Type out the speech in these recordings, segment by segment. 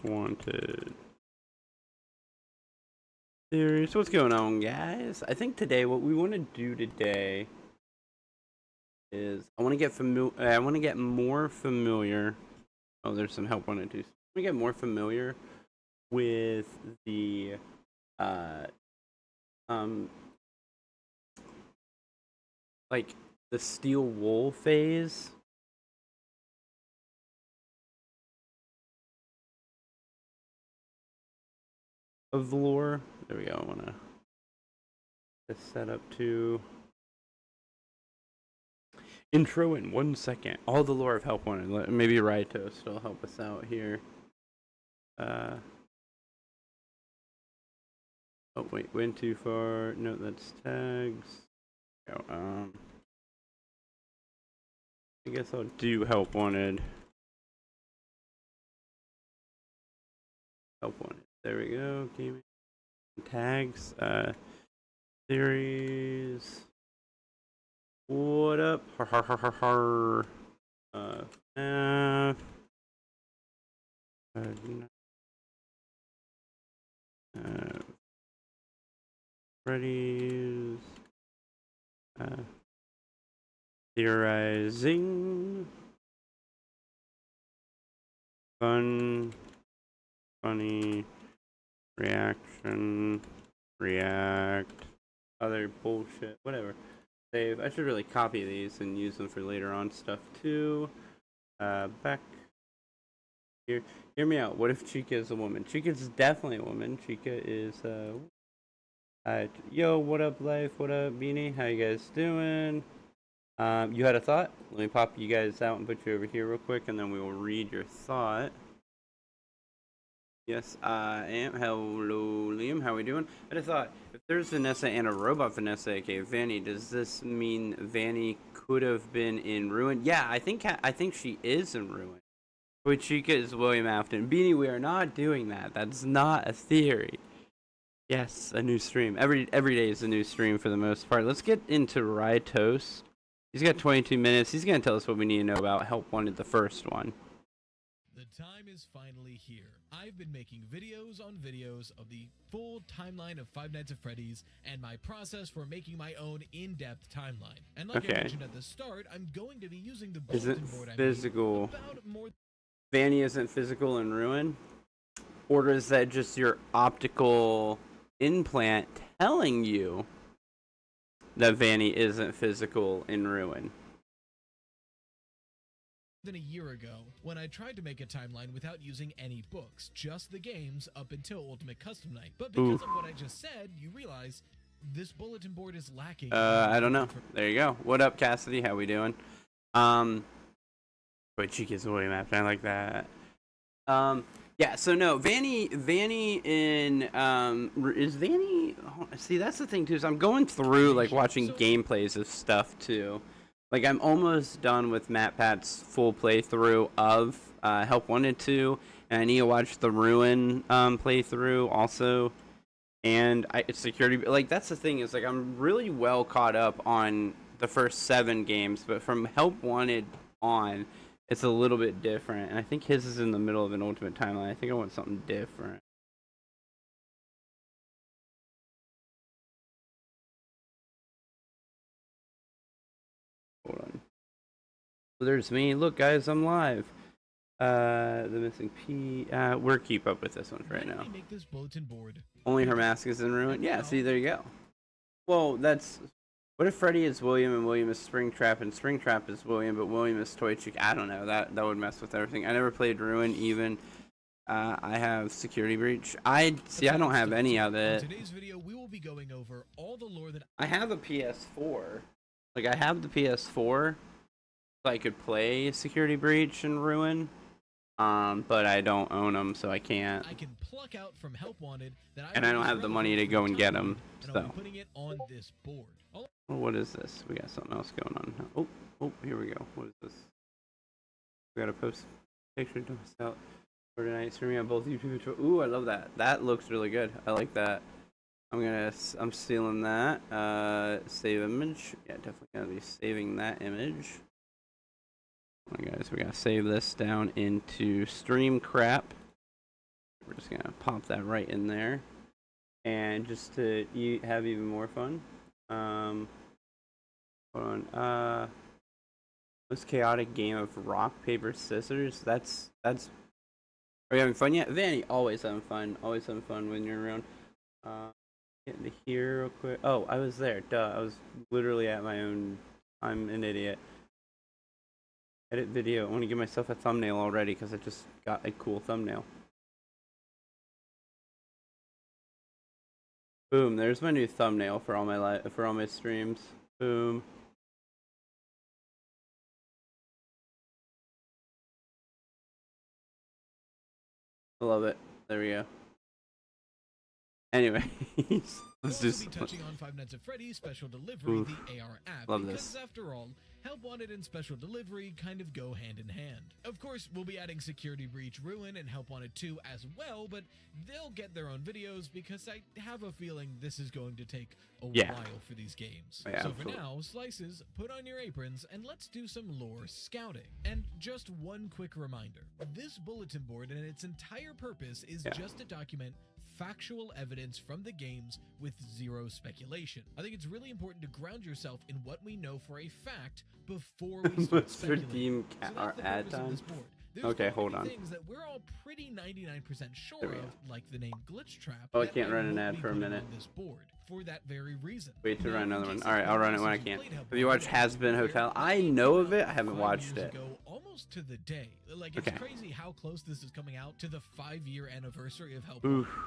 wanted series. What's going on, guys? I think today what we want to do today is I want to get more familiar. Oh, there's some help wanted to. I want to get more familiar with the like the steel wool phase of the lore. There we go. I want to set up to intro in 1 second. All the lore of help wanted. Maybe Rytos will help us out here. Oh wait, went too far. No, that's tags. Oh, I guess I'll do help wanted. Help wanted. There we go. Gaming tags. Series. What up? Har har har har har. Freddy's. Theorizing. Fun. Funny. Reaction. React. Other bullshit. Whatever. Save. I should really copy these and use them for later on stuff too. Back here. Hear me out. What if Chica is a woman? Chica's definitely a woman. Chica is yo, what up, life? What up, Beanie? How you guys doing? You had a thought? Let me pop you guys out and put you over here real quick, and then we will read your thought. Yes, I am. Hello, Liam. How we doing? I had a thought. If there's Vanessa and a robot Vanessa, aka Vanny, does this mean Vanny could have been in Ruin? Yeah, I think she is in Ruin. But Chica is William Afton. Beanie, we are not doing that. That's not a theory. Yes, a new stream. Every day is a new stream for the most part. Let's get into Rytos. He's got 22 minutes. He's going to tell us what we need to know about Help Wanted, the first one. The time is finally here. I've been making videos on videos of the full timeline of Five Nights at Freddy's and my process for making my own in-depth timeline. And like I mentioned at the start, I'm going to be using the bulletin board physical. Vanny isn't physical in Ruin? Or is that just your optical implant telling you that Vanny isn't physical in Ruin? Than a year ago, when I tried to make a timeline without using any books, just the games up until Ultimate Custom Night. But because of what I just said, you realize this bulletin board is lacking. I don't know. There you go. What up, Cassidy? How we doing? Wait, Chica's William Afton. I like that. Yeah, so no, Vanny in, is Vanny, see, that's the thing too, is I'm going through, like, watching gameplays of stuff too. Like, I'm almost done with Matt Pat's full playthrough of, Help Wanted 2, and I need to watch the Ruin, playthrough also, and security, like, that's the thing, is, like, I'm really well caught up on the first 7 games, but from Help Wanted on, it's a little bit different, and I think his is in the middle of an Ultimate timeline. I think I want something different. Hold on. So there's me. Look, guys, I'm live. The missing P. We're keep up with this one right now. Make this bulletin board. Only her mask is in Ruin. Yeah, see, there you go. Well, that's. What if Freddy is William and William is Springtrap and Springtrap is William, but William is Toy Chick? I don't know. That would mess with everything. I never played Ruin even. I have Security Breach. I don't have any of it. In today's video, we will be going over all the lore that I have a PS4. Like, I have the PS4, so I could play Security Breach and Ruin. But I don't own them, so I can't. I can pluck out from Help Wanted that and I don't have the money to go and get them. So. Putting it on this board. Oh, what is this? We got something else going on. Oh, here we go. What is this? We gotta post a picture to us out for tonight. Streaming on both YouTube. Ooh, I love that. That looks really good. I like that. I'm stealing that. Save image. Yeah, definitely gonna be saving that image. Alright, guys, we gotta save this down into Stream Crap. just gonna pop that right in there, and just to have even more fun. Hold on. Most chaotic game of rock paper scissors. That's. Are you having fun yet? Vanny, always having fun. Always having fun when you're around. Get into here real quick. Oh, I was there. Duh. I was literally at my own. I'm an idiot. Edit video. I want to give myself a thumbnail already because I just got a cool thumbnail. Boom. There's my new thumbnail for all my streams. Boom. I love it. There we go. Anyway, let's we'll do be touching on Five Nights at Freddy's Special Delivery, the AR app. Love because this. After all, Help Wanted and Special Delivery kind of go hand in hand. Of course, we'll be adding Security Breach Ruin and Help Wanted 2 as well, but they'll get their own videos because I have a feeling this is going to take a while for these games. Yeah, so absolutely. for now, Slices, put on your aprons and let's do some lore scouting. And just one quick reminder, this bulletin board and its entire purpose is just to document factual evidence from the games with zero speculation. I think it's really important to ground yourself in what we know for a fact before we start speculating. Our ad time. There's okay, hold on. Things that we're all pretty 99% sure of, like the name Glitch Trap. Oh, I can't run an ad for a minute. On this board for that very reason. Wait to run another one. All right, I'll run it when I can. Have you watched Has Been Hotel? I know of it. I haven't watched it. Almost to the day. Like, it's crazy how close this is coming out to the 5-year anniversary of Help.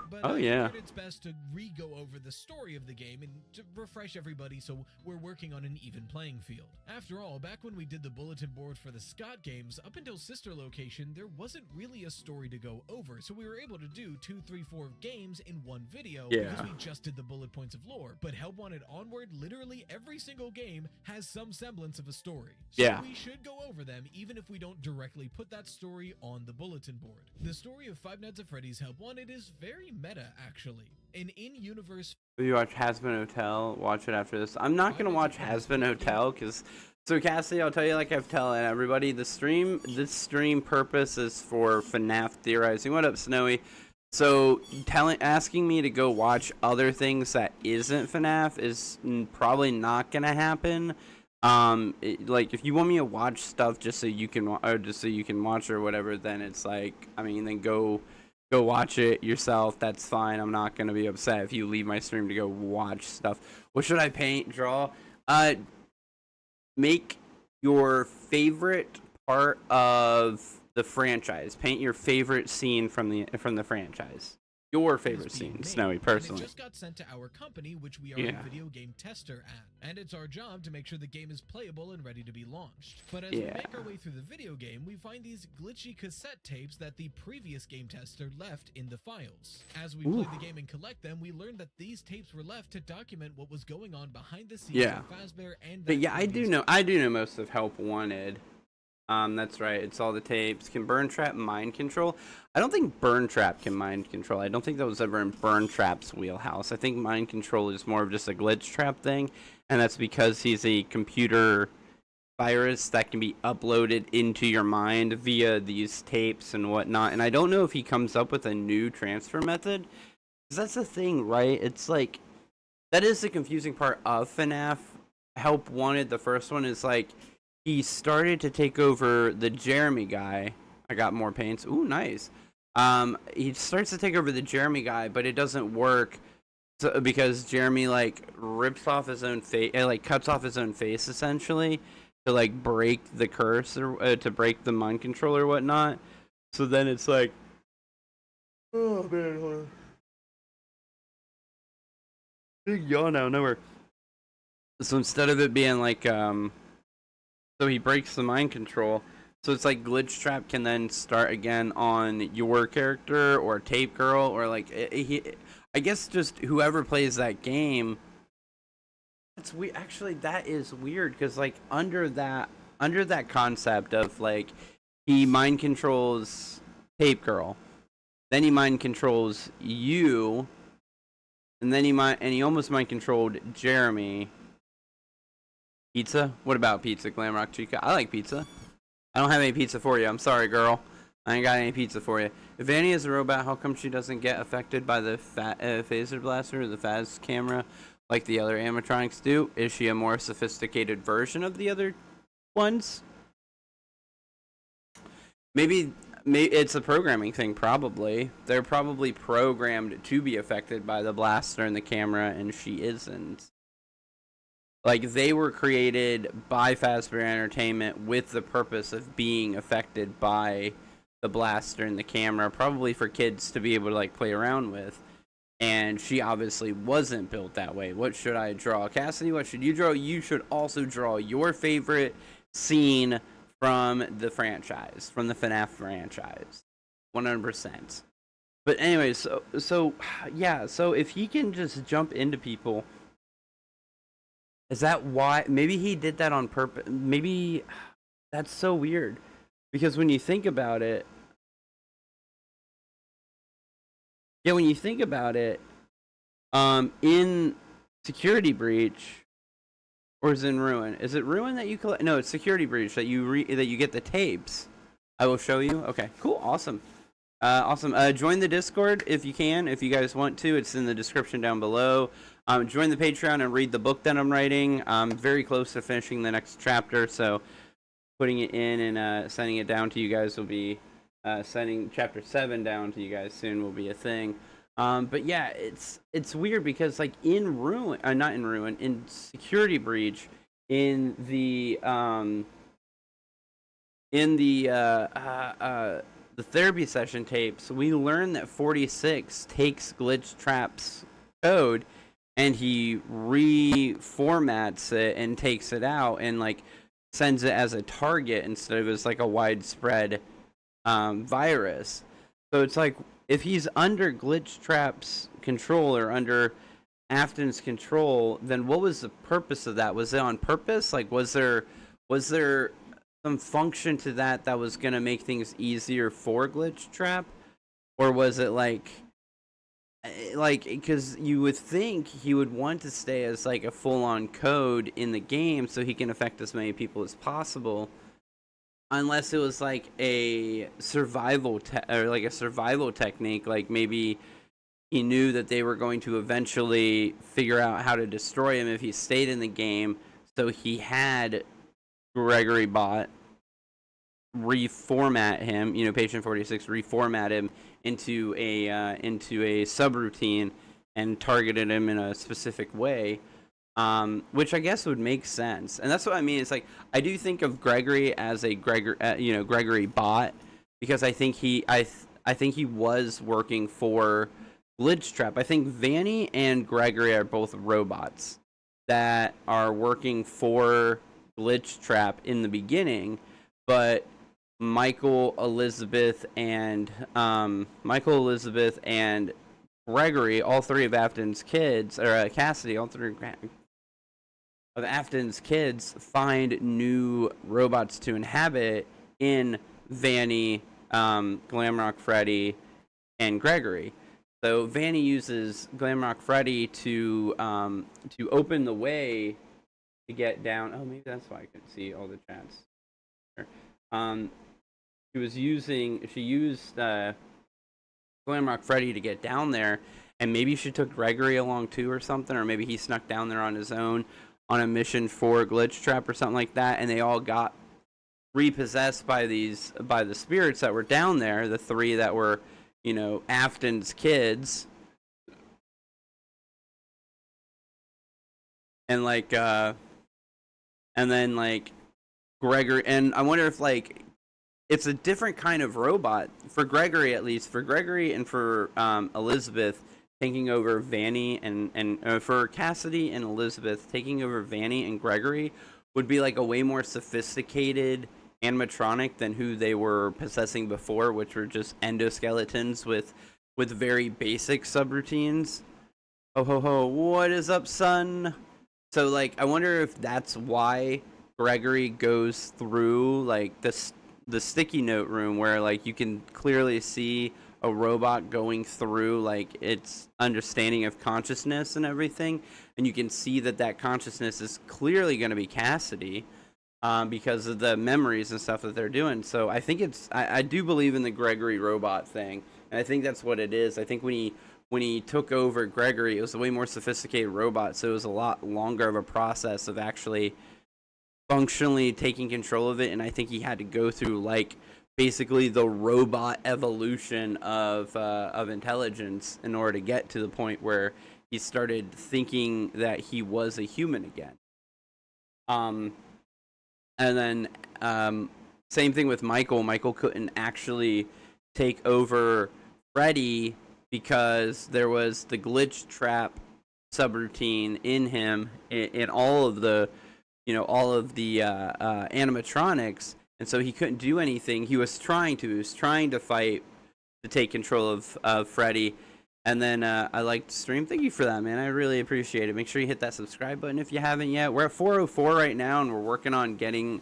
But I figured it's best to re-go over the story of the game and to refresh everybody so we're working on an even playing field. After all, back when we did the bulletin board for the Scott games, up until Sister Location, there wasn't really a story to go over, so we were able to do 2, 3, 4 games in one video because we just did the bullet points of lore. But Help Wanted Onward, literally every single game has some semblance of a story. So we should go over them even if we don't directly put that story on the bulletin board. The story of Five Nights at Freddy's Help Wanted is very meta, actually. An in-universe... If you watch Has Been Hotel, watch it after this. I'm not going to watch Has Been Hotel because... So Cassie, I'll tell you like I've telling everybody, this stream purpose is for FNAF theorizing. What up, Snowy? So asking me to go watch other things that isn't FNAF is probably not going to happen. Like if you want me to watch stuff just so you can watch or whatever, then it's like, I mean, then go watch it yourself. That's fine. I'm not gonna be upset if you leave my stream to go watch stuff. What should I paint? Draw? Make your favorite part of the franchise. Paint your favorite scene from the franchise. Your favorite scene, Snowy, personally. It just got sent to our company, which we are a video game tester at, and it's our job to make sure the game is playable and ready to be launched. But as we make our way through the video game, we find these glitchy cassette tapes that the previous game tester left in the files. As we play the game and collect them, we learned that these tapes were left to document what was going on behind the scenes of Fazbear and but yeah, I do know most of Help Wanted. That's right. It's all the tapes. Can Burn Trap mind control? I don't think Burn Trap can mind control. I don't think that was ever in Burn Trap's wheelhouse. I think mind control is more of just a glitch trap thing, and that's because he's a computer virus that can be uploaded into your mind via these tapes and whatnot. And I don't know if he comes up with a new transfer method, because that's the thing, right? It's like, that is the confusing part of FNAF. Help Wanted, the first one, is like, he started to take over the Jeremy guy. I got more paints. Ooh, nice. He starts to take over the Jeremy guy, but it doesn't work because Jeremy like rips off his own face, like cuts off his own face essentially to like break the curse or to break the mind control or whatnot. So then it's like, oh man, hold on. Big yawn out of nowhere. So instead of it being like so he breaks the mind control. So it's like Glitch Trap can then start again on your character or Tape Girl or like I guess just whoever plays that game. That's weird. Actually, that is weird because like under that concept of like he mind controls Tape Girl, then he mind controls you, and then he almost mind controlled Jeremy. Pizza? What about pizza, Glamrock Chica? I like pizza. I don't have any pizza for you. I'm sorry, girl. I ain't got any pizza for you. If Vanny is a robot, how come she doesn't get affected by the phaser blaster or the phas camera like the other animatronics do? Is she a more sophisticated version of the other ones? Maybe it's a programming thing, probably. They're probably programmed to be affected by the blaster and the camera, and she isn't. Like, they were created by Fazbear Entertainment with the purpose of being affected by the blaster and the camera, probably for kids to be able to, like, play around with. And she obviously wasn't built that way. What should I draw? Cassidy, what should you draw? You should also draw your favorite scene from the franchise, from the FNAF franchise. 100%. But anyways, so yeah, so if he can just jump into people, is that why? Maybe he did that on purpose. Maybe that's so weird. Because when you think about it, yeah, when you think about it, in Security Breach, or is it in Ruin? Is it Ruin that you collect? No, it's Security Breach that you get the tapes. I will show you. Okay, cool, awesome. Awesome. Join the Discord if you can, if you guys want to. It's in the description down below. Join the Patreon and read the book that I'm writing. I'm very close to finishing the next chapter, so putting it in and sending it down to you guys will be sending chapter 7 down to you guys soon will be a thing. But yeah, it's weird because like in Ruin, not in Ruin, in Security Breach, in the therapy session tapes, we learn that 46 takes Glitch Trap's code and he reformats it and takes it out and like sends it as a target instead of as like a widespread virus. So it's like, if he's under Glitch Trap's control or under Afton's control, then what was the purpose of that? Was it on purpose? Like, was there some function to that was gonna make things easier for Glitch Trap, or was it like because you would think he would want to stay as like a full-on code in the game so he can affect as many people as possible, unless it was like a survival technique, like maybe he knew that they were going to eventually figure out how to destroy him if he stayed in the game, so he had Gregory Bot reformat him, Patient 46 reformat him into a subroutine and targeted him in a specific way, which I guess would make sense. And that's what I mean. It's like, I do think of Gregory as a Gregory Bot, because I think he was working for Glitch Trap. I think Vanny and Gregory are both robots that are working for Glitch Trap in the beginning, but Michael, Elizabeth, and Gregory, all three of Afton's kids, or Cassidy, all three of Afton's kids, find new robots to inhabit in Vanny, Glamrock Freddy, and Gregory. So Vanny uses Glamrock Freddy to open the way to get down. Oh, maybe that's why I couldn't see all the chats. She used Glamrock Freddy to get down there, and maybe she took Gregory along too or something, or maybe he snuck down there on his own on a mission for Glitch Trap or something like that, and they all got repossessed by the spirits that were down there, the three that were, Afton's kids. And and then Gregory, and I wonder if it's a different kind of robot for Gregory, at least for Gregory, and for Elizabeth taking over Vanny, and for Cassidy and Elizabeth taking over Vanny and Gregory would be like a way more sophisticated animatronic than who they were possessing before, which were just endoskeletons with very basic subroutines. Oh ho ho, what is up, son? So I wonder if that's why Gregory goes through the sticky note room, where you can clearly see a robot going through its understanding of consciousness and everything, and you can see that consciousness is clearly going to be Cassidy. because of the memories and stuff that they're doing. So I think I do believe in the Gregory robot thing, and I think that's what it is. I think when he took over Gregory, it was a way more sophisticated robot, so it was a lot longer of a process of actually functionally taking control of it, and I think he had to go through like basically the robot evolution of intelligence in order to get to the point where he started thinking that he was a human again. And then same thing with Michael. Michael couldn't actually take over Freddy because there was the glitch trap subroutine in him in all of the animatronics, and so he couldn't do anything. He was trying to fight to take control of Freddy. And then I liked the stream. Thank you for that, man. I really appreciate it. Make sure you hit that subscribe button if you haven't yet. We're at 404 right now, and we're working on getting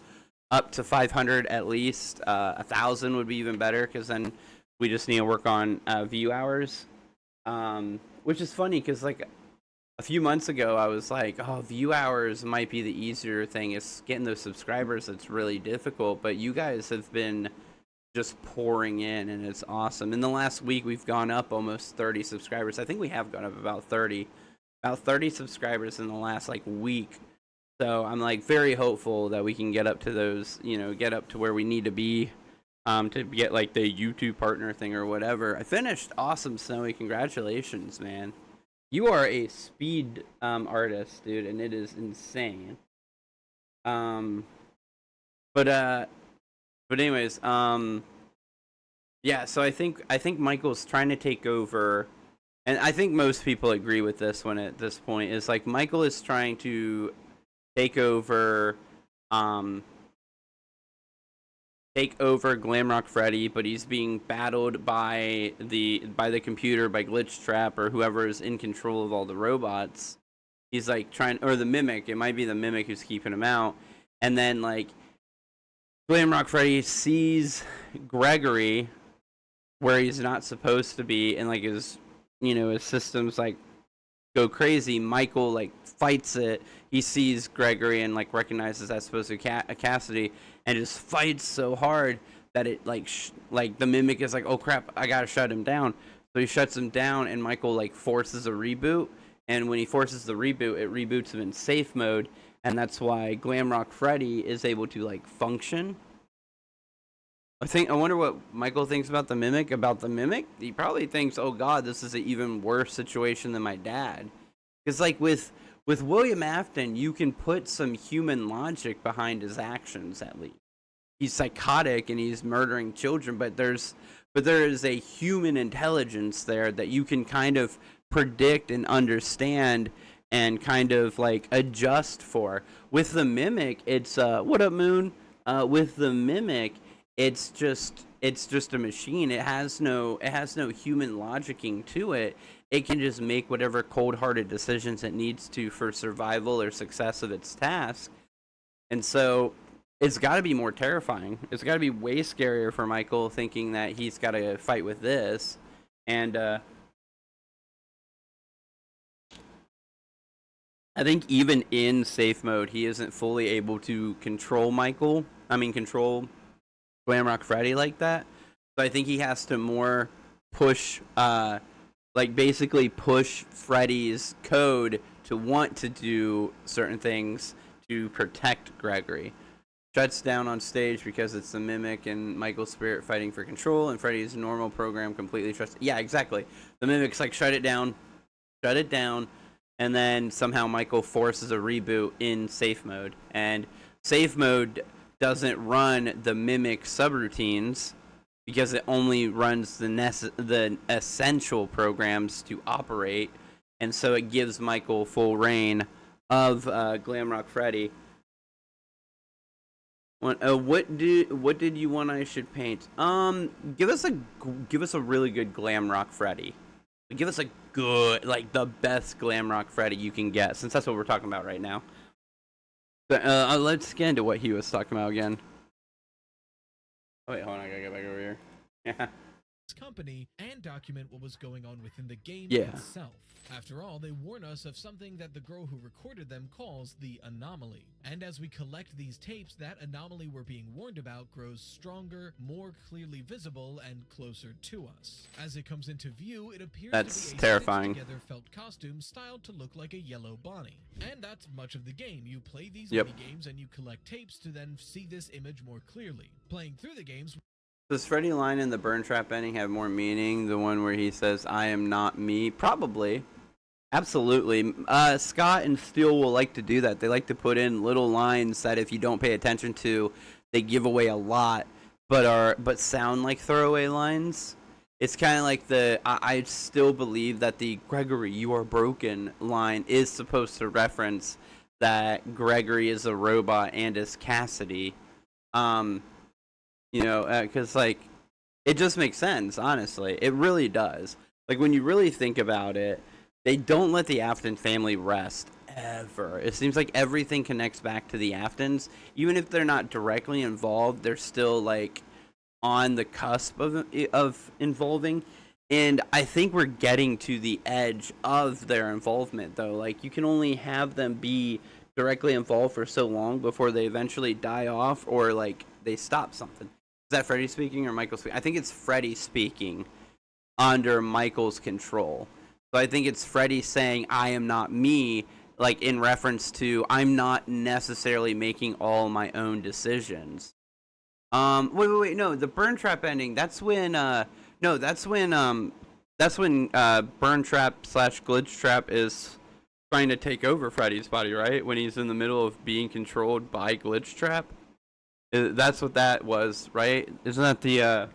up to 500 at least. 1,000 would be even better, because then we just need to work on view hours. Which is funny, because like a few months ago, I was like, oh, view hours might be the easier thing. It's getting those subscribers that's really difficult. But you guys have been just pouring in, and it's awesome. In the last week, we've gone up almost 30 subscribers. I think we have gone up about 30 subscribers in the last like week. So I'm like very hopeful that we can get up to those, get up to where we need to be to get like the YouTube partner thing or whatever. I finished. Awesome, Snowy. Congratulations, man. You are a speed artist, dude, and it is insane. But anyways, yeah, so I think Michael's trying to take over, and I think most people agree with this one at this point, is like Michael is trying to take over Glamrock Freddy, but he's being battled by the computer, by Glitch Trap, or whoever is in control of all the robots. He's like or the Mimic. It might be the Mimic who's keeping him out, and then like Glamrock Freddy sees Gregory where he's not supposed to be, and like his systems like go crazy. Michael like fights it. He sees Gregory and like recognizes that's supposed to be Cassidy, and just fights so hard that it like the Mimic is like, oh crap, I gotta shut him down. So he shuts him down, and Michael like forces a reboot, and when he forces the reboot, it reboots him in safe mode. And that's why Glamrock Freddy is able to like function. I wonder what Michael thinks about the Mimic. He probably thinks, "Oh God, this is an even worse situation than my dad." Because like with William Afton, you can put some human logic behind his actions. At least he's psychotic and he's murdering children, but there is a human intelligence there that you can kind of predict and understand and kind of like adjust for. With the Mimic, it's what up, Moon? With the Mimic, it's just a machine. It has no human logicking to it. It can just make whatever cold-hearted decisions it needs to for survival or success of its task. And so it's got to be more terrifying. It's got to be way scarier for Michael, thinking that he's got to fight with this. And I think even in safe mode, he isn't fully able to control control Glamrock Freddy like that. So I think he has to more push, basically push Freddy's code to want to do certain things to protect Gregory. Shuts down on stage because it's the Mimic and Michael's spirit fighting for control, and Freddy's normal program completely trusted. Yeah, exactly. The Mimic's like, shut it down, and then somehow Michael forces a reboot in safe mode. And safe mode doesn't run the Mimic subroutines because it only runs the essential programs to operate, and so it gives Michael full reign of Glamrock Freddy. What did you want I should paint? Give us a really good Glamrock Freddy. Give us a good, like the best Glamrock Freddy you can get, since that's what we're talking about right now. But let's get into what he was talking about again. Oh wait, hold on, I gotta get back over here. Yeah. company and document what was going on within the game Yeah. itself. After all, they warn us of something that the girl who recorded them calls the anomaly. And as we collect these tapes, that anomaly we're being warned about grows stronger, more clearly visible, and closer to us. As it comes into view, it appears That's to be a terrifying. stitched-together felt costume styled to look like a yellow Bonnie. And that's much of the game. You play these Yep. mini-games and you collect tapes to then see this image more clearly. Playing through the games... Does Freddy line in the burn trap ending have more meaning? The one where he says, "I am not me"? Probably. Absolutely. Scott and Steele will like to do that. They like to put in little lines that if you don't pay attention to, they give away a lot, but sound like throwaway lines. It's kind of like I still believe that the "Gregory, you are broken" line is supposed to reference that Gregory is a robot and is Cassidy. Because like it just makes sense. Honestly, it really does. Like when you really think about it, they don't let the Afton family rest ever. It seems like everything connects back to the Aftons, even if they're not directly involved. They're still like on the cusp of involving. And I think we're getting to the edge of their involvement, though. Like you can only have them be directly involved for so long before they eventually die off or like they stop something. Is that Freddy speaking or Michael speaking? I think it's Freddy speaking under Michael's control. So I think it's Freddy saying, "I am not me," like in reference to I'm not necessarily making all my own decisions. Wait, no, the burn trap ending, that's when Burn Trap / Glitch Trap is trying to take over Freddy's body, right? When he's in the middle of being controlled by Glitch Trap. That's what that was, right? Isn't that the,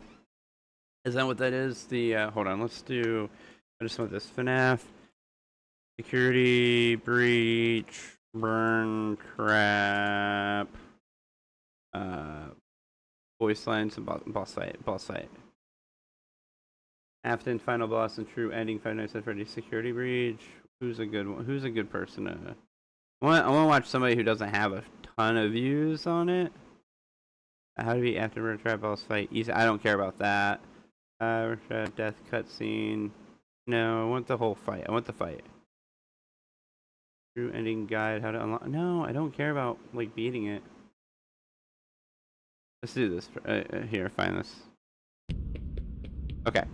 is that what that is? The, hold on, let's do, I just want this FNAF, security, breach, burn trap, voice lines, and boss fight. Afton, final boss, and true ending, Five Nights at Freddy's security breach. Who's a good one? Who's a good person to, I want to watch somebody who doesn't have a ton of views on it. How to beat after burn trap boss fight? Easy. I don't care about that. Death cutscene. No, I want the whole fight. I want the fight. True ending guide. How to unlock? No, I don't care about like beating it. Let's do this. Here, find this. Okay.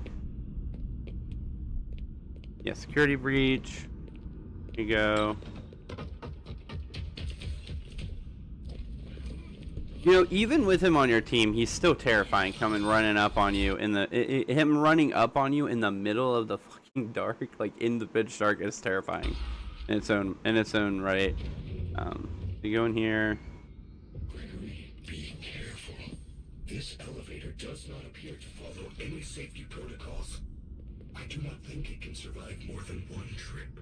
Yeah, security breach. Here you go. You know, even with him on your team, he's still terrifying. Running up on you in the him running up on you in the middle of the fucking dark, like in the pitch dark, is terrifying in its own right. You go in here. Gregory, be careful. This elevator does not appear to follow any safety protocols. I do not think it can survive more than one trip.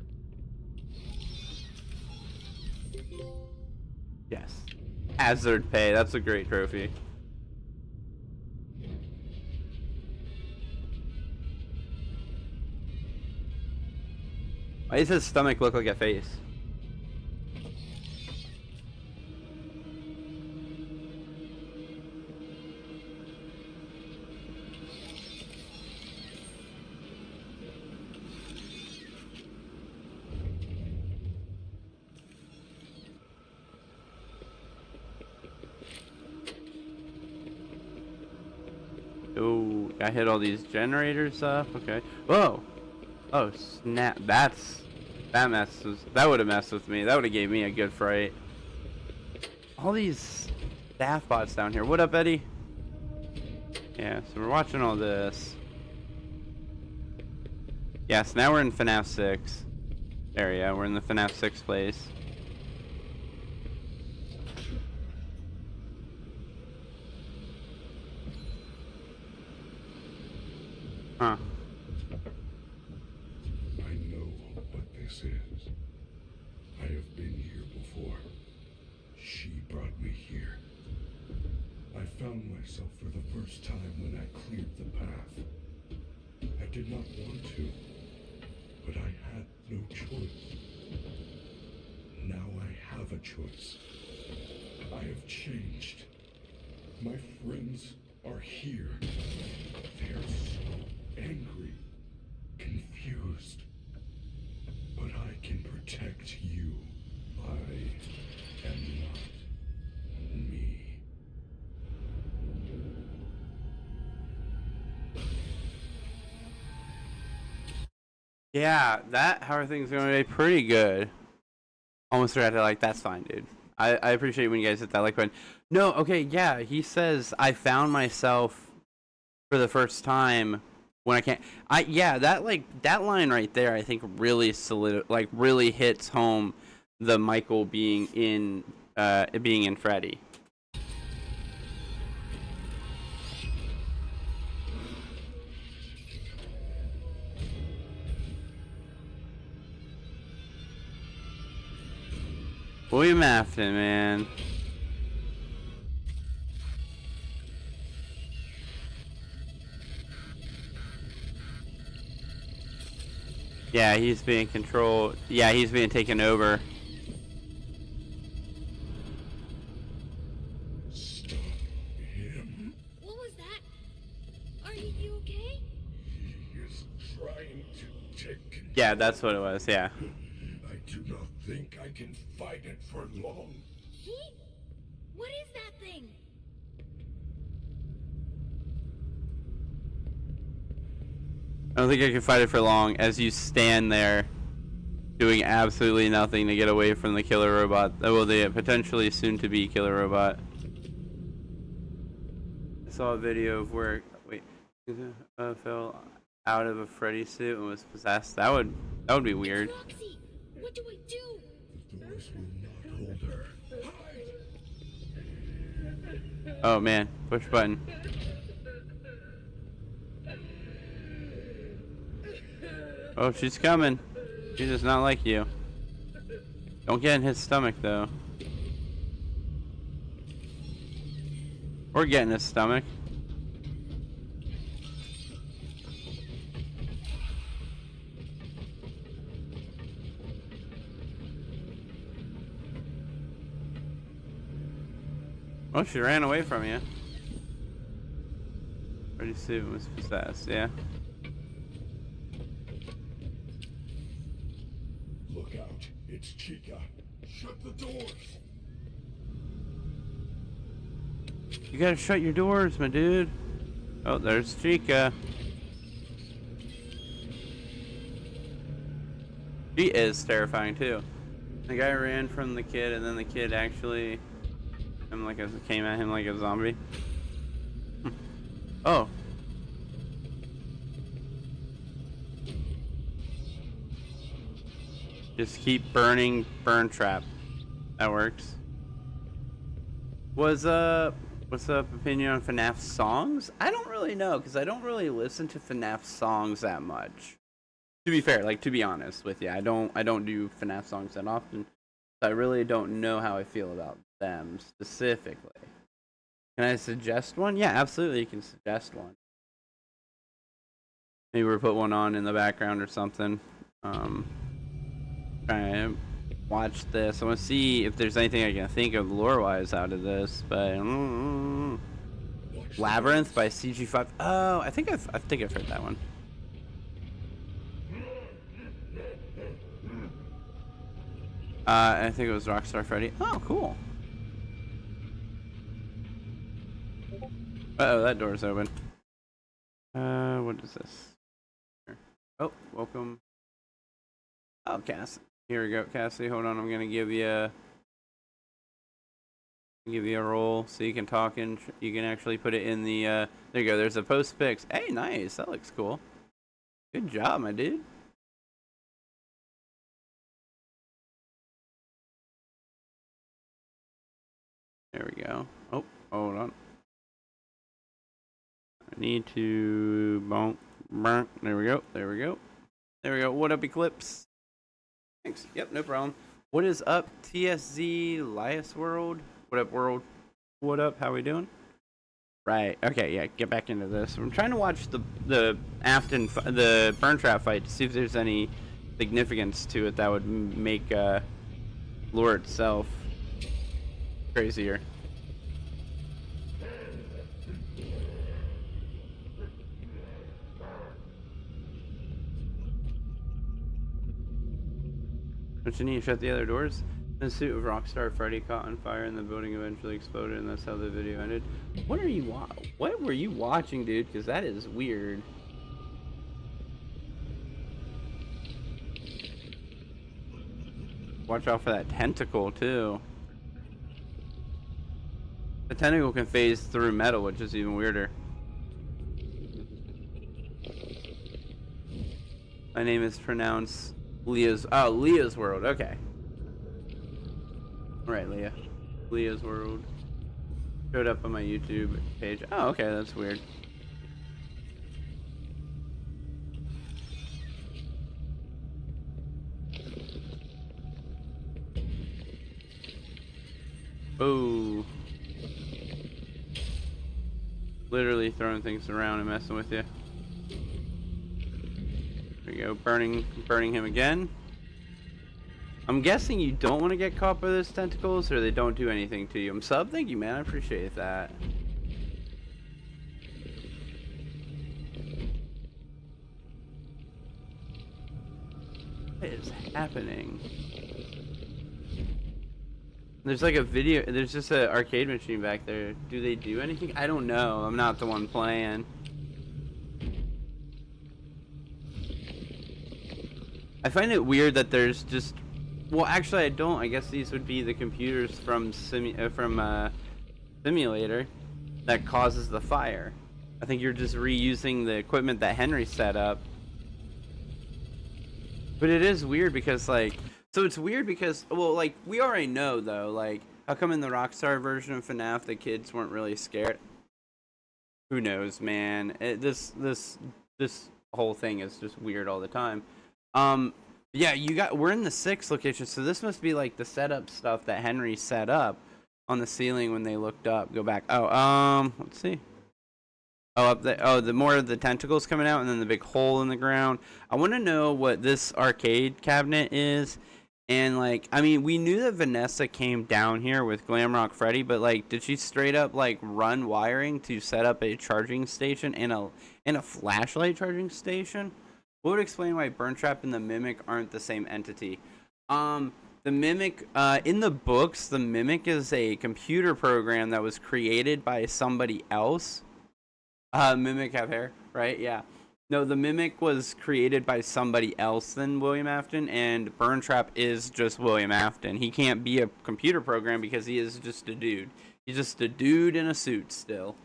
Yes. Hazard pay. That's a great trophy. Why does his stomach look like a face? Oh, I hit all these generators up. Okay. Whoa. Oh snap! That would have messed with me. That would have gave me a good fright. All these staff bots down here. What up, Eddie? Yeah. So we're watching all this. Yes. Now we're in FNAF 6 area. We're in the FNAF 6 place. Huh. I know what this is. I have been here before. She brought me here. I found myself for the first time when I cleared the path. I did not want to, but I had no choice. Now I have a choice. I have changed. My friends are here. They are so angry, confused. But I can protect you. I am not me. Yeah, how are things going to be pretty good. Almost read it like, that's fine, dude. I appreciate when you guys hit that like button. No, okay, yeah, he says, I found myself for the first time when I can't. Yeah, that line right there, I think really really hits home the Michael being in Freddy. William Afton, man. Yeah, he's being controlled. Yeah, he's being taken over. Stop him. What was that? Are you okay? He is trying to take control. Yeah, that's what it was, yeah. I do not think I can fight it for long. He? What is that thing? I don't think I can fight it for long as you stand there doing absolutely nothing to get away from the killer robot. Well, the potentially soon to be killer robot. I saw a video of where fell out of a Freddy suit and was possessed. That would be weird. Roxy, what do I do? The doors will not hold her. Hide! Oh man, push button. Oh, she's coming. She does not like you. Don't get in his stomach, though. Or get in his stomach. Oh, she ran away from you. Pretty soon was possessed, yeah. Look out. It's Chica. Shut the doors. You gotta shut your doors, my dude. Oh, there's Chica. She is terrifying too. The guy ran from the kid, and then the kid actually came at him like a zombie. Oh. Just keep burning, burn trap. That works. What's up opinion on FNAF songs? I don't really know, because I don't really listen to FNAF songs that much. To be fair, to be honest with you, I don't do FNAF songs that often. So I really don't know how I feel about them specifically. Can I suggest one? Yeah, absolutely, you can suggest one. Maybe we'll put one on in the background or something. Trying to watch this. I want to see if there's anything I can think of lore-wise out of this, but Labyrinth by CG5. Oh, I think I've heard that one. I think it was Rockstar Freddy. Oh, cool. Uh-oh, that door's open. What is this? Oh, welcome. Oh, Cass. Here we go, Cassie. Hold on, I'm gonna give you a roll so you can talk and you can actually put it in the. There you go. There's a post pics. Hey, nice. That looks cool. Good job, my dude. There we go. Oh, hold on. I need to bonk. There we go. There we go. There we go. What up, Eclipse? Thanks. Yep, no problem. What is up, TSZ Lias World? What up, world? What up? How we doing? Right. Okay. Yeah. Get back into this. I'm trying to watch the Afton the burn trap fight to see if there's any significance to it that would make lore itself crazier. Don't you need to shut the other doors? The suit of Rockstar Freddy caught on fire and the building eventually exploded, and that's how the video ended. What are you what were you watching, dude? Because that is weird. Watch out for that tentacle too. The tentacle can phase through metal, which is even weirder. My name is pronounced Leah's. Oh, Leah's World. Okay. Right, Leah. Leah's World. Showed up on my YouTube page. Oh, okay, that's weird. Oh. Literally throwing things around and messing with you. There we go, burning him again. I'm guessing you don't want to get caught by those tentacles, or they don't do anything to you. I'm sub, thank you, man. I appreciate that. What is happening? There's like a video. There's just an arcade machine back there. Do they do anything? I don't know. I'm not the one playing. I find it weird that there's just. Well, actually, I don't. I guess these would be the computers from Simulator that causes the fire. I think you're just reusing the equipment that Henry set up. But it is weird because, like, so it's weird because, well, like, we already know, though, like, how come in the Rockstar version of FNAF the kids weren't really scared? Who knows, man? This whole thing is just weird all the time. Yeah, we're in the 6th location, so this must be like the setup stuff that Henry set up on the ceiling when they looked up. Go back. Oh, let's see. Oh, up there. Oh, the more of the tentacles coming out, and then the big hole in the ground. I want to know what this arcade cabinet is, and like, I mean, we knew that Vanessa came down here with Glamrock Freddy, but like, did she straight up like run wiring to set up a charging station and a flashlight charging station? What would explain why Burn Trap and the Mimic aren't the same entity? The Mimic, in the books, the Mimic is a computer program that was created by somebody else. Mimic have hair, right? Yeah. No, the Mimic was created by somebody else than William Afton, and Burn Trap is just William Afton. He can't be a computer program because he is just a dude. He's just a dude in a suit still.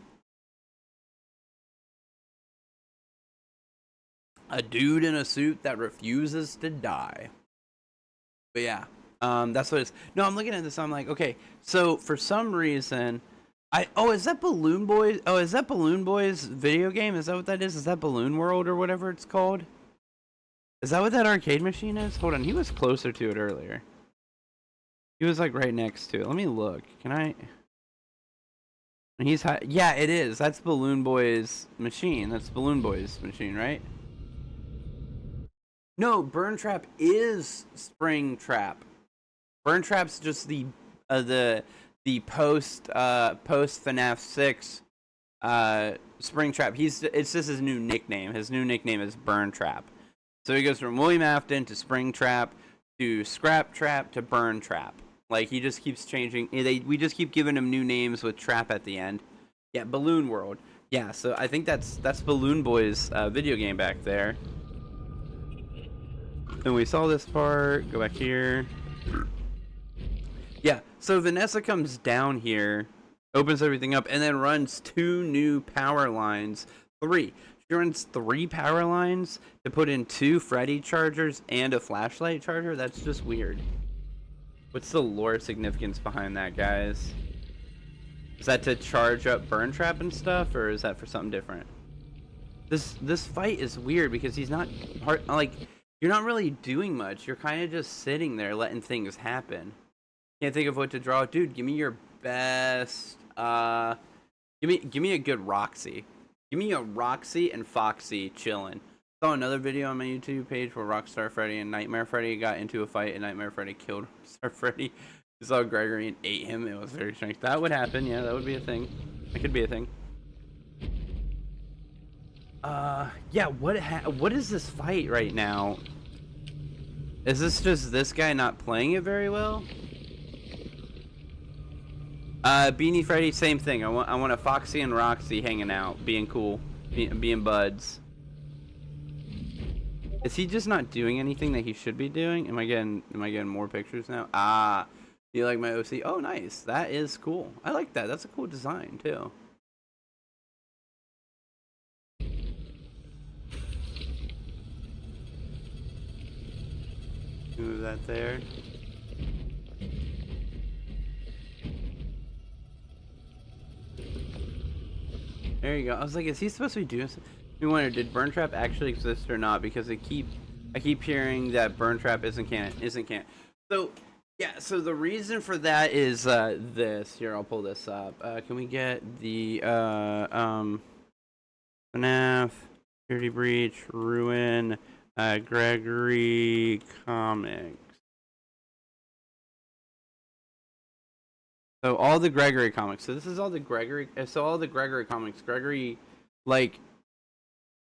A dude in a suit that refuses to die. But yeah, that's what it is. No, I'm looking at this. I'm like, okay, so for some reason, is that Balloon Boys? Oh, is that Balloon Boys video game? Is that what that is? Is that Balloon World or whatever it's called? Is that what that arcade machine is? Hold on, he was closer to it earlier. He was like right next to it. Let me look. Can I? Yeah, it is. That's Balloon Boys machine. That's Balloon Boys machine, right? No, Burn Trap is Spring Trap. Burn Trap's just the post FNAF 6 Spring Trap. It's just his new nickname. His new nickname is Burn Trap. So he goes from William Afton to Spring Trap to Scrap Trap to Burn Trap. Like, he just keeps changing. We just keep giving him new names with Trap at the end. Yeah, Balloon World. Yeah, so I think that's Balloon Boys video game back there. And we saw this part. Go back here. Yeah, so Vanessa comes down here, opens everything up, and then runs 2 new power lines. 3. She runs 3 power lines to put in 2 Freddy chargers and a flashlight charger. That's just weird. What's the lore significance behind that, guys? Is that to charge up Burn Trap and stuff, or is that for something different? This fight is weird because he's not hard, like, you're not really doing much. You're kind of just sitting there letting things happen. Can't think of what to draw. Dude, give me your best. Give me a good Roxy. Give me a Roxy and Foxy chilling. Saw another video on my YouTube page where Rockstar Freddy and Nightmare Freddy got into a fight and Nightmare Freddy killed Rockstar Freddy. You saw Gregory and ate him. It was very strange. That would happen. Yeah, that would be a thing. That could be a thing. Yeah, what is this fight right now? Is this just this guy not playing it very well? Beanie Freddy, same thing. I want a Foxy and Roxy hanging out, being cool, being buds. Is he just not doing anything that he should be doing? Am I getting more pictures now? Ah, you like my OC? Oh, nice. That is cool. I like that. That's a cool design too. Move that there. There you go. I was like, is he supposed to be doing something? We wondered, did Burn Trap actually exist or not? Because I keep hearing that Burn Trap isn't canon. So yeah, so the reason for that is this. Here, I'll pull this up. Can we get the FNAF, Security Breach, Ruin, Gregory Comics. So all the Gregory comics. So this is all the Gregory. So all the Gregory comics. Gregory, like,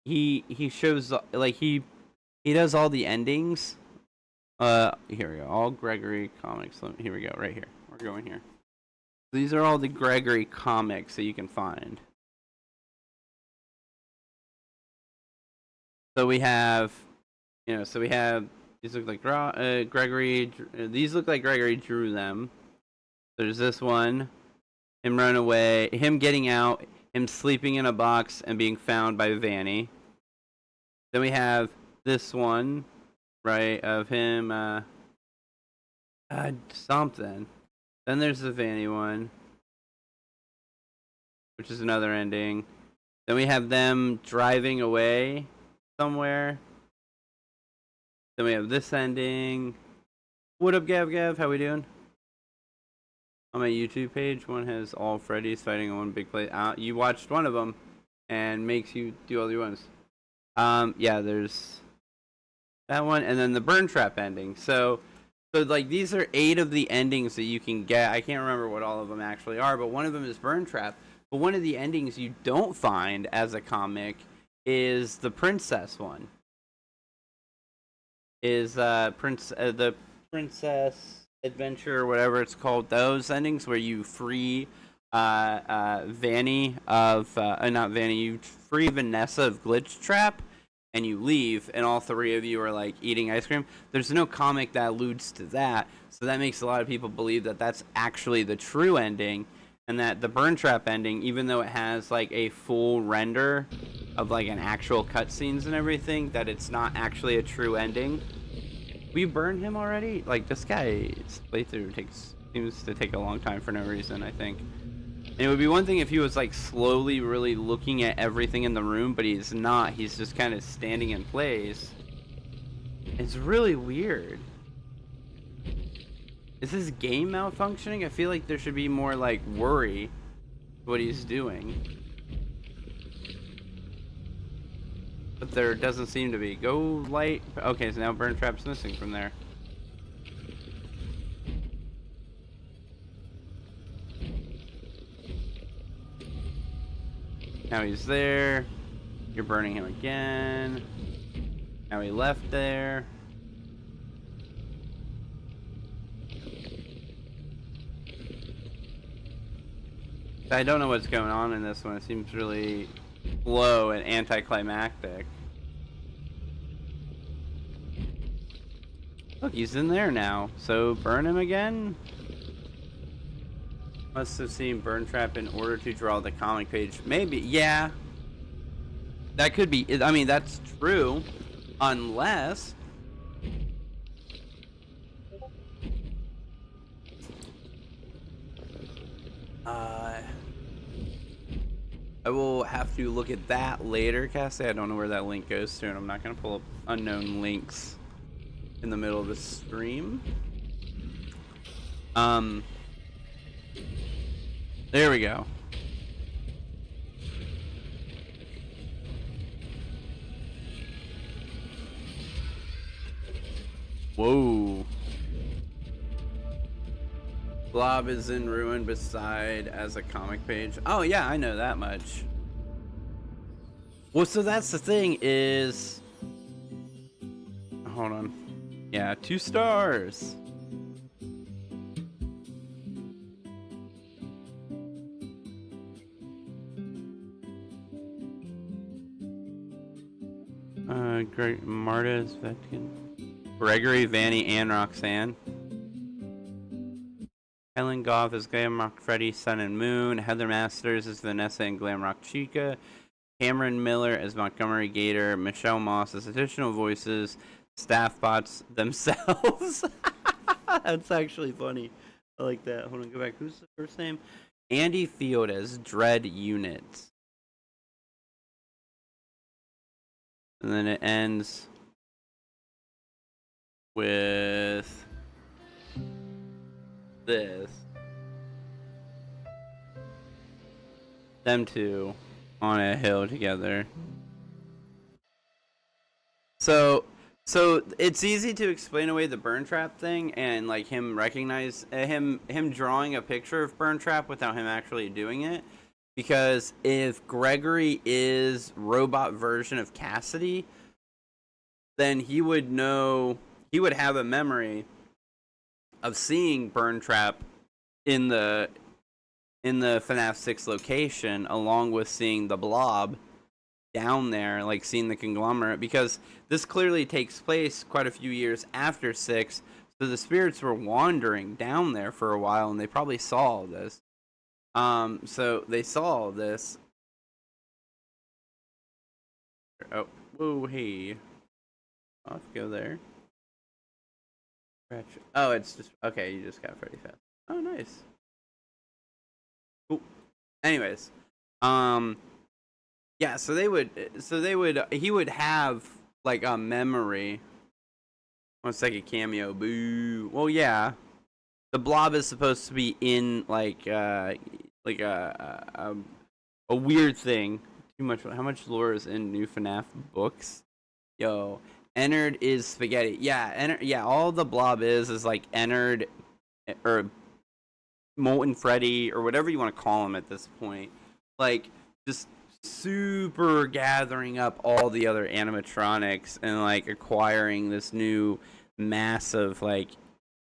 he shows like he does all the endings. Here we go. All Gregory comics. Here we go. Right here. We're going here. These are all the Gregory comics that you can find. So we have, so we have these look like Gregory. These look like Gregory drew them. There's this one, him running away, him getting out, him sleeping in a box and being found by Vanny. Then we have this one, right, of him, something. Then there's the Vanny one, which is another ending. Then we have them driving away somewhere. Then we have this ending. What up, Gav? How we doing? On my YouTube page, one has all Freddy's fighting in one big place. You watched one of them, and makes you do all the ones. Yeah, there's that one, and then the Burn Trap ending. So like these are 8 of the endings that you can get. I can't remember what all of them actually are, but one of them is Burn Trap. But one of the endings you don't find as a comic is the princess one. Is the princess adventure or whatever it's called, those endings where you free Vanny of not Vanny, you free Vanessa of Glitch Trap and you leave and all 3 of you are like eating ice cream. There's no comic that alludes to that, so that makes a lot of people believe that that's actually the true ending, and that the Burn Trap ending, even though it has like a full render of like an actual cutscenes and everything, that it's not actually a true ending. We burned him already? Like, this guy's playthrough seems to take a long time for no reason, I think. And it would be one thing if he was, like, slowly really looking at everything in the room, but he's not. He's just kind of standing in place. It's really weird. Is this game malfunctioning? I feel like there should be more, like, worry what he's doing. But there doesn't seem to be. Go light. Okay, so now Burn Trap's missing from there. Now he's there. You're burning him again. Now he left there. I don't know what's going on in this one. It seems really slow and anticlimactic. Look, he's in there now. So burn him again? Must have seen Burn Trap in order to draw the comic page. Maybe, yeah. That could be, I mean, that's true. Unless... I will have to look at that later, Cassie. I don't know where that link goes to, and I'm not going to pull up unknown links in the middle of the stream. There we go. Whoa. Blob is in ruin beside as a comic page. Oh yeah, I know that much. Well, so that's the thing is... Hold on. Yeah, 2 stars. Greg Marta's Vetkin. Gregory, Vanny, and Roxanne. Helen Goff is Glamrock Freddy, Sun and Moon. Heather Masters is Vanessa and Glamrock Chica. Cameron Miller as Montgomery Gator. Michelle Moss as additional voices. Staff bots themselves. That's actually funny. I like that. Hold on, go back. Who's the first name? Andy Field as Dread Units. And then it ends with this. Them two on a hill together. So it's easy to explain away the burn trap thing and like him recognize him drawing a picture of burn trap without him actually doing it, because if Gregory is robot version of Cassidy, then he would have a memory of seeing burn trap in the FNAF 6 location, along with seeing the blob down there, like seeing the conglomerate, because this clearly takes place quite a few years after 6, so the spirits were wandering down there for a while, and they probably saw all this. So they saw all this. Oh, whoa, hey. I'll have to go there. Oh, it's just, okay, you just got Freddy fast. Oh, nice. Cool. Anyways, yeah, he would have like a memory. 1 second cameo, boo. Well, yeah, the blob is supposed to be in like a weird thing. Too much. How much lore is in new FNAF books? Yo, Ennard is spaghetti. Yeah, yeah. All the blob is like Ennard or Molten Freddy or whatever you want to call him at this point. Like just super gathering up all the other animatronics and like acquiring this new massive like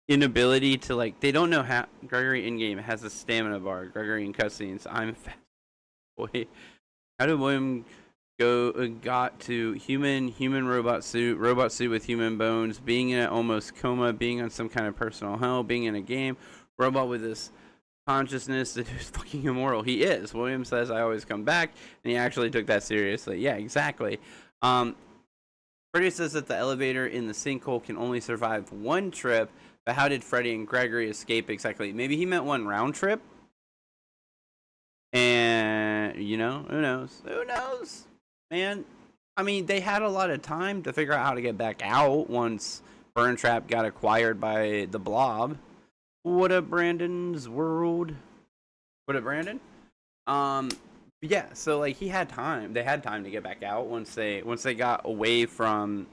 inability to like, they don't know how. Gregory in game has a stamina bar. Gregory in cutscenes, I'm fast boy. How did William got to human robot suit with human bones, being in an almost coma, being on some kind of personal hell, being in a game, robot with this consciousness that is fucking immortal. He is. William says, I always come back, and he actually took that seriously. Yeah, exactly. Freddy says that the elevator in the sinkhole can only survive 1 trip, but how did Freddy and Gregory escape exactly? Maybe he meant 1 round trip? And, you know, who knows? Who knows? Man, I mean, they had a lot of time to figure out how to get back out once Burn Trap got acquired by the Blob. What up, Brandon's World? What up, Brandon? Yeah, so like he had time. They had time to get back out once they got away from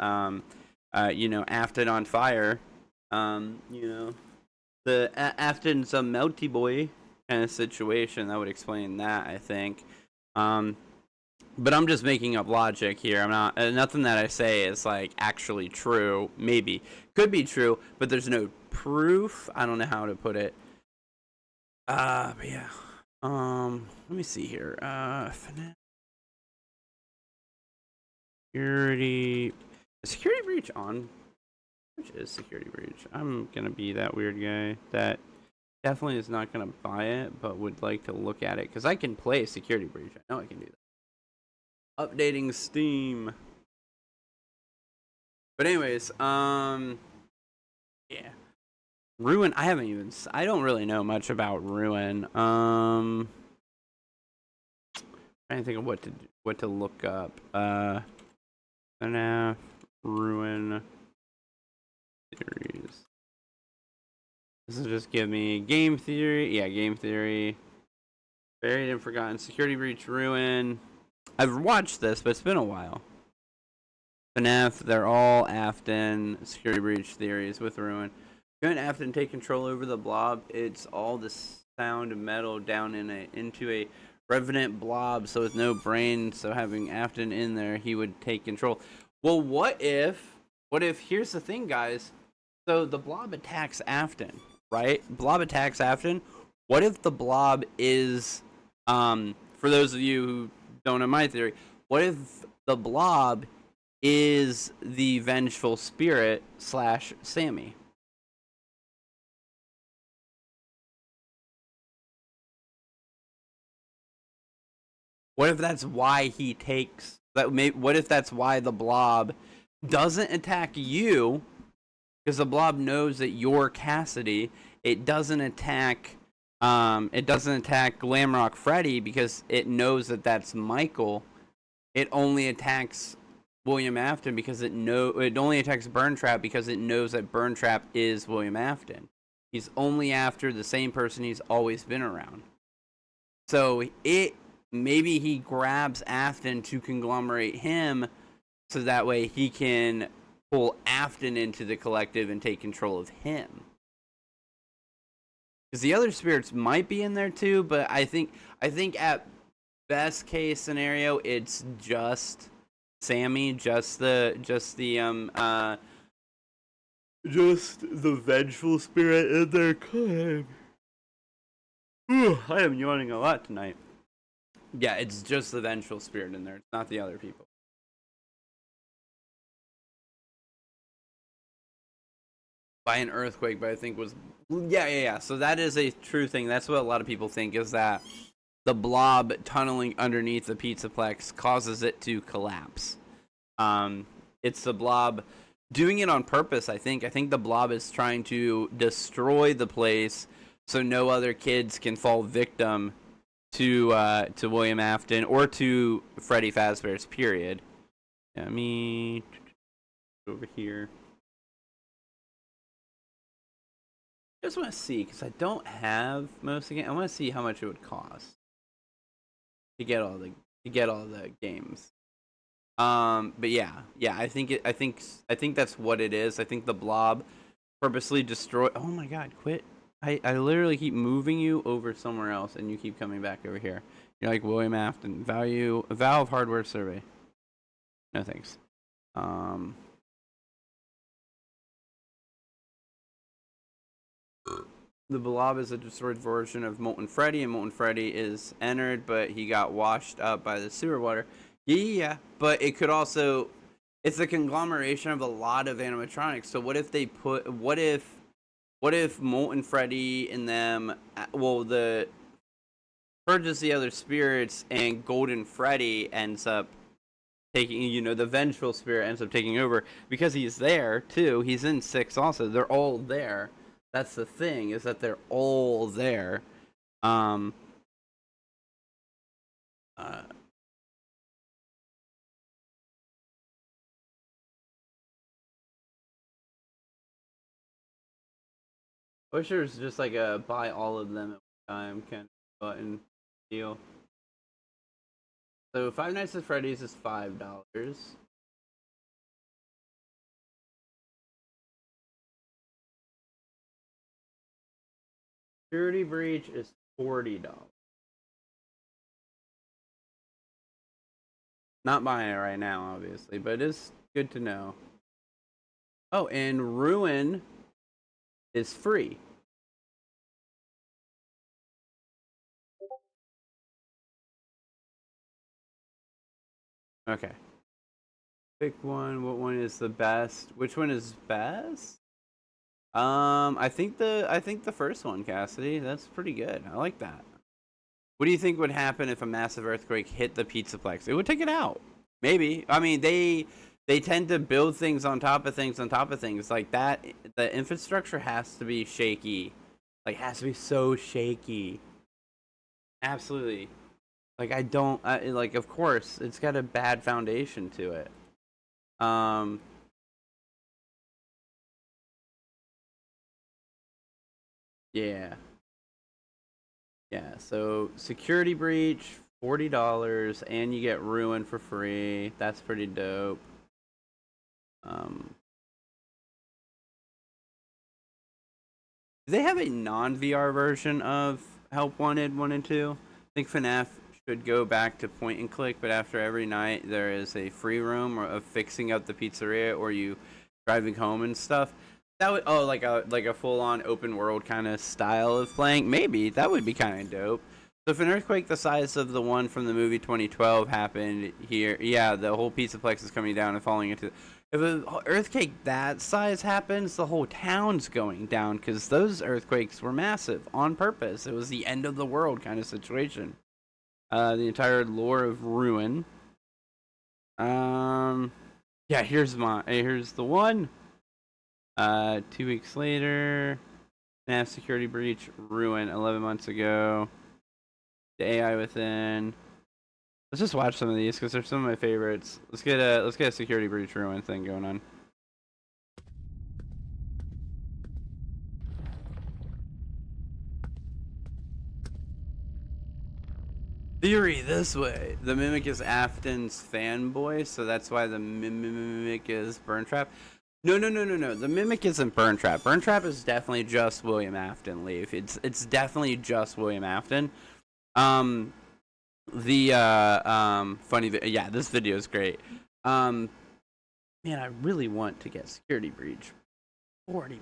you know, Afton on fire. You know, the Afton's a melty boy kind of situation. That would explain that, I think. But I'm just making up logic here. I'm not, nothing that I say is like actually true. Maybe could be true, but there's no proof. I don't know how to put it. But yeah. Let me see here. FNAF security breach on. Which is security breach? I'm gonna be that weird guy that definitely is not gonna buy it, but would like to look at it because I can play security breach. I know I can do that. Updating Steam. But anyways, yeah. Ruin, I don't really know much about Ruin. Trying to think of what to look up. FNAF Ruin series. This will just give me game theory. Yeah, game theory. Buried and forgotten. Security breach, Ruin. I've watched this, but it's been a while. FNAF, they're all Afton security breach theories with Ruin. Couldn't Afton take control over the blob? It's all the sound metal down into a revenant blob, so with no brain. So having Afton in there, he would take control. Well, what if What if, here's the thing, guys. So the blob attacks Afton, right? Blob attacks Afton. What if the blob is, for those of you who don't know my theory, what if the blob is the vengeful spirit / Sammy? What if that's why he takes that? What if that's why the blob doesn't attack you? Because the blob knows that you're Cassidy. It doesn't attack. It doesn't attack Glamrock Freddy because it knows that that's Michael. It only attacks William Afton because it only attacks Burntrap because it knows that Burntrap is William Afton. He's only after the same person he's always been around. So maybe he grabs Afton to conglomerate him so that way he can pull Afton into the collective and take control of him. Because the other spirits might be in there too, but I think at best case scenario it's just Sammy, just the vengeful spirit in their claim. I am yawning a lot tonight. Yeah, it's just the vengeful spirit in there. It's not the other people. By an earthquake, but I think was... Yeah. So that is a true thing. That's what a lot of people think, is that the blob tunneling underneath the Pizzaplex causes it to collapse. It's the blob doing it on purpose, I think. I think the blob is trying to destroy the place so no other kids can fall victim to William Afton or to Freddy Fazbear's period. Yeah, me over here. I just want to see, because I don't have most of the game. I want to see how much it would cost to get all the games. But yeah, I think that's what it is. I think the blob purposely destroy. Oh my God, quit! I literally keep moving you over somewhere else, and you keep coming back over here. You're like William Afton. Valve hardware survey. No thanks. The blob is a destroyed version of Molten Freddy, and Molten Freddy is entered, but he got washed up by the sewer water. Yeah, but it could also... It's a conglomeration of a lot of animatronics, so what if they put... What if Molten Freddy and them... Well, purges the other spirits, and Golden Freddy ends up taking... the vengeful spirit ends up taking over, because he's there, too. He's in 6 also. They're all there. That's the thing, is that they're all there. I wish there was just like a buy all of them at one time kind of button deal. So Five Nights at Freddy's is $5. Security Breach is $40. Not buying it right now, obviously, but it is good to know. Oh, and Ruin is free. Okay. Pick one. What one is the best? Which one is best? I think the first one, Cassidy. That's pretty good. I like that. What do you think would happen if a massive earthquake hit the Pizzaplex? It would take it out. Maybe. I mean, they tend to build things on top of things on top of things like that. The infrastructure has to be shaky. Like, has to be so shaky. Absolutely. Like, like, of course, it's got a bad foundation to it. Yeah. Yeah, so Security Breach, $40, and you get Ruin for free. That's pretty dope. Do they have a non-VR version of Help Wanted 1 and 2? I think FNAF should go back to point and click, but after every night there is a free room of fixing up the pizzeria, or you driving home and stuff. That would like a full on open world kind of style of playing. Maybe that would be kind of dope. So if an earthquake the size of the one from the movie 2012 happened here, yeah, the whole piece is coming down and falling into. If an earthquake that size happens, the whole town's going down because those earthquakes were massive on purpose. It was the end of the world kind of situation. The entire lore of Ruin. Yeah, here's the one. 2 weeks later, FNAF security breach, Ruin, 11 months ago. The AI within. Let's just watch some of these because they're some of my favorites. Let's get a security breach Ruin thing going on. Theory this way. The Mimic is Afton's fanboy, so that's why the Mimic is Burntrap. No. The Mimic isn't Burntrap. Burntrap is definitely just William Afton, Leaf. It's definitely just William Afton. Yeah, this video is great. Man, I really want to get security breach. $40.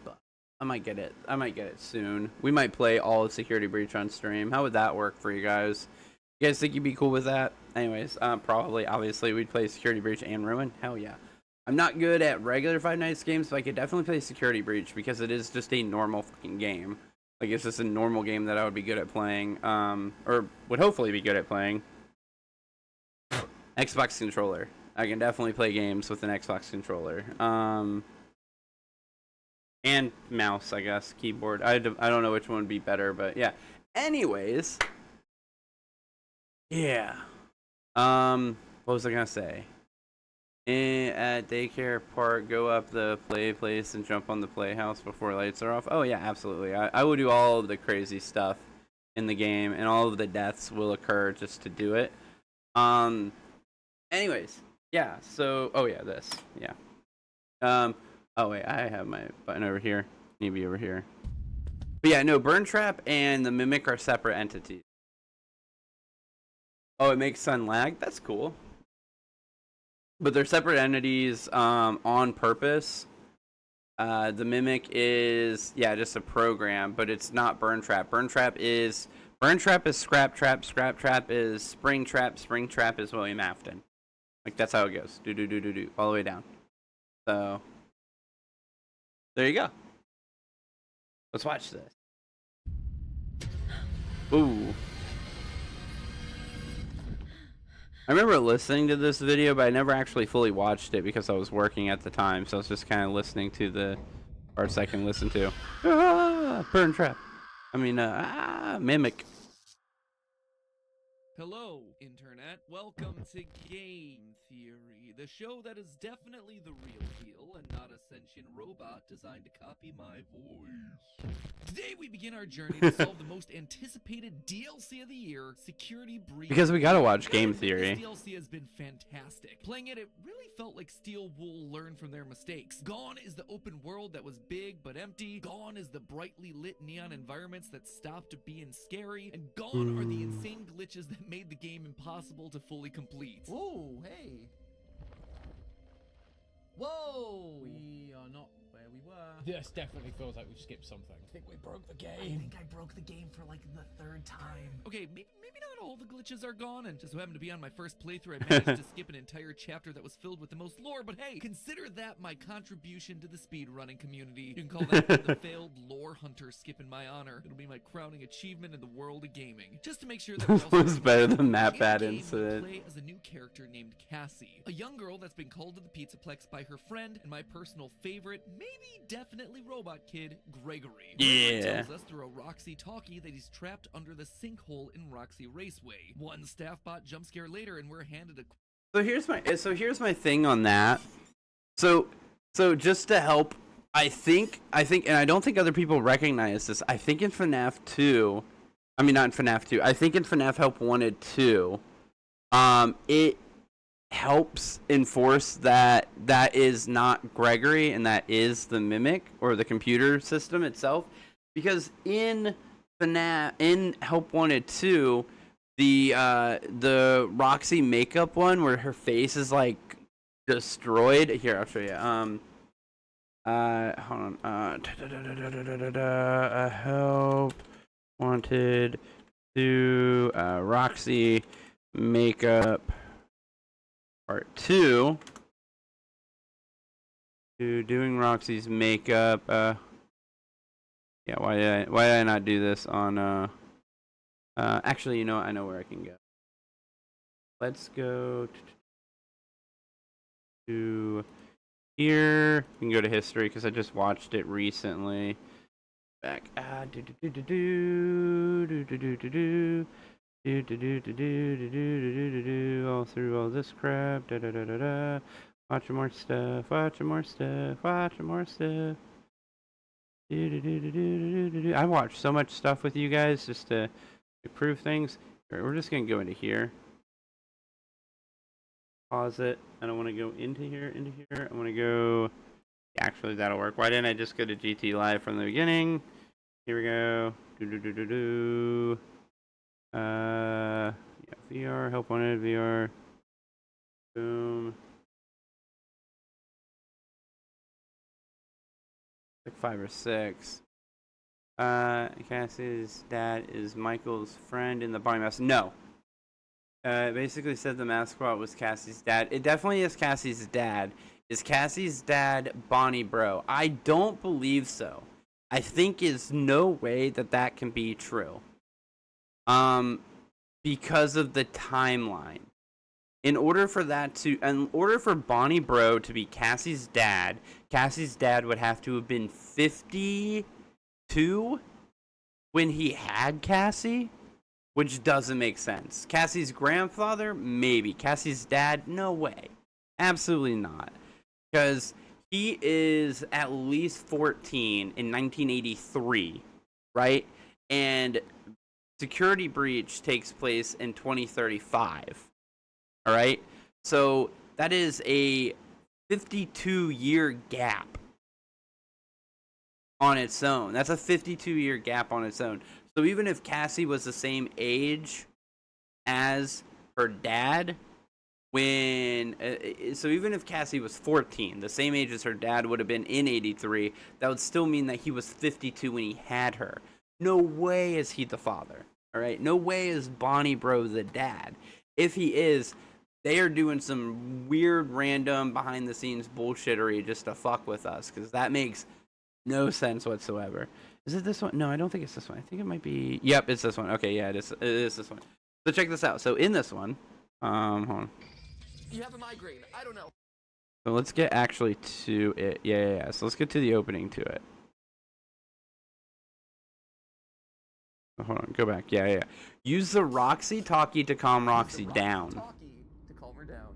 I might get it soon. We might play all of security breach on stream. How would that work for you guys? You guys think you'd be cool with that? Anyways, probably, obviously, we'd play security breach and Ruin. Hell yeah. I'm not good at regular Five Nights games, but I could definitely play security breach because it is just a normal fucking game. Like, it's just a normal game that I would be good at playing, or would hopefully be good at playing. Xbox controller. I can definitely play games with an Xbox controller. And mouse, I guess, keyboard. I don't know which one would be better, but yeah. Anyways. Yeah. What was I gonna say? At daycare park, go up the play place and jump on the playhouse before lights are off. Oh yeah, absolutely. I will do all of the crazy stuff in the game, and all of the deaths will occur just to do it. Anyways, yeah. So, oh yeah, this, yeah. Oh wait, I have my button over here. Need to be over here. But yeah, no, Burntrap and the Mimic are separate entities. Oh, it makes sun lag. That's cool. But they're separate entities on purpose. The Mimic is, yeah, just a program, but it's not Burntrap. Burntrap is Scrap Trap. Scrap Trap is Spring Trap. Spring Trap is William Afton. Like, that's how it goes. Do, all the way down. So, there you go. Let's watch this. Ooh. I remember listening to this video, but I never actually fully watched it because I was working at the time, so I was just kind of listening to the parts I can listen to. Burntrap. I mean, Mimic. Hello, Internet. Welcome to Game Theory, the show that is definitely the real deal and not a sentient robot designed to copy my voice. Today we begin our journey to solve the most anticipated DLC of the year, Security Breach. Because we gotta watch Game Theory. This DLC has been fantastic. Playing it really felt like Steel Wool learned from their mistakes. Gone is the open world that was big but empty. Gone is the brightly lit neon environments that stopped being scary. And gone are the insane glitches that made the game impossible to fully complete. Whoa, hey. Whoa! We are not where we were. This definitely feels like we've skipped something. I think we broke the game. I think I broke the game for like the third time. Okay, maybe not all the glitches are gone, and just so happened to be on my first playthrough, I managed to skip an entire chapter that was filled with the most lore, but hey, consider that my contribution to the speedrunning community. You can call that the failed lore hunter skip in my honor. It'll be my crowning achievement in the world of gaming. Just to make sure that This was better than that bad in-game, incident. we play as a new character named Cassie, a young girl that's been called to the Pizzaplex by her friend and my personal favorite, maybe definitely robot kid, Gregory. Gregory Yeah. tells us through a Roxy talkie that he's trapped under the sinkhole in Roxy Raceway. One staff bot jump scare later, and we're handed a. So here's my thing on that. So just to help, I think, and I don't think other people recognize this. I think in FNAF 2, I mean not in FNAF 2. I think in FNAF Help Wanted 2, it helps enforce that is not Gregory and that is the Mimic or the computer system itself, because in FNAF, in Help Wanted 2, the Roxy makeup one where her face is like destroyed. Here, I'll show you. Hold on. Help wanted to Roxy makeup part 2. To doing Roxy's makeup. Yeah, why did I not do this on actually, you know what? I know where I can go. Let's go to here. You can go to history because I just watched it recently. Back. All through all this crap. Watching more stuff. Watching more stuff. Watching more stuff. I watch so much stuff with you guys just to prove things. We're just gonna go into here. Pause it. I don't want to go into here. I want to go. Actually, that'll work. Why didn't I just go to GT Live from the beginning? Here we go. Yeah, VR. Help wanted VR. Boom. Like 5 or 6. Cassie's dad is Michael's friend in the Barney Mouse. No. It basically said the mascot was Cassie's dad. It definitely is Cassie's dad. Is Cassie's dad Bonnie Bro? I don't believe so. I think is no way that can be true. Because of the timeline. In order for Bonnie Bro to be Cassie's dad would have to have been 52 when he had Cassie, which doesn't make sense. Cassie's grandfather, maybe. Cassie's dad, no way. Absolutely not. Because he is at least 14 in 1983, right? And Security Breach takes place in 2035. All right, so that is a 52-year gap on its own. That's a 52-year gap on its own. So even if Cassie was the same age as her dad, so even if Cassie was 14, the same age as her dad would have been in 83, that would still mean that he was 52 when he had her. No way is he the father. All right, no way is Bonnie Bro the dad. If he is, they are doing some weird, random, behind-the-scenes bullshittery just to fuck with us, because that makes no sense whatsoever. Is it this one? No, I don't think it's this one. I think it might be... Yep, it's this one. Okay, yeah, it is this one. So check this out. So in this one... hold on. You have a migraine. I don't know. So let's get actually to it. Yeah. So let's get to the opening to it. Hold on, go back. Yeah. Use the Roxy Talkie to calm Roxy down. To calm her down.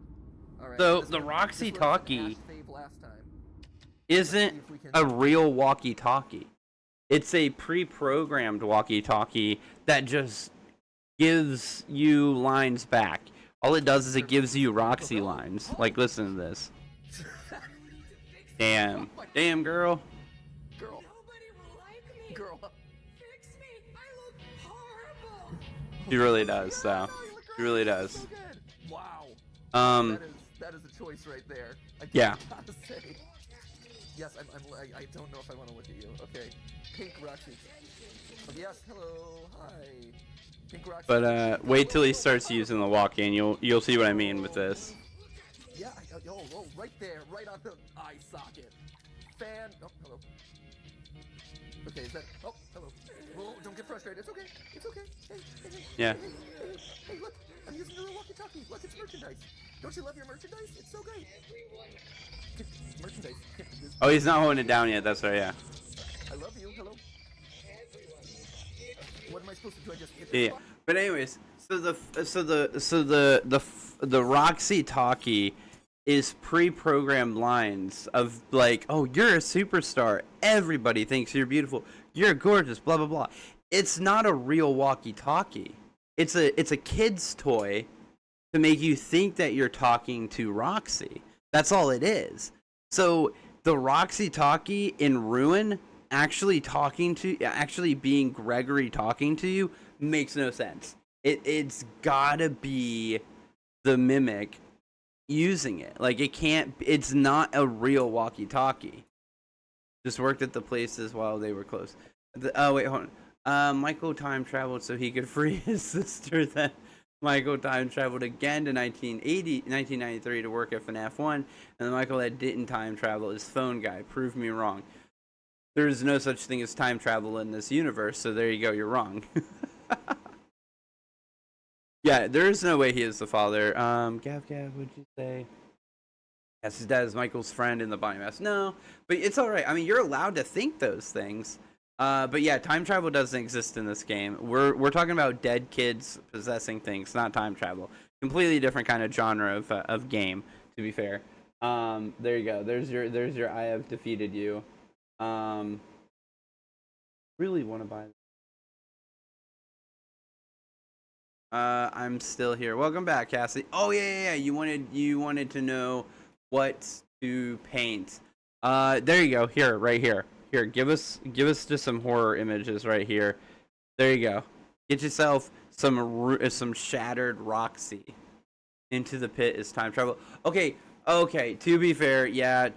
All right, So the Roxy Talkie isn't a real walkie-talkie. It's a pre-programmed walkie-talkie that just gives you lines back. All it does is it gives you Roxy lines. Like, listen to this. Damn, girl. Nobody will like me. Girl. Fix me. I look horrible. She really does, though. She really does. So good. Wow. That is a choice right there. Yeah. Gotta say. Yes, I don't know if I want to look at you. Okay. Pink Roxy. Oh, yes, hello. Hi. Pink Roxy. But wait till he starts using the walkie, and you'll see what I mean with this. Yeah, right there, right on the eye socket. Oh, hello. Okay, is that? Oh, hello. Whoa, don't get frustrated. It's okay. It's okay. Hey. Yeah. Hey, look. I'm using your walkie-talkie. Look, it's merchandise. Don't you love your merchandise? It's so great. Merchandise. Oh, he's not holding it down yet. That's right. Yeah. I love you. Hello. What am I supposed to do? I just hit Yeah. But anyways, so the Roxy Talkie is pre-programmed lines of like, oh, you're a superstar. Everybody thinks you're beautiful. You're gorgeous. Blah blah blah. It's not a real walkie-talkie. It's a kid's toy to make you think that you're talking to Roxy. That's all it is. So the Roxy Talkie in Ruin actually being Gregory talking to you makes no sense. It's gotta be the mimic using it. Like, it's not a real walkie-talkie. Just worked at the places while they were closed. Oh wait, hold on. Michael time traveled so he could free his sister. Then Michael time traveled again to 1993 to work at FNAF 1, and the Michael that didn't time travel is Phone Guy. Prove me wrong. There's no such thing as time travel in this universe, so there you go. You're wrong. Yeah, there is no way he is the father. Gav, what'd you say? Yes, his dad is Michael's friend in the body mass. No, but it's all right. I mean, you're allowed to think those things. But yeah, time travel doesn't exist in this game. We're talking about dead kids possessing things, not time travel. Completely different kind of genre of game, to be fair. There you go. There's your I have defeated you. Really want to buy this. I'm still here. Welcome back, Cassie. Oh yeah. You wanted to know what to paint. There you go. Here, right here. Here, give us just some horror images right here. There you go. Get yourself some shattered Roxy. Into the pit is time travel. Okay. To be fair, yeah.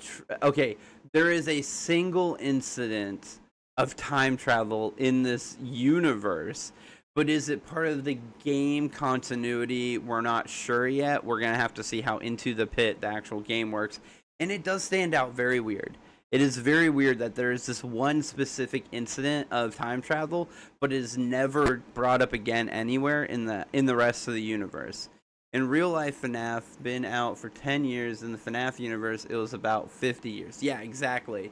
Okay, there is a single incident of time travel in this universe. But is it part of the game continuity? We're not sure yet. We're going to have to see how Into the Pit, the actual game, works. And it does stand out very weird. It is very weird that there is this one specific incident of time travel, but it is never brought up again anywhere in the rest of the universe. In real life, FNAF been out for 10 years. In the FNAF universe, it was about 50 years. Yeah, exactly.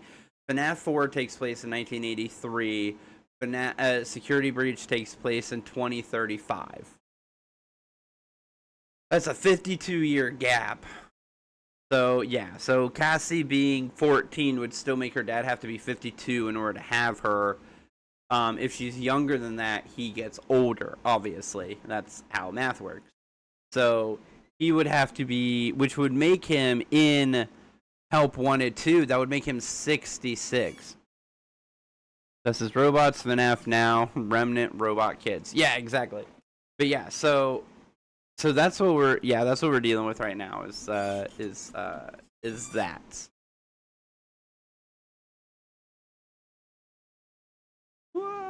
FNAF 4 takes place in 1983. Security Breach takes place in 2035. That's a 52-year gap. So, yeah. So, Cassie being 14 would still make her dad have to be 52 in order to have her. If she's younger than that, he gets older, obviously. That's how math works. So, he would have to be, which would make him in Help Wanted 2, that would make him 66. This is Robots, FNAF Now, Remnant, Robot Kids. Yeah, exactly. But yeah, so that's what we're dealing with right now is that. Whoa.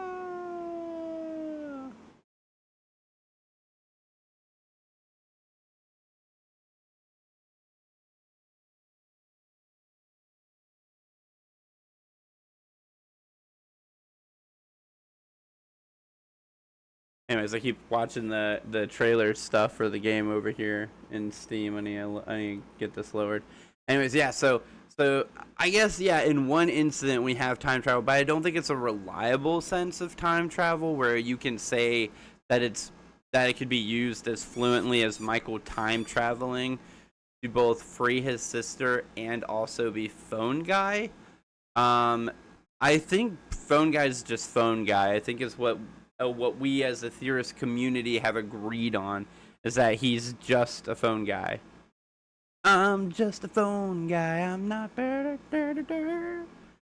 Anyways, I keep watching the trailer stuff for the game over here in Steam. I need to get this lowered. Anyways, yeah, so I guess, yeah, in one incident we have time travel, but I don't think it's a reliable sense of time travel where you can say that it could be used as fluently as Michael time traveling to both free his sister and also be Phone Guy. I think Phone Guy is just Phone Guy. I think is what we as a theorist community have agreed on is that he's just a phone guy. I'm just a phone guy. I'm not better.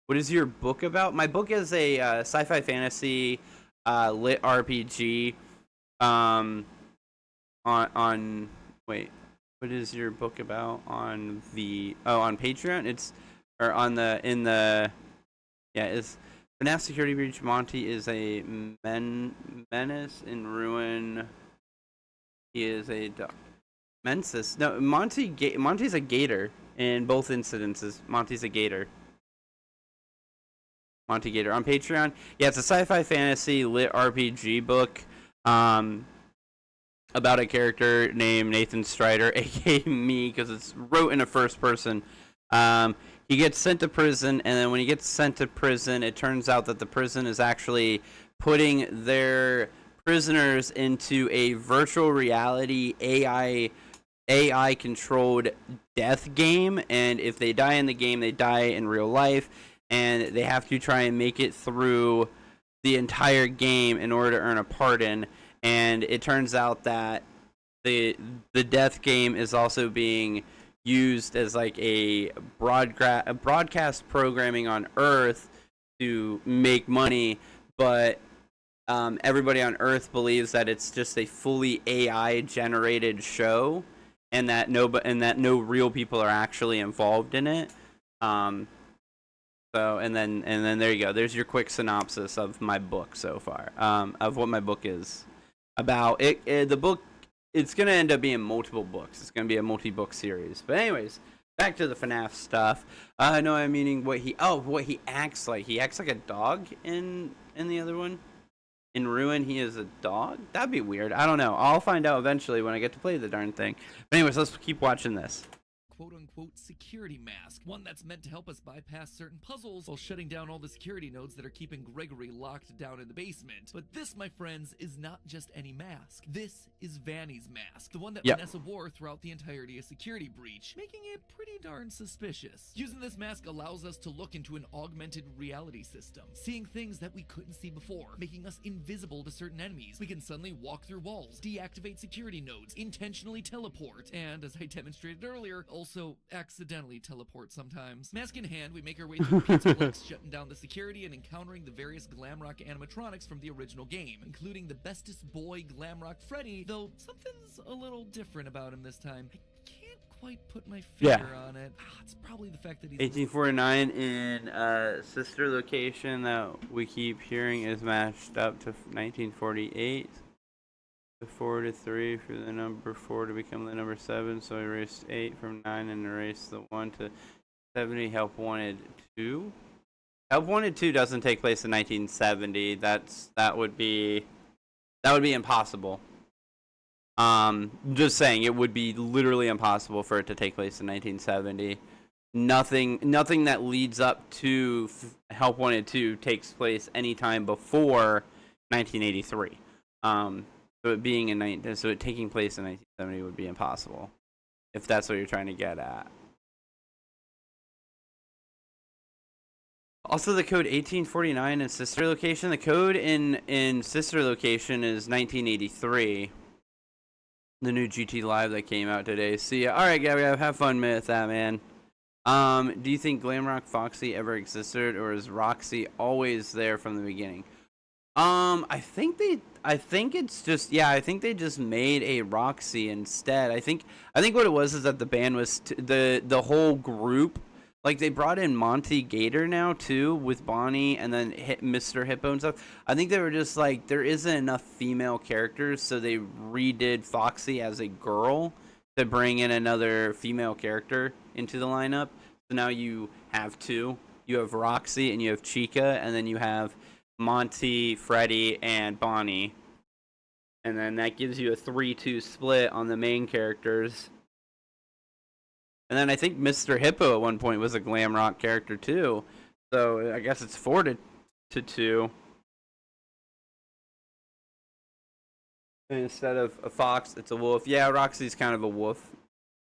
What is your book about? My book is a sci-fi fantasy lit RPG. Wait, what is your book about on Patreon? It's FNAF Security Breach. Monty is a menace in ruin. He is a Mensis. No, Monty's a gator in both incidences. Monty's a gator. Monty Gator on Patreon. Yeah, it's a sci-fi fantasy lit RPG book about a character named Nathan Strider, aka me, because it's wrote in a first person. He gets sent to prison, and then when he gets sent to prison, it turns out that the prison is actually putting their prisoners into a virtual reality AI controlled death game, and if they die in the game, they die in real life, and they have to try and make it through the entire game in order to earn a pardon. And it turns out that the death game is also being used as like a broadcast programming on Earth to make money, but everybody on Earth believes that it's just a fully AI generated show, and that no real people are actually involved in it. So and then there you go. There's your quick synopsis of my book so far. Of what my book is about. The book, it's gonna end up being multiple books. It's gonna be a multi-book series. But anyways, back to the FNAF stuff. No, I'm meaning what he acts like. He acts like a dog in the other one. In Ruin, he is a dog. That'd be weird. I don't know. I'll find out eventually when I get to play the darn thing. But anyways, let's keep watching this. Quote-unquote security mask, one that's meant to help us bypass certain puzzles while shutting down all the security nodes that are keeping Gregory locked down in the basement. But this, my friends, is not just any mask. This is Vanny's mask, the one that Vanessa wore throughout the entirety of Security Breach, making it pretty darn suspicious. Using this mask allows us to look into an augmented reality system, seeing things that we couldn't see before, making us invisible to certain enemies. We can suddenly walk through walls, deactivate security nodes, intentionally teleport, and as I demonstrated earlier, also accidentally teleport sometimes. Mask in hand, we make our way through pizza blocks, shutting down the security and encountering the various Glamrock animatronics from the original game, including the bestest boy Glamrock Freddy, though something's a little different about him this time. I can't quite put my finger on it. It's probably the fact that he's 1849 in sister location that we keep hearing is matched up to 1948. The 4 to 3 for the number 4 to become the number 7, so erased 8 from 9 and erased the 1 to 70. Help Wanted 2. Help Wanted 2 doesn't take place in 1970. That would be impossible. Just saying, it would be literally impossible for it to take place in 1970. Nothing that leads up to Help Wanted 2 takes place anytime before 1983. So it being so it taking place in 1970 would be impossible, if that's what you're trying to get at. Also, the code 1849 in sister location. The code in sister location is 1983. The new GT Live that came out today. See ya. All right, Gabby, have fun with that, man. Do you think Glamrock Foxy ever existed, or is Roxy always there from the beginning? I think they just made a Roxy instead. I think what it was is that the band was the whole group, like they brought in Monty Gator now too with Bonnie and then Mr. Hippo and stuff. I think they were just like, there isn't enough female characters, so they redid Foxy as a girl to bring in another female character into the lineup. So now you have two. You have Roxy and you have Chica, and then you have Monty, Freddy, and Bonnie. And then that gives you a 3-2 split on the main characters. And then I think Mr. Hippo at one point was a glam rock character too. So I guess it's 4-2. And instead of a fox, it's a wolf. Yeah, Roxy's kind of a wolf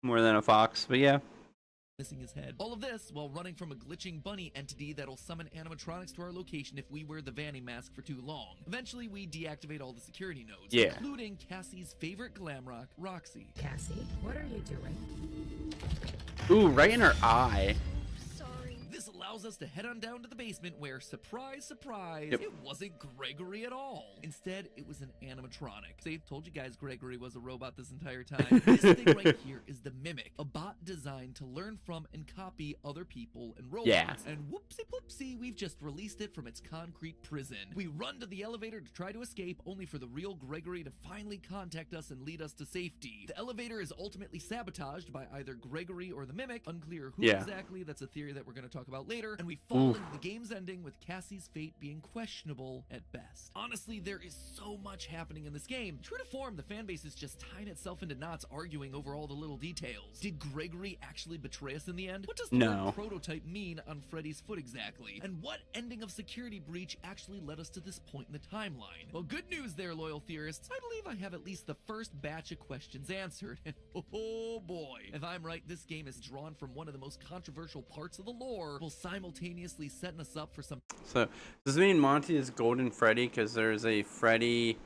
more than a fox, but yeah. Missing his head. All of this while running from a glitching bunny entity that'll summon animatronics to our location if we wear the Vanny mask for too long. Eventually, we deactivate all the security nodes, including Cassie's favorite glamrock, Roxy. Cassie, what are you doing? Ooh, right in her eye. This allows us to head on down to the basement where, surprise, surprise, it wasn't Gregory at all. Instead, it was an animatronic. See, told you guys Gregory was a robot this entire time. This thing right here is the Mimic, a bot designed to learn from and copy other people and robots. Yeah. And whoopsie-poopsie, we've just released it from its concrete prison. We run to the elevator to try to escape, only for the real Gregory to finally contact us and lead us to safety. The elevator is ultimately sabotaged by either Gregory or the Mimic. Unclear who exactly. That's a theory that we're going to talk about later, and we fall into the game's ending with Cassie's fate being questionable at best. Honestly, there is so much happening in this game. True to form, the fanbase is just tying itself into knots, arguing over all the little details. Did Gregory actually betray us in the end? What does the word prototype mean on Freddy's foot exactly? And what ending of Security Breach actually led us to this point in the timeline? Well, good news there, loyal theorists. I believe I have at least the first batch of questions answered, and oh boy, if I'm right, this game is drawn from one of the most controversial parts of the lore, while simultaneously setting us up for some. So does this mean Monty is Golden Freddy because there's a Freddy,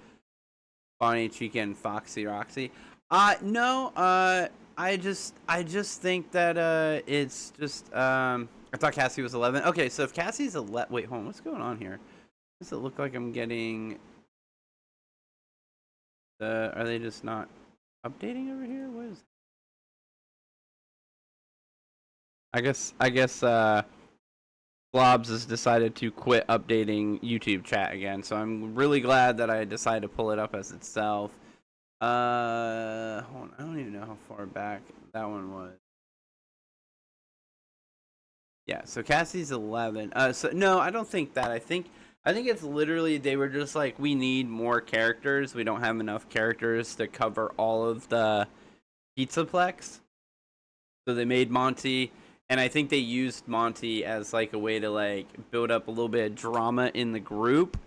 Bonnie, Chica, and Foxy Roxy? No. I just think that it's just I thought Cassie was 11. Okay, so if Cassie's 11, wait, hold on, what's going on here? Does it look like I'm getting are they just not updating over here? What is? I guess Blobs has decided to quit updating YouTube chat again, so I'm really glad that I decided to pull it up as itself. Hold on, I don't even know how far back that one was. Yeah, so Cassie's 11. So no, I don't think that. I think it's literally they were just like, we need more characters. We don't have enough characters to cover all of the Pizzaplex. So they made Monty. And I think they used Monty as like a way to like build up a little bit of drama in the group.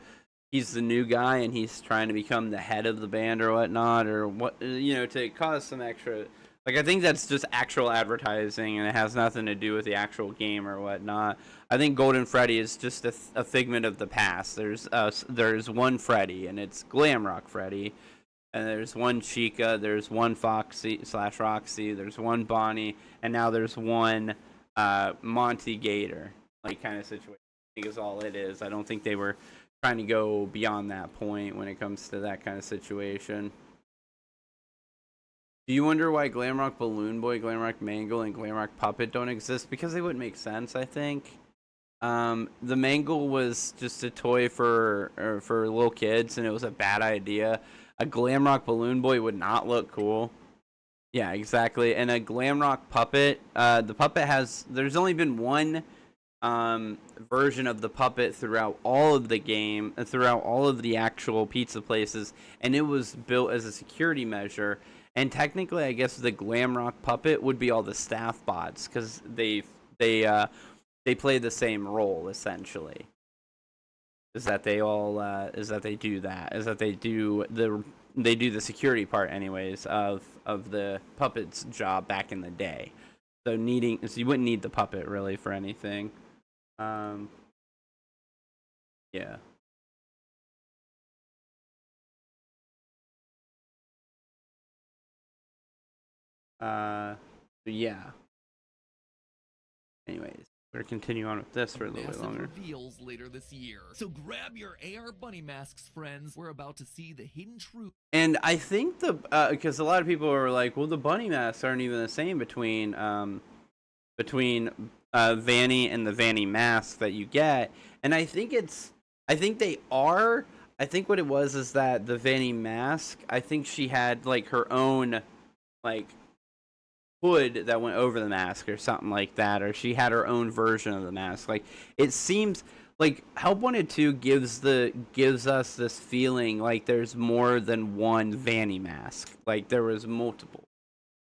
He's the new guy and he's trying to become the head of the band or whatnot, or what, you know, to cause some extra. Like, I think that's just actual advertising and it has nothing to do with the actual game or whatnot. I think Golden Freddy is just a figment of the past. There's one Freddy and it's Glamrock Freddy. And there's one Chica, there's one Foxy/Roxy, there's one Bonnie, and now there's one Monty Gator, like, kind of situation. I think is all it is. I don't think they were trying to go beyond that point when it comes to that kind of situation. Do you wonder why Glamrock Balloon Boy, Glamrock Mangle, and Glamrock Puppet don't exist? Because they wouldn't make sense, I think. The Mangle was just a toy for little kids, and it was a bad idea. A Glamrock Balloon Boy would not look cool. Yeah, exactly. And a Glamrock Puppet, the puppet there's only been one version of the puppet throughout all of the game, throughout all of the actual pizza places, and it was built as a security measure. And technically, I guess the Glamrock Puppet would be all the staff bots, because they play the same role, essentially. Is that they do the security part anyways of the puppet's job back in the day. So you wouldn't need the puppet really for anything. Yeah. Yeah. Anyways. We're gonna continue on with this for a little bit longer. Reveals later this year. So grab your AR bunny masks, friends. We're about to see the hidden truth. And I think because a lot of people are like, well, the bunny masks aren't even the same between Vanny and the Vanny mask that you get. And I think they are. I think what it was is that the Vanny mask, I think she had like her own like hood that went over the mask or something like that, or she had her own version of the mask. Like, it seems like Help Wanted 2 gives us this feeling like there's more than one Vanny mask, like there was multiple,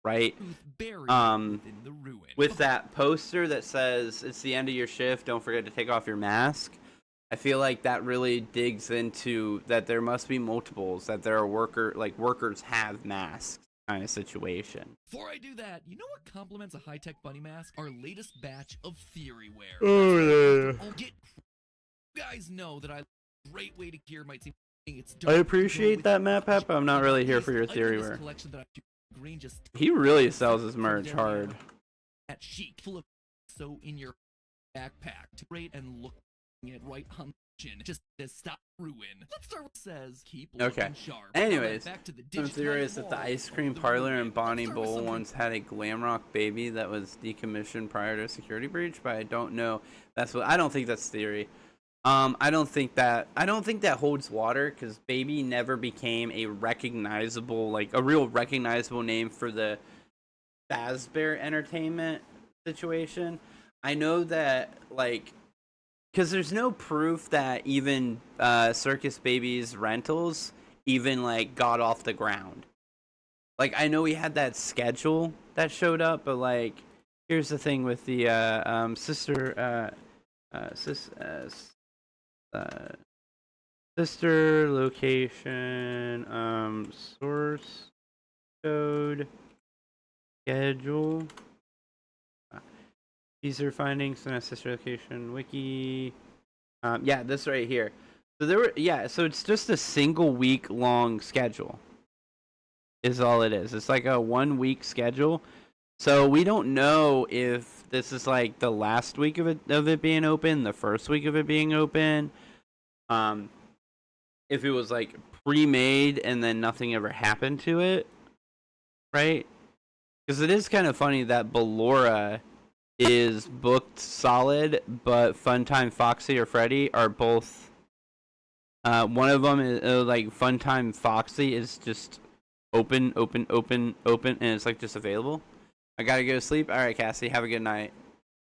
right? With that poster that says it's the end of your shift, don't forget to take off your mask. I feel like that really digs into that there must be multiples, that there are workers have masks kind of situation. Before I do that, you know what complements a high-tech bunny mask? Our latest batch of theory wear. Oh, yeah. You guys know that a great way to gear might seem it's I appreciate that, Matt Pep, but I'm not really here for your theory wear. He really sells his merch hard. That chic, full of so in your backpack to rate and look at right on just to stop ruin. Let's start with says keep looking sharp. Anyways, back to the some theory is that the ice cream parlor in Bonnie Bowl once had a Glamrock baby that was decommissioned prior to a security breach, but I don't know. I don't think that's theory. I don't think that holds water, because baby never became a real recognizable name for the Fazbear Entertainment situation. I know that because there's no proof that even Circus Baby's rentals even got off the ground. I know we had that schedule that showed up, but here's the thing with the sister location source code schedule. User findings in a sister location wiki. Yeah, this right here. So so it's just a single week long schedule. Is all it is. It's like a 1 week schedule. So we don't know if this is the last week of it being open, the first week of it being open. If it was pre-made and then nothing ever happened to it, right? Because it is kind of funny that Ballora is booked solid, but Funtime Foxy or Freddy are both. One of them is like Funtime Foxy is just open, and it's like just available. I gotta go to sleep. All right, Cassie, have a good night.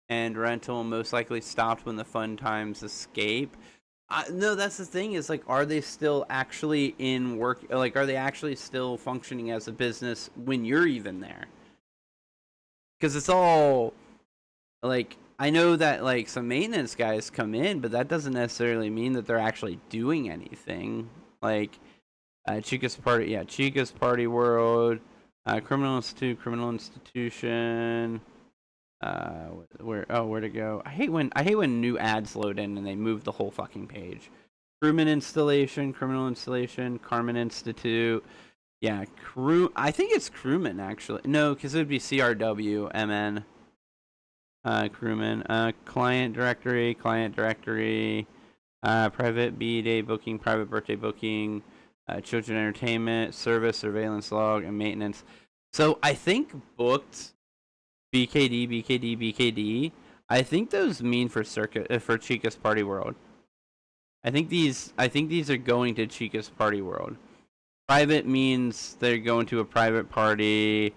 And rental most likely stopped when the fun times escape. No, that's the thing is like, are they still actually in work? Like, are they actually still functioning as a business when you're even there? Because it's all like, I know that like some maintenance guys come in, but that doesn't necessarily mean that they're actually doing anything. Like, Chica's Party World, Criminal Institution. Where to go? I hate when new ads load in and they move the whole fucking page. Crewman Installation, Criminal Installation, Carmen Institute. Yeah, I think it's Crewman actually. No, because it would be CRW, MN. Crewman. Client directory, private B-day booking, private birthday booking, children entertainment, service, surveillance log, and maintenance. So I think booked. BKD. I think those mean for Chica's Party World. I think these are going to Chica's Party World. Private means they're going to a private party.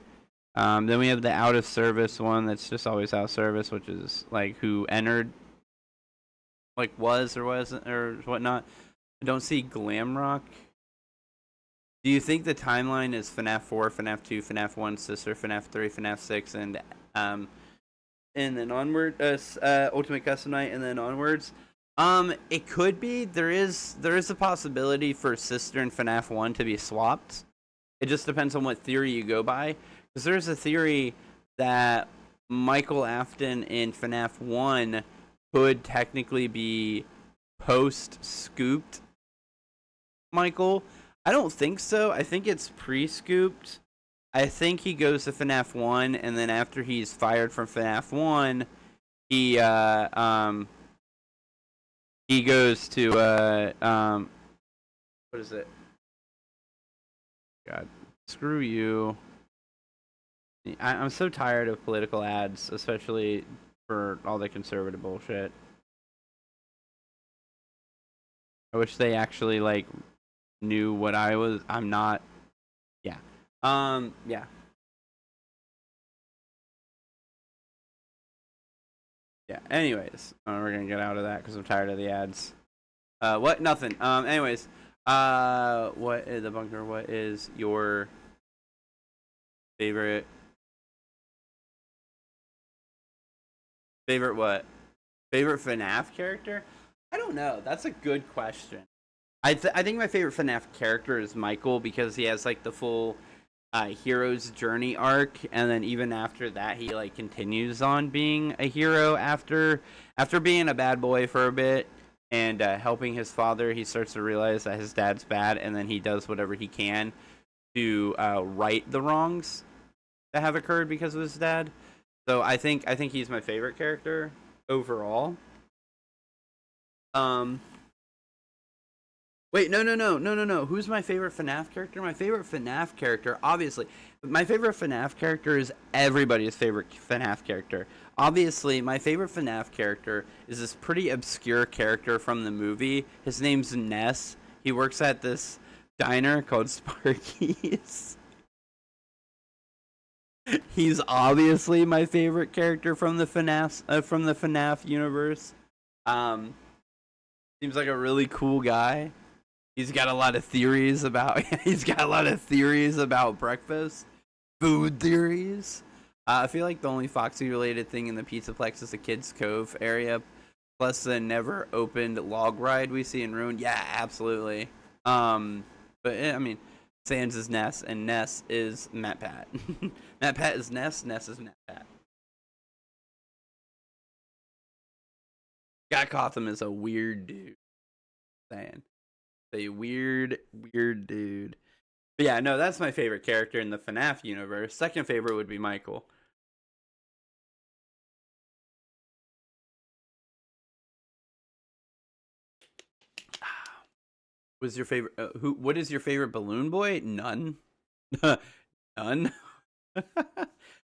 Then we have the out of service one that's just always out of service, which is like who entered, like was or wasn't or whatnot. I don't see Glamrock. Do you think the timeline is FNAF 4, FNAF 2, FNAF 1, Sister, FNAF 3, FNAF 6, and then onward, Ultimate Custom Night, and then onwards? It could be. There is a possibility for Sister and FNAF 1 to be swapped. It just depends on what theory you go by. Because there's a theory that Michael Afton in FNAF 1 could technically be post-scooped Michael. I don't think so. I think it's pre-scooped. I think he goes to FNAF 1, and then after he's fired from FNAF 1, he goes to what is it? God, screw you. I'm so tired of political ads, especially for all the conservative bullshit. I wish they actually like knew what I'm not. Yeah. Yeah. Yeah. Anyways, we're gonna get out of that because I'm tired of the ads. What? Nothing. Anyways, what is the bunker? What is your favorite? Favorite what? Favorite FNAF character? I don't know. That's a good question. I think my favorite FNAF character is Michael because he has like the full hero's journey arc, and then even after that, he like continues on being a hero after being a bad boy for a bit and helping his father. He starts to realize that his dad's bad, and then he does whatever he can to right the wrongs that have occurred because of his dad. So I think he's my favorite character overall. Wait, no. Who's my favorite FNAF character? My favorite FNAF character, obviously. My favorite FNAF character is everybody's favorite FNAF character. Obviously, my favorite FNAF character is this pretty obscure character from the movie. His name's Ness. He works at this diner called Sparky's. He's obviously my favorite character from the FNAF universe. Seems like a really cool guy. He's got a lot of theories about breakfast, food theories. I feel like the only Foxy related thing in the Pizzaplex is the Kids Cove area, plus the never opened log ride we see in Ruin. Yeah, absolutely. But I mean, Sans is Ness, and Ness is Matt Pat. Matt Pat is Ness, Ness is Matt Pat. Scott Cotham is a weird dude. Saying. A weird dude. But yeah, no, that's my favorite character in the FNAF universe. Second favorite would be Michael. Was your favorite? What is your favorite balloon boy? None. None.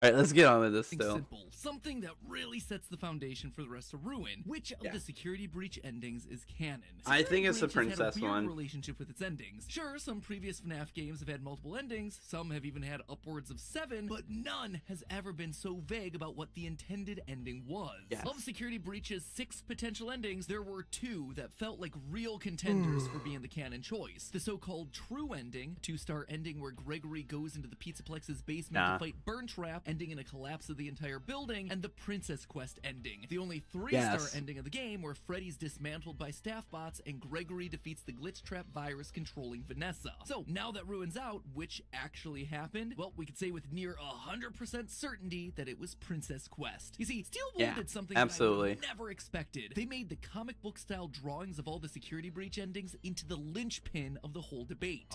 All right, let's get on with this Something still. simple, something that really sets the foundation for the rest of Ruin. Which of the Security Breach endings is canon? I think it's the Security Breach has princess had a weird one. relationship with its endings. Sure, some previous FNAF games have had multiple endings, some have even had upwards of 7, but none has ever been so vague about what the intended ending was. Yes. Of Security Breach's 6 potential endings, there were 2 that felt like real contenders for being the canon choice. The so-called true ending, 2-star ending where Gregory goes into the Pizzaplex's basement to fight Burntrap, ending in a collapse of the entire building, and the Princess Quest ending, the only 3-star ending of the game where Freddy's dismantled by staff bots and Gregory defeats the glitch trap virus controlling Vanessa. So now that Ruin's out, which actually happened? Well, we could say with near 100% certainty that it was Princess Quest. You see, Steelbolt did something that I would have never expected. They made the comic book style drawings of all the Security Breach endings into the linchpin of the whole debate.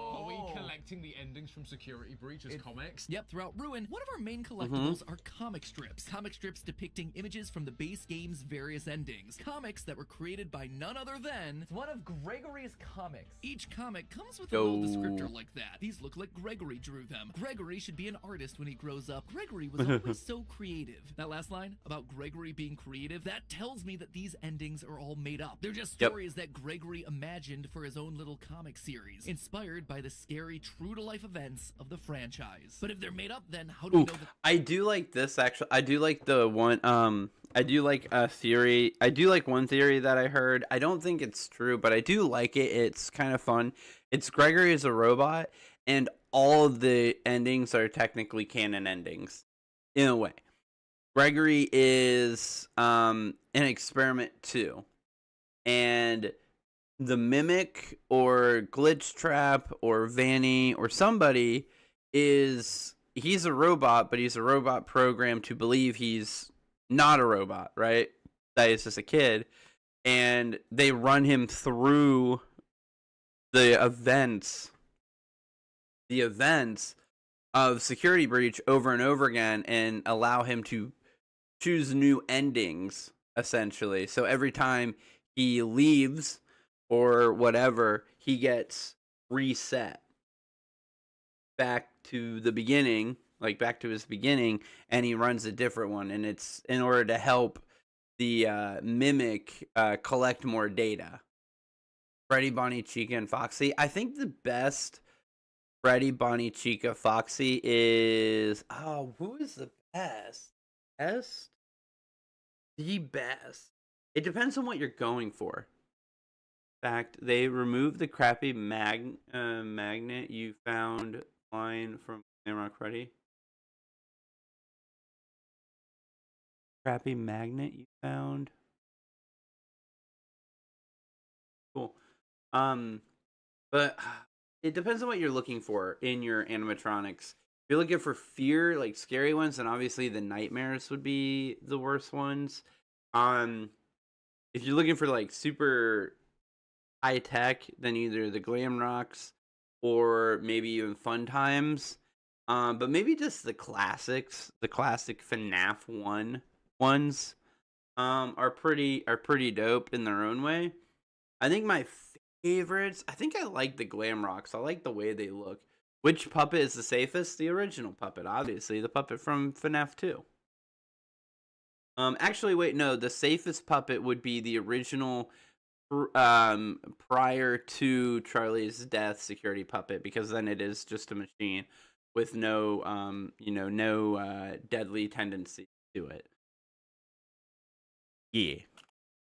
Are we collecting the endings from Security Breach as comics? Yep, throughout Ruin, one of our main collectibles are comic strips. Comic strips depicting images from the base game's various endings. Comics that were created by none other than... It's one of Gregory's comics. Each comic comes with a little descriptor like that. These look like Gregory drew them. Gregory should be an artist when he grows up. Gregory was always so creative. That last line about Gregory being creative, that tells me that these endings are all made up. They're just stories that Gregory imagined for his own little comic series, inspired by the scary, true-to-life events of the franchise. But if they're made up, then how do we know that... I do like this, actually. I do like the one, I do like a theory. I do like one theory that I heard. I don't think it's true, but I do like it. It's kind of fun. It's Gregory is a robot, and all of the endings are technically canon endings, in a way. Gregory is an experiment too, and the Mimic or Glitch Trap or Vanny or somebody he's a robot, but he's a robot programmed to believe he's not a robot, right? That he's just a kid, and they run him through the events of Security Breach over and over again and allow him to choose new endings, essentially. So every time he leaves or whatever, he gets reset back to the beginning, like back to his beginning, and he runs a different one. And it's in order to help the Mimic collect more data. Freddy, Bonnie, Chica, and Foxy. I think the best Freddy, Bonnie, Chica, Foxy is... Oh, who is the best? The best. It depends on what you're going for. In fact, they removed the crappy magnet you found line from Glamrock Freddy. Crappy magnet you found. Cool. But it depends on what you're looking for in your animatronics. If you're looking for fear, like scary ones, then obviously the nightmares would be the worst ones. If you're looking for like super high tech, then either the Glam Rocks or maybe even Fun Times. But maybe just the classics, the classic FNAF 1 ones are pretty dope in their own way. I think my favorites, I think I like the Glam Rocks. I like the way they look. Which puppet is the safest? The original puppet, obviously. The puppet from FNAF 2. Actually, wait, no. The safest puppet would be the original prior to Charlie's death security puppet, because then it is just a machine with no, no deadly tendency to it. Yeah.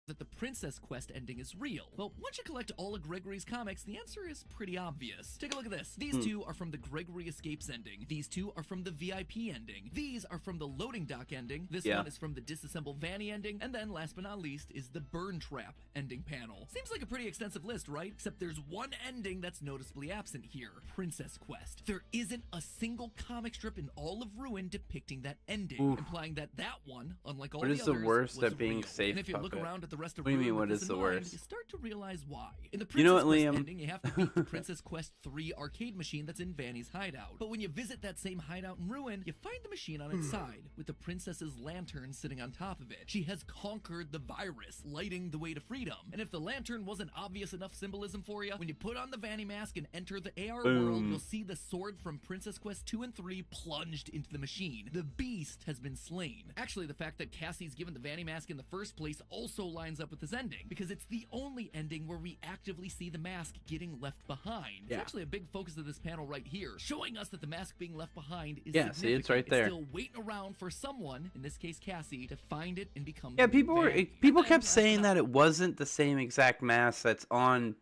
That the Princess Quest ending is real? Well, once you collect all of Gregory's comics, the answer is pretty obvious. Take a look at this. These two are from the Gregory Escapes ending. These two are from the VIP ending. These are from the Loading Dock ending. This one is from the Disassemble Vanny ending. And then, last but not least, is the Burn Trap ending panel. Seems like a pretty extensive list, right? Except there's one ending that's noticeably absent here. Princess Quest. There isn't a single comic strip in all of Ruin depicting that ending, implying that that one, unlike all the others, What is the worst was at being real. safe And if you look puppet? around at the the rest of What do you mean, Ruin with what this is in the mind, worst? you start to realize why. In the You know Princess what, Quest Liam? ending, you have to beat the Princess Quest 3 arcade machine that's in Vanny's hideout. But when you visit that same hideout in Ruin, you find the machine on its side, with the princess's lantern sitting on top of it. She has conquered the virus, lighting the way to freedom. And if the lantern wasn't obvious enough symbolism for you, when you put on the Vanny mask and enter the AR world, you'll see the sword from Princess Quest 2 and 3 plunged into the machine. The beast has been slain. Actually, the fact that Cassie's given the Vanny mask in the first place also lines up with this ending, because it's the only ending where we actively see the mask getting left behind. It's actually a big focus of this panel right here, showing us that the mask being left behind is Yeah, see, it's right there. It's still waiting around for someone, in this case Cassie, to find it and become Yeah, people Vanny. people And kept then saying that it wasn't the same exact mask that's on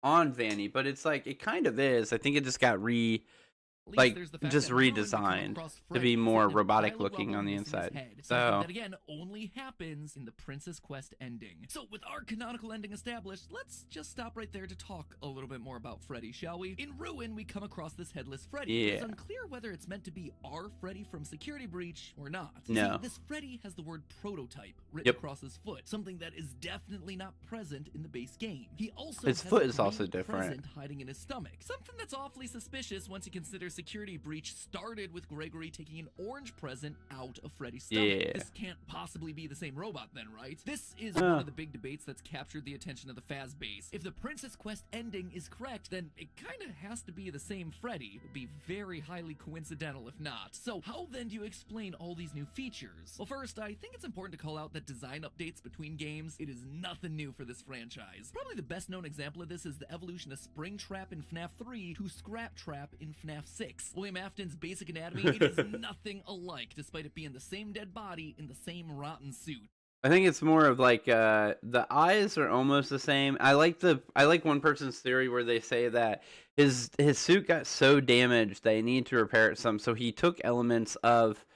Vanny, but it's like it kind of is. I think it just got At least like there's the fact just that in Ruin, we come redesigned across to Freddy be more sitting in a robotic pile of looking rubble on the missing his inside. head, something So that again only happens in the Princess Quest ending. So with our canonical ending established, let's just stop right there to talk a little bit more about Freddy, shall we? In Ruin, we come across this headless Freddy. It's Yeah. unclear whether it's meant to be our Freddy from Security Breach or not. No. See, this Freddy has the word prototype written Yep. across his foot, something that is definitely not present in the base game. He also His has foot a is also green different. crescent hiding in his stomach, something that's awfully suspicious once you consider Security Breach started with Gregory taking an orange present out of Freddy's stomach. Yeah. This can't possibly be the same robot then, right? This is one of the big debates that's captured the attention of the Faz base. If the Princess Quest ending is correct, then it kinda has to be the same Freddy. It would be very highly coincidental if not. So how then do you explain all these new features? Well, first, I think it's important to call out that design updates between games, it is nothing new for this franchise. Probably the best known example of this is the evolution of Springtrap in FNAF 3 to Scrap Trap in FNAF 6. William Afton's basic anatomy, it is nothing alike, despite it being the same dead body in the same rotten suit. I think it's more of like the eyes are almost the same. I like one person's theory where they say that his suit got so damaged they need to repair it some, so he took elements of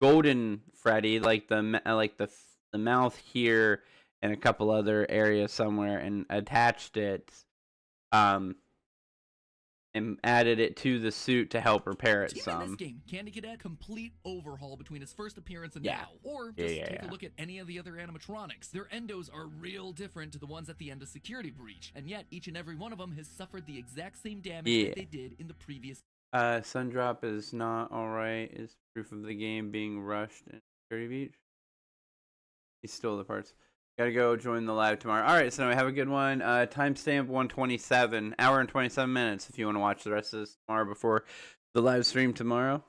Golden Freddy, like the mouth here and a couple other areas somewhere, and attached it and added it to the suit to help repair it Even in some. this game, Candy Cadet, complete overhaul between his first appearance and Yeah. now. Or just take a look at any of the other animatronics. Their endos are real different to the ones at the end of Security Breach, and yet each and every one of them has suffered the exact same damage that they did in the previous. Sundrop is not alright. Is proof of the game being rushed in Security Beach. He stole the parts. Gotta go join the live tomorrow. Alright, so now we have a good one. Timestamp 127. Hour and 27 minutes if you want to watch the rest of this tomorrow before the live stream tomorrow.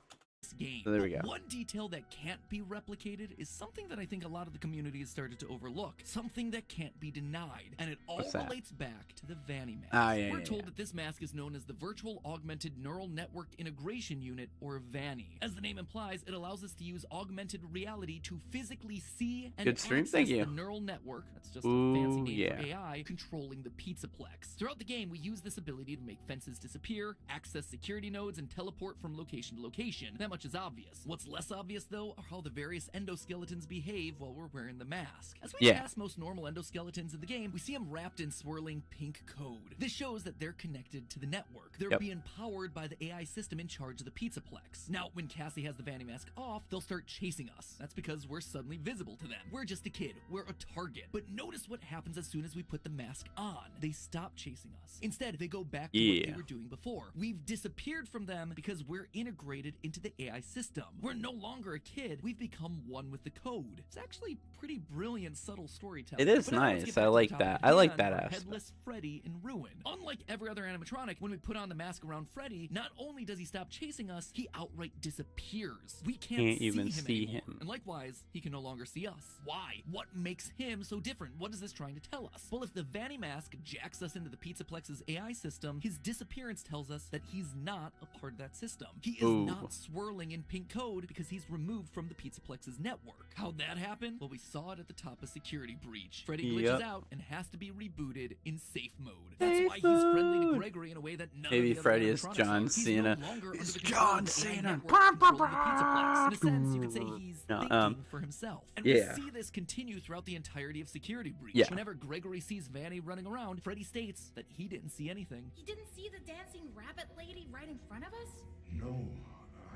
Game. So there we go. One detail that can't be replicated is something that I think a lot of the community has started to overlook. Something that can't be denied. And it all What's that? relates back to the Vanny mask. Ah, yeah, We're yeah, told yeah. that this mask is known as the Virtual Augmented Neural Network Integration Unit, or Vanny. As the name implies, it allows us to use augmented reality to physically see and Good stream, access thank you. the neural network, that's just Ooh, a fancy name yeah. for AI, controlling the Pizzaplex. Throughout the game, we use this ability to make fences disappear, access security nodes, and teleport from location to location. That much is obvious. What's less obvious, though, are how the various endoskeletons behave while we're wearing the mask. As we pass most normal endoskeletons in the game, we see them wrapped in swirling pink code. This shows that they're connected to the network. They're being powered by the AI system in charge of the Pizzaplex. Now, when Cassie has the Vanny mask off, they'll start chasing us. That's because we're suddenly visible to them. We're just a kid. We're a target. But notice what happens as soon as we put the mask on. They stop chasing us. Instead, they go back to what they were doing before. We've disappeared from them because we're integrated into the AI system. We're no longer a kid. We've become one with the code. It's actually pretty brilliant, subtle storytelling. It is But now let's nice. get back I to the like topic that. at I like hand, that our aspect. Headless Freddy in Ruin. Unlike every other animatronic, when we put on the mask around Freddy, not only does he stop chasing us, he outright disappears. We can't even see see anymore. him. And likewise, he can no longer see us. Why? What makes him so different? What is this trying to tell us? Well, if the Vanny mask jacks us into the Pizzaplex's AI system, his disappearance tells us that he's not a part of that system. He is not swirling in pink code because he's removed from the Pizzaplex's network. How'd that happen? Well, we saw it at the top of Security Breach. Freddy glitches out and has to be rebooted in safe mode. That's why he's friendly to Gregory in a way that none Maybe of the Freddy other is animatronics John are. He's Cena. no longer under It's the control John of the AI Cena. network controlling the Pizzaplex. In a sense, you could say he's No, thinking for himself. And we see this continue throughout the entirety of Security Breach. Whenever Gregory sees Vanny running around, Freddy states that he didn't see anything. You didn't see the dancing rabbit lady right in front of us? No,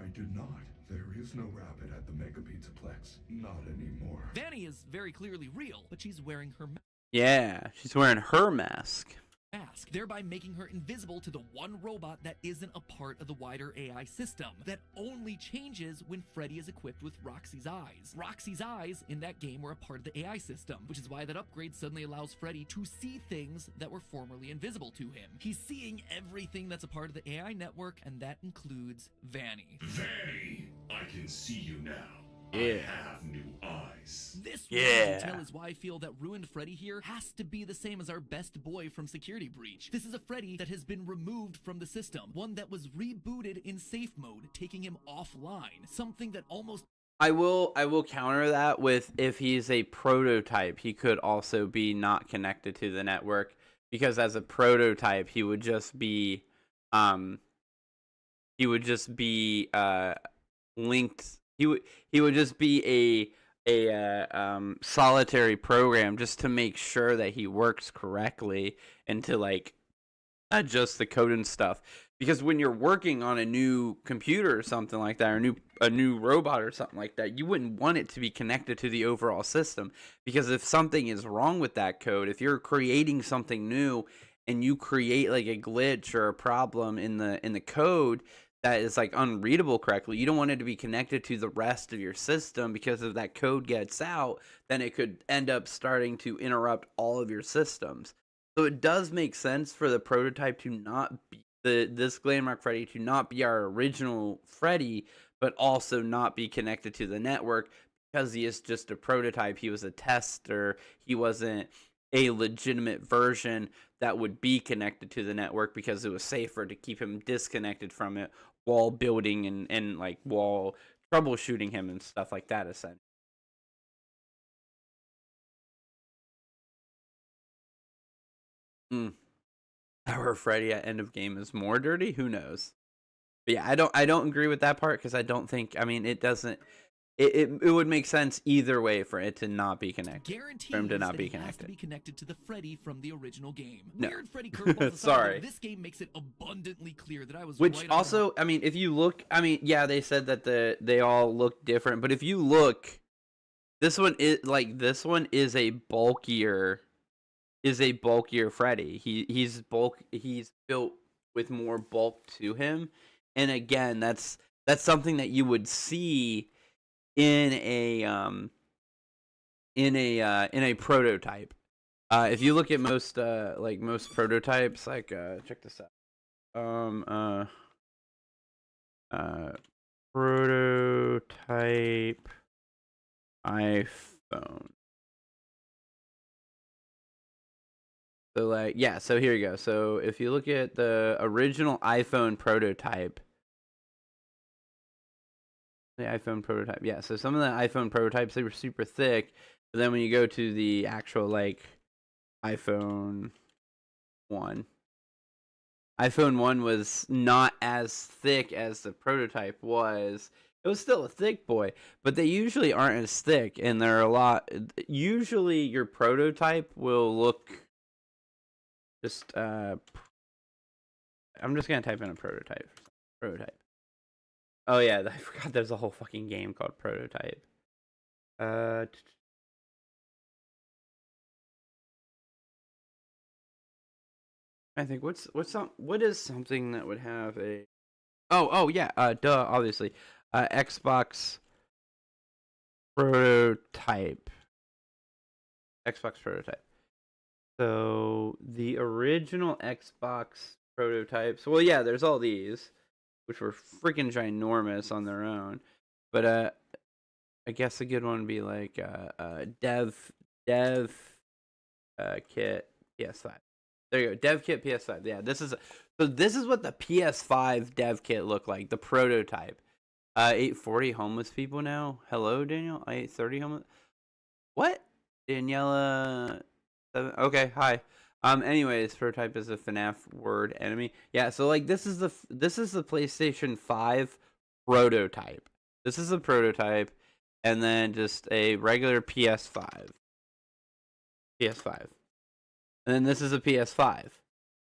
I did not. There is no rabbit at the Mega Pizzaplex. Not anymore. Vanny is very clearly real, but she's wearing her mask. Yeah, she's wearing her mask. Thereby making her invisible to the one robot that isn't a part of the wider AI system, that only changes when Freddy is equipped with Roxy's eyes. Roxy's eyes in that game were a part of the AI system, which is why that upgrade suddenly allows Freddy to see things that were formerly invisible to him. He's seeing everything that's a part of the AI network, and that includes Vanny. Vanny, I can see you now. Yeah. I have new eyes. This Yeah. detail is why I feel that Ruined Freddy here has to be the same as our best boy from Security Breach. This is a Freddy that has been removed from the system, one that was rebooted in safe mode, taking him offline, something that almost... I will counter that with, if he's a prototype, he could also be not connected to the network, because as a prototype, he would just be linked. He would just be a solitary program just to make sure that he works correctly and to like adjust the code and stuff. Because when you're working on a new computer or something like that, or a new robot or something like that, you wouldn't want it to be connected to the overall system. Because if something is wrong with that code, if you're creating something new and you create like a glitch or a problem in the code that is like unreadable correctly, you don't want it to be connected to the rest of your system, because if that code gets out, then it could end up starting to interrupt all of your systems. So it does make sense for the prototype to not be this Glamrock Freddy to not be our original Freddy, but also not be connected to the network, because he is just a prototype. He was a tester. He wasn't a legitimate version that would be connected to the network, because it was safer to keep him disconnected from it while building and like while troubleshooting him and stuff like that, essentially. Our Freddy at end of game is more dirty. Who knows? But yeah, I don't agree with that part, because I don't think, I mean, it doesn't. It would make sense either way for it to not be connected. Guarantees for him to not that be he has to connected. be connected to the Freddy from the original game. No. Weird Freddy curveballs aside, Sorry. this game makes it abundantly clear that I was Which right on also, I mean, if you look, I mean, yeah, they said that they all look different, but if you look, this one is a bulkier Freddy. He's built with more bulk to him, and again, that's something that you would see in a prototype. If you look at most prototypes, like check this out. Prototype iPhone. So like, yeah, so here you go. So if you look at the original iPhone prototype, yeah, so some of the iPhone prototypes, they were super thick, but then when you go to the actual like iPhone 1 was not as thick as the prototype was. It was still a thick boy, but they usually aren't as thick, and they're a lot. Usually your prototype will look just I'm just gonna type in a prototype. Oh yeah, I forgot there's a whole fucking game called Prototype. I think what is something that would have a oh yeah, obviously. Xbox prototype. So the original Xbox prototypes, well yeah, there's all these, which were freaking ginormous on their own. But I guess a good one would be like dev kit PS5. There you go, dev kit PS5. Yeah, this is what the PS5 dev kit looked like, the prototype. 840 homeless people now. Hello, Daniel. 830 homeless. What? Daniela. Okay, hi. Anyways, prototype is a FNAF word enemy. Yeah, so like this is the PlayStation 5 prototype. This is a prototype, and then just a regular PS5. And then this is a PS5.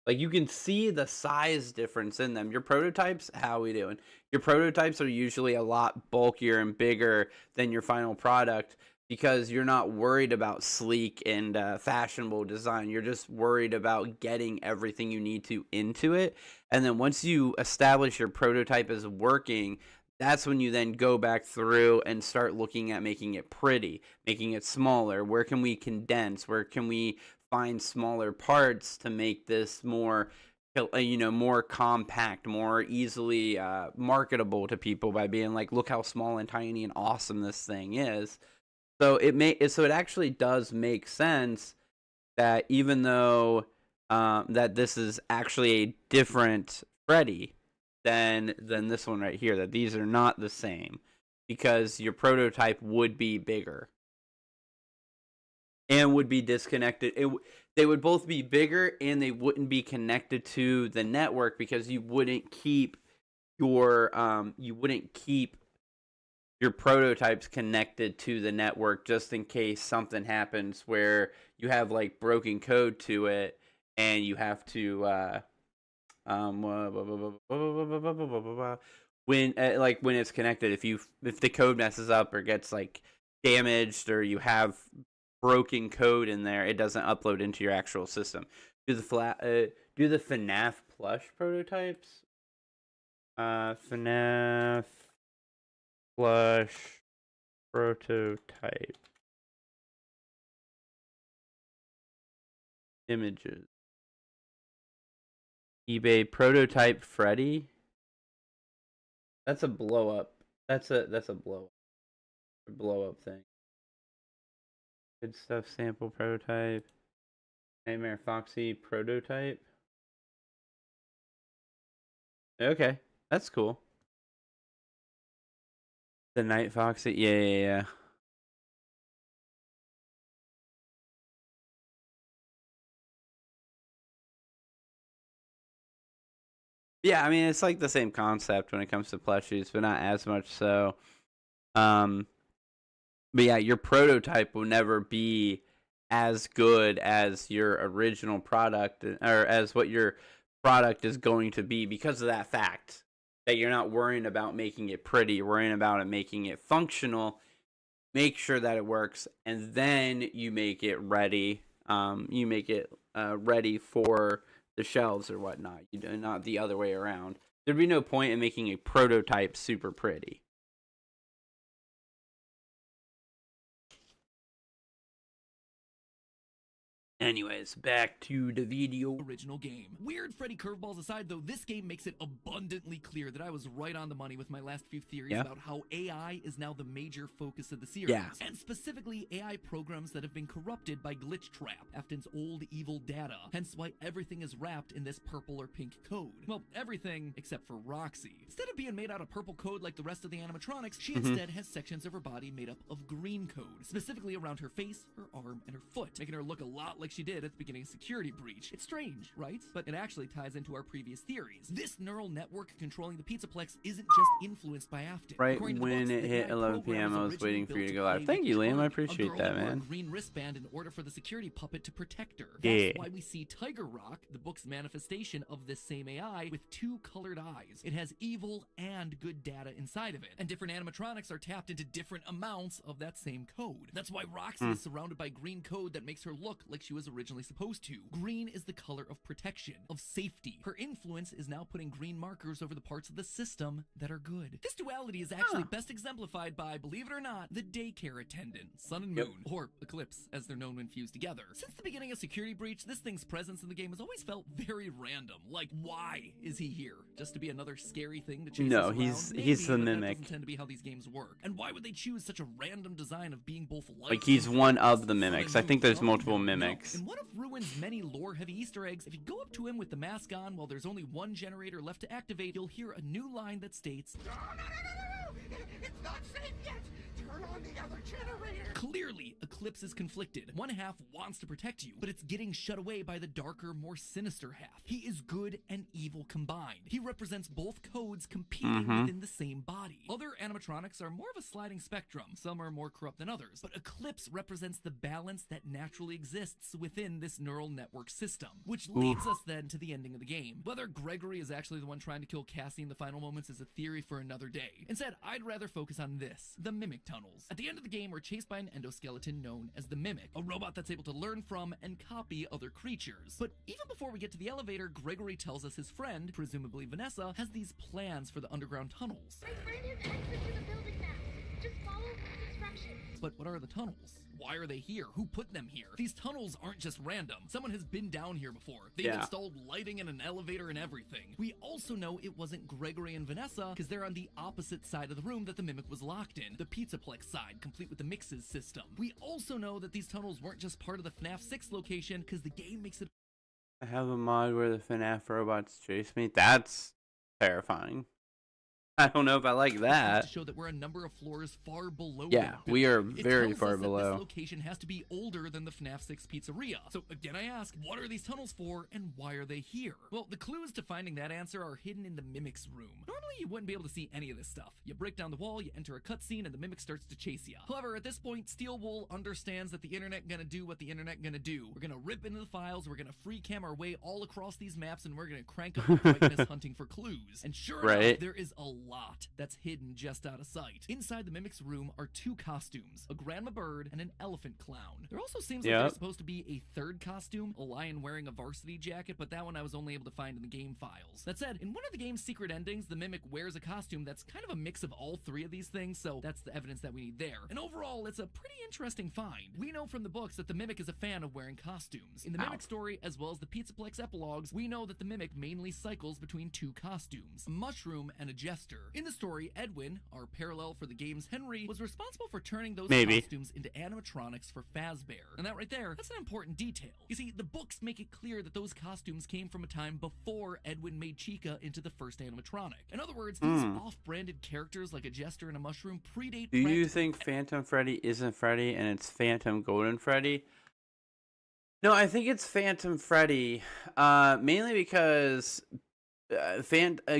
Like, you can see the size difference in them. Your prototypes, how are we doing? Your prototypes are usually a lot bulkier and bigger than your final product, because you're not worried about sleek and fashionable design. You're just worried about getting everything you need to into it. And then once you establish your prototype as working, that's when you then go back through and start looking at making it pretty, making it smaller. Where can we condense? Where can we find smaller parts to make this more, more compact, more easily marketable to people by being like, look how small and tiny and awesome this thing is. So it actually does make sense that even though that this is actually a different Freddy than this one right here, that these are not the same, because your prototype would be bigger and would be disconnected. They would both be bigger and they wouldn't be connected to the network, because you wouldn't keep your prototypes connected to the network just in case something happens where you have like broken code to it and you have to when it's connected, if the code messes up or gets like damaged, or you have broken code in there, it doesn't upload into your actual system. Do the FNAF plush prototypes? FNAF plush prototype images. eBay prototype Freddy. That's a blow up. That's a blow up thing. Good stuff sample prototype. Nightmare Foxy prototype. Okay, that's cool. The Night Foxy, yeah. Yeah, I mean, it's like the same concept when it comes to plushies, but not as much so. But yeah, your prototype will never be as good as your original product, or as what your product is going to be, because of that fact that you're not worrying about making it pretty, you're worrying about it making it functional. Make sure that it works, and then you make it ready. You make it ready for the shelves or whatnot. You do not the other way around. There'd be no point in making a prototype super pretty. Anyways, back to the video. Original game. Weird Freddy curveballs aside, though, this game makes it abundantly clear that I was right on the money with my last few theories about how AI is now the major focus of the series. And specifically, AI programs that have been corrupted by Glitch Trap, Afton's old evil data. Hence why everything is wrapped in this purple or pink code. Well, everything except for Roxy. Instead of being made out of purple code like the rest of the animatronics, she instead has sections of her body made up of green code, specifically around her face, her arm, and her foot, making her look a lot like she did at the beginning of Security Breach. It's strange, right? But it actually ties into our previous theories. This neural network controlling the Pizzaplex isn't just influenced by Afton. Right when it hit 11 p.m., I was waiting for you to go live. Thank you, Liam. I appreciate that, man. A green wristband in order for the security puppet to protect her. That's why we see Tiger Rock, the book's manifestation of this same AI, with two colored eyes. It has evil and good data inside of it, and different animatronics are tapped into different amounts of that same code. That's why Roxy is surrounded by green code that makes her look like she was originally supposed to. Green is the color of protection, of safety. Her influence is now putting green markers over the parts of the system that are good. This duality is actually best exemplified by, believe it or not, the daycare attendant, Sun and Moon, or Eclipse, as they're known when fused together. Since the beginning of Security Breach, this thing's presence in the game has always felt very random. Like, why is he here? Just to be another scary thing to chase us around? he's Maybe, the but mimic. that doesn't tend to be how these games work. And why would they choose such a random design of being both like he's one of the mimics. I think there's multiple mimics. In one of Ruin's many lore-heavy Easter eggs, if you go up to him with the mask on while there's only one generator left to activate, you'll hear a new line that states, No! It's not safe yet! Turn on the other generator! Clearly, Eclipse is conflicted. One half wants to protect you, but it's getting shut away by the darker, more sinister half. He is good and evil combined. He represents both codes competing within the same body. Other animatronics are more of a sliding spectrum. Some are more corrupt than others, but Eclipse represents the balance that naturally exists within this neural network system, which leads us then to the ending of the game. Whether Gregory is actually the one trying to kill Cassie in the final moments is a theory for another day. Instead, I'd rather focus on this, the Mimic Tunnel. tunnels. At the end of the game, we're chased by an endoskeleton known as the Mimic, a robot that's able to learn from and copy other creatures. But even before we get to the elevator, Gregory tells us his friend, presumably Vanessa, has these plans for the underground tunnels. My friend has access to the building map. Just follow the instructions. But what are the tunnels? Why are they here? Who put them here? These tunnels aren't just random. Someone has been down here before. They've installed lighting and an elevator and everything. We also know it wasn't Gregory and Vanessa because they're on the opposite side of the room that the Mimic was locked in, the Pizzaplex side, complete with the mixes system. We also know that these tunnels weren't just part of the FNAF 6 location because the game makes it. I have a mod where the FNAF robots chase me. That's terrifying. I don't know if I like that. To show that we're a number of floors far below. Yeah, we are very far This below. location has to be older than the FNAF 6 pizzeria. So again, I ask, what are these tunnels for, and why are they here? Well, the clues to finding that answer are hidden in the Mimic's room. Normally, you wouldn't be able to see any of this stuff. You break down the wall, you enter a cutscene, and the Mimic starts to chase you. However, at this point, Steel Wool understands that the internet gonna do what the internet gonna do. We're gonna rip into the files, we're gonna free cam our way all across these maps, and we're gonna crank up the brightness hunting for clues. And sure enough, there is a lot that's hidden just out of sight. Inside the Mimic's room are two costumes, a grandma bird and an elephant clown. There also seems like there's supposed to be a third costume, a lion wearing a varsity jacket, but that one I was only able to find in the game files. That said, in one of the game's secret endings, the Mimic wears a costume that's kind of a mix of all three of these things, so that's the evidence that we need there. And overall, it's a pretty interesting find. We know from the books that the Mimic is a fan of wearing costumes. In the Mimic story, as well as the Pizzaplex epilogues, we know that the Mimic mainly cycles between two costumes, a mushroom and a jester. In the story, Edwin, our parallel for the game's Henry, was responsible for turning those costumes into animatronics for Fazbear. And that right there, that's an important detail. You see, the books make it clear that those costumes came from a time before Edwin made Chica into the first animatronic. In other words, these off-branded characters like a jester and a mushroom predate. Do you think Phantom Freddy isn't Freddy and it's Phantom Golden Freddy? No, I think it's Phantom Freddy, mainly because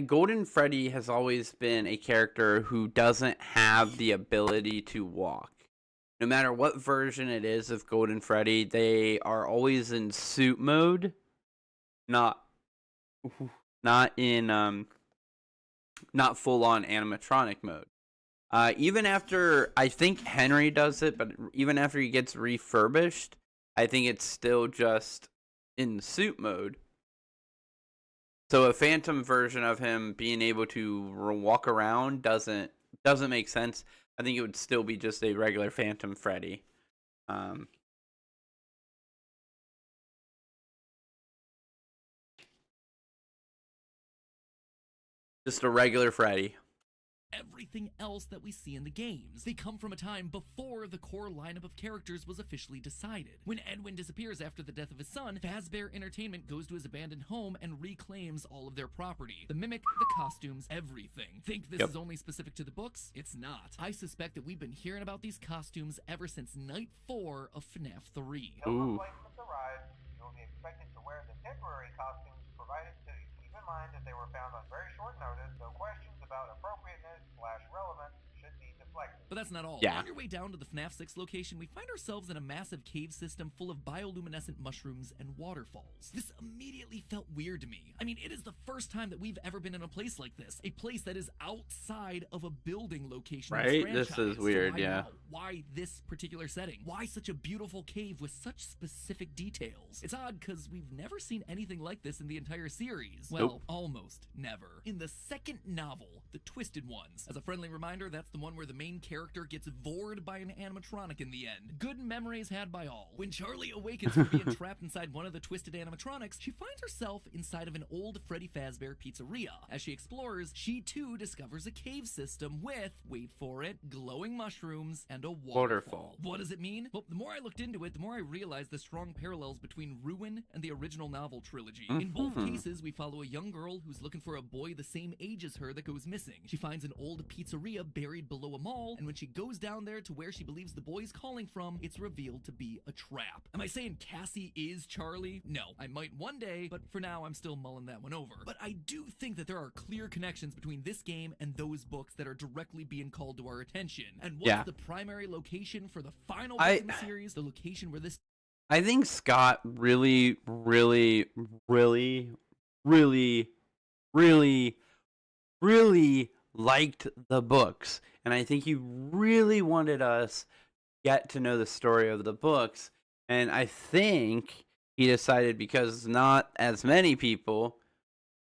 Golden Freddy has always been a character who doesn't have the ability to walk. No matter what version it is of Golden Freddy, they are always in suit mode, not in not full on animatronic mode. Even after, I think Henry does it, but even after he gets refurbished, I think it's still just in suit mode. So a phantom version of him being able to walk around doesn't make sense. I think it would still be just a regular Phantom Freddy. Just a regular Freddy. Everything else that we see in the games. They come from a time before the core lineup of characters was officially decided. When Edwin disappears after the death of his son, Fazbear Entertainment goes to his abandoned home and reclaims all of their property. The Mimic, the costumes, everything. Think this is only specific to the books? It's not. I suspect that we've been hearing about these costumes ever since Night 4 of FNAF 3. Ooh. Arrive, you will be expected to wear the temporary costumes provided to you. Keep in mind that they were found on very short notice, so questions about appropriateness/relevance should be deflected. But that's not all. Yeah. On your way down to the FNAF 6 location, we find ourselves in a massive cave system full of bioluminescent mushrooms and waterfalls. This immediately felt weird to me. I mean, it is the first time that we've ever been in a place like this. A place that is outside of a building location. Right? This is weird, Why this particular setting? Why such a beautiful cave with such specific details? It's odd because we've never seen anything like this in the entire series. Well, almost never. In the second novel, The Twisted Ones. As a friendly reminder, that's the one where the main character gets vored by an animatronic in the end. Good memories had by all. When Charlie awakens from being trapped inside one of the twisted animatronics, she finds herself inside of an old Freddy Fazbear pizzeria. As she explores, she too discovers a cave system with, wait for it, glowing mushrooms and a waterfall. What does it mean? Well, the more I looked into it, the more I realized the strong parallels between Ruin and the original novel trilogy. In both cases, we follow a young girl who's looking for a boy the same age as her that goes missing. She finds an old pizzeria buried below a mall, and when she goes down there to where she believes the boy's calling from, it's revealed to be a trap. Am I saying Cassie is Charlie? No, I might one day, but for now I'm still mulling that one over. But I do think that there are clear connections between this game and those books that are directly being called to our attention. And what's the primary location for the final book in the series? The location where this... I think Scott really liked the books and I think he really wanted us get to know the story of the books. And I think he decided, because not as many people,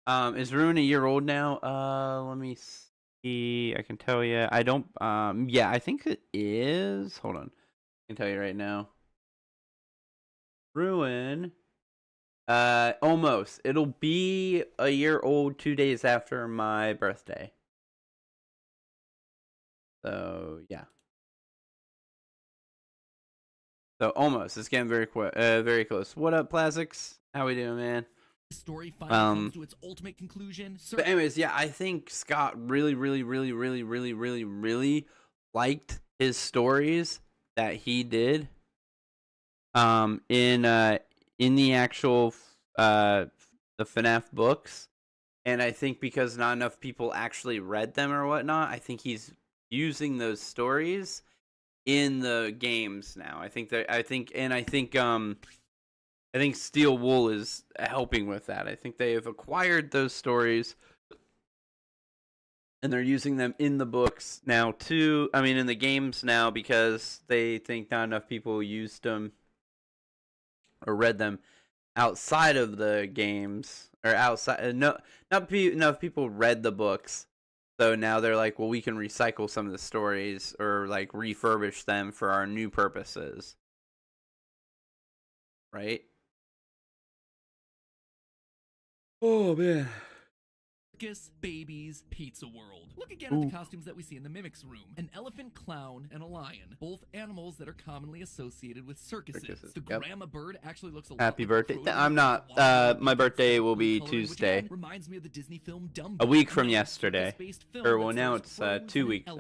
is Ruin a year old now? Let me see. I can tell you. I don't. Yeah, I think it is. Hold on. I can tell you right now. Ruin. Almost. It'll be a year old 2 days after my birthday. So yeah. So almost. It's getting very very close. What up, Plastics? How we doing, man? The story finally comes to its ultimate conclusion. But anyways, yeah, I think Scott really liked his stories that he did. In the actual the FNAF books, and I think because not enough people actually read them or whatnot, I think he's using those stories in the games now. I think Steel Wool is helping with that. I think they have acquired those stories and they're using them in the books now too. I mean, in the games now, because they think not enough people used them or read them outside of the games, or outside. Not enough people read the books. So now they're like, well, we can recycle some of the stories or like refurbish them for our new purposes. Right? Oh, man. Circus Babies Pizza World. Look again at the costumes that we see in the Mimics room. An elephant, clown, and a lion. Both animals that are commonly associated with circuses. The grandma bird actually looks a lot Happy like birthday. I'm not. My birthday will be Tuesday. Reminds me of the Disney film Dumbo. A week from yesterday. Or well, now it's 2 weeks.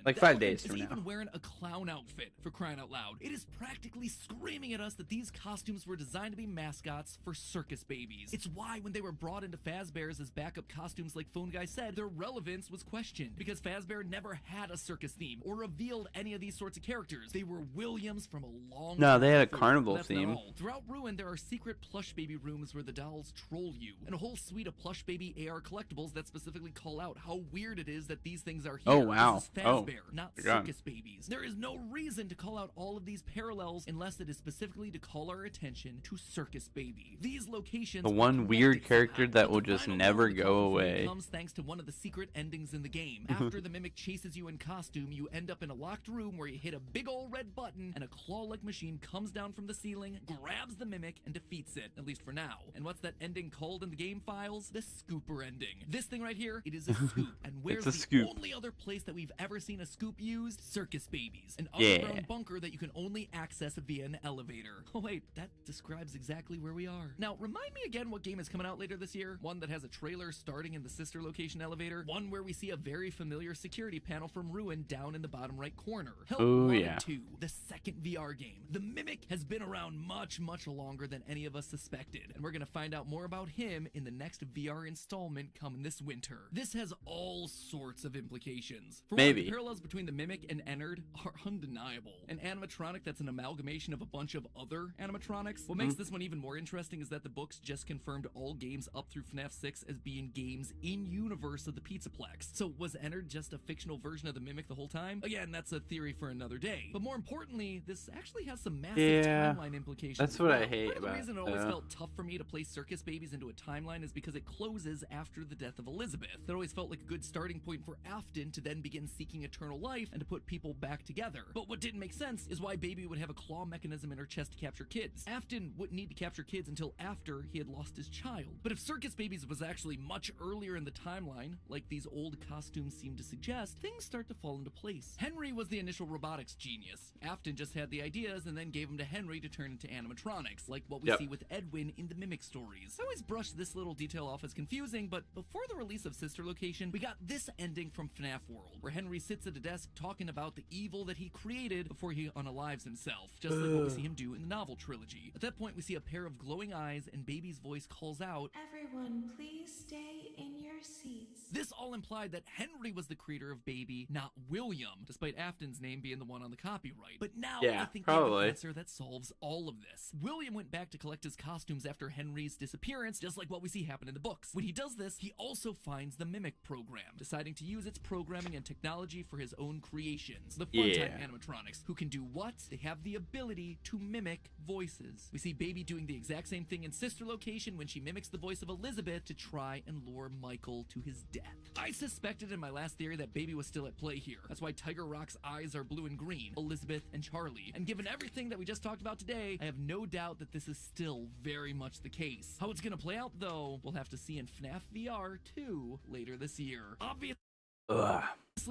Like 5 days from now. Even wearing a clown outfit, for crying out loud. It is practically screaming at us that these costumes were designed to be mascots for circus babies. It's why when they were brought into Fazbear's as backup costumes, like Phone Guy said, their relevance was questioned because Fazbear never had a circus theme or revealed any of these sorts of characters. They were Williams from a long No, time they had a before. carnival That's theme. not all. Throughout Ruin, there are secret plush baby rooms where the dolls troll you, and a whole suite of plush baby AR collectibles that specifically call out how weird it is that these things are here. Oh, wow. This is Fazbear, not my God. circus babies. There is no reason to call out all of these parallels unless it is specifically to call our attention to Circus Baby. These locations The are one weird connected character somehow, that but will the just final never nail in the go coffin for me away. comes thanks to one of the secret endings in the game. After the mimic chases you in costume, you end up in a locked room where you hit a big old red button and a claw-like machine comes down from the ceiling, grabs the mimic, and defeats it, at least for now. And what's that ending called in the game files? The scooper ending. This thing right here, it is a scoop. And where's It's a the scoop. only other place that we've ever seen a scoop used? Circus Babies, an Yeah. underground bunker that you can only access via an elevator. Oh wait, that describes exactly where we are. Now, remind me again what game is coming out later this year? One that has a trailer starting in the sister location elevator? One where we see a very familiar security panel from Ruin down in the bottom right corner. Help Ooh, Wanted yeah. 2, the second VR game. The Mimic has been around much longer than any of us suspected, and we're gonna find out more about him in the next VR installment coming this winter. This has all sorts of implications. For one, Maybe. the parallels between the Mimic and Ennard are undeniable. An animatronic that's an amalgamation of a bunch of other animatronics. What makes this one even more interesting is that the books just confirmed all games up through FNAF 6 as being games in universe of the Pizzaplex. So was Ennard just a fictional version of the Mimic the whole time? Again, that's a theory for another day. But more importantly, this actually has some massive Yeah, timeline implications. that's as what I well. hate Part of the about reason it, it always though. felt tough for me to place Circus Babies into a timeline is because it closes after the death of Elizabeth. That always felt like a good starting point for Afton to then begin seeking eternal life and to put people back together. But what didn't make sense is why Baby would have a claw mechanism in her chest to capture kids. Afton wouldn't need to capture kids until after he had lost his child. But if Circus Babies was actually much earlier in the timeline, like these old costumes seem to suggest, things start to fall into place. Henry was the initial robotics genius. Afton just had the ideas and then gave them to Henry to turn into animatronics, like what we Yep. see with Edwin in the Mimic stories. I always brush this little detail off as confusing, but before the release of Sister Location, we got this ending from FNAF World, where Henry sits at a desk talking about the evil that he created before he unalives himself, just like what we see him do in the novel trilogy. At that point, we see a pair of glowing eyes, and Baby's voice calls out, Everyone, please stay in your seats. This all implied that Henry was the creator of Baby, not William, despite Afton's name being the one on the copyright. But now Yeah, I think we have probably. an answer that solves all of this. William went back to collect his costumes after Henry's disappearance, just like what we see happen in the books. When he does this, he also finds the Mimic program, deciding to use its programming and technology for his own creations. The Funtime animatronics, who can do what? They have the ability to mimic voices. We see Baby doing the exact same thing in Sister Location when she mimics the voice of Elizabeth to try and lure Michael to his death. I suspected in my last theory that Baby was still at play here. That's why Tiger Rock's eyes are blue and green, Elizabeth and Charlie. And given everything that we just talked about today, I have no doubt that this is still very much the case. How it's gonna play out, though, we'll have to see in FNAF VR 2 later this year. Obviously,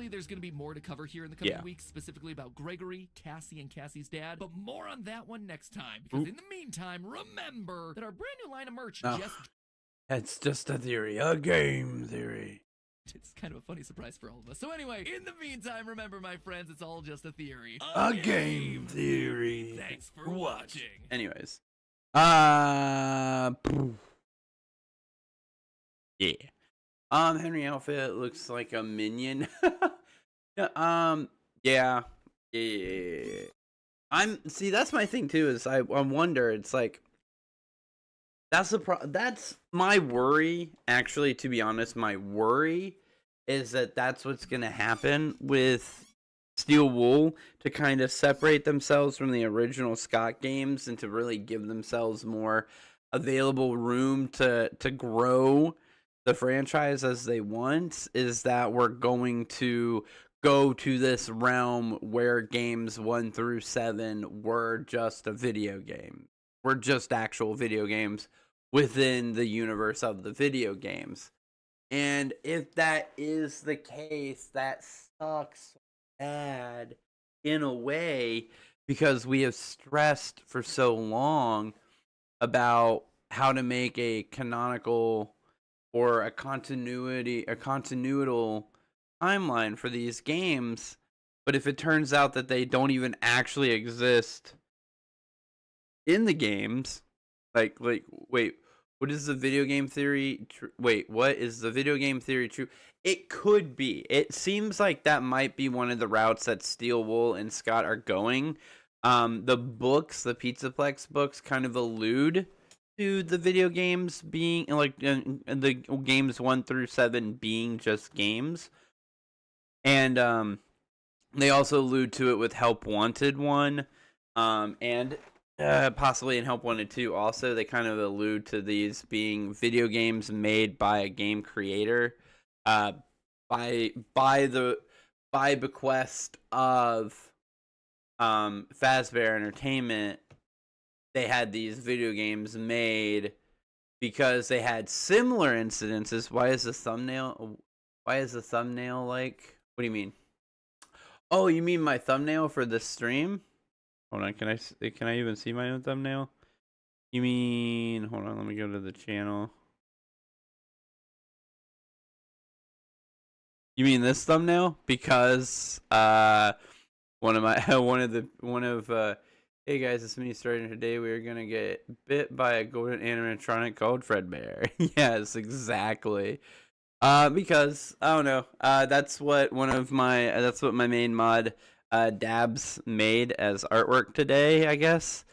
there's going to be more to cover here in the coming weeks, specifically about Gregory, Cassie, and Cassie's dad, but more on that one next time, because in the meantime, remember that our brand new line of merch It's just a theory, a game theory. It's kind of a funny surprise for all of us. So anyway, in the meantime, remember, my friends, it's all just a theory. A game theory. Thanks for watching. Anyways. Yeah. Henry outfit looks like a minion. Yeah. See, that's my thing too, is I wonder, it's like, that's my worry, actually, to be honest. My worry is that that's what's going to happen with Steel Wool, to kind of separate themselves from the original Scott games and to really give themselves more available room to grow the franchise as they want, is that we're going to go to this realm where games 1 through 7 were just a video game. We're just actual video games within the universe of the video games. And if that is the case, that sucks bad in a way, because we have stressed for so long about how to make a canonical or a continual timeline for these games. But if it turns out that they don't even actually exist in the games, like wait, what is the video game theory? Wait, what is the video game theory true? It could be. It seems like that might be one of the routes that Steel Wool and Scott are going. The books, the Pizzaplex books, kind of allude to the video games being like the games 1 through 7 being just games, and they also allude to it with Help Wanted 1, and possibly in Help Wanted 2 also. They kind of allude to these being video games made by a game creator, by bequest of Fazbear Entertainment. They had these video games made because they had similar incidences. Why is the thumbnail like? What do you mean? Oh, you mean my thumbnail for the stream? Hold on, can I even see my own thumbnail? You mean, hold on, let me go to the channel. You mean this thumbnail? Because hey guys, it's me starting today. We are gonna get bit by a golden animatronic called Fredbear. Yes, exactly. Because I don't know. That's what my main mod Dabs made as artwork today, I guess.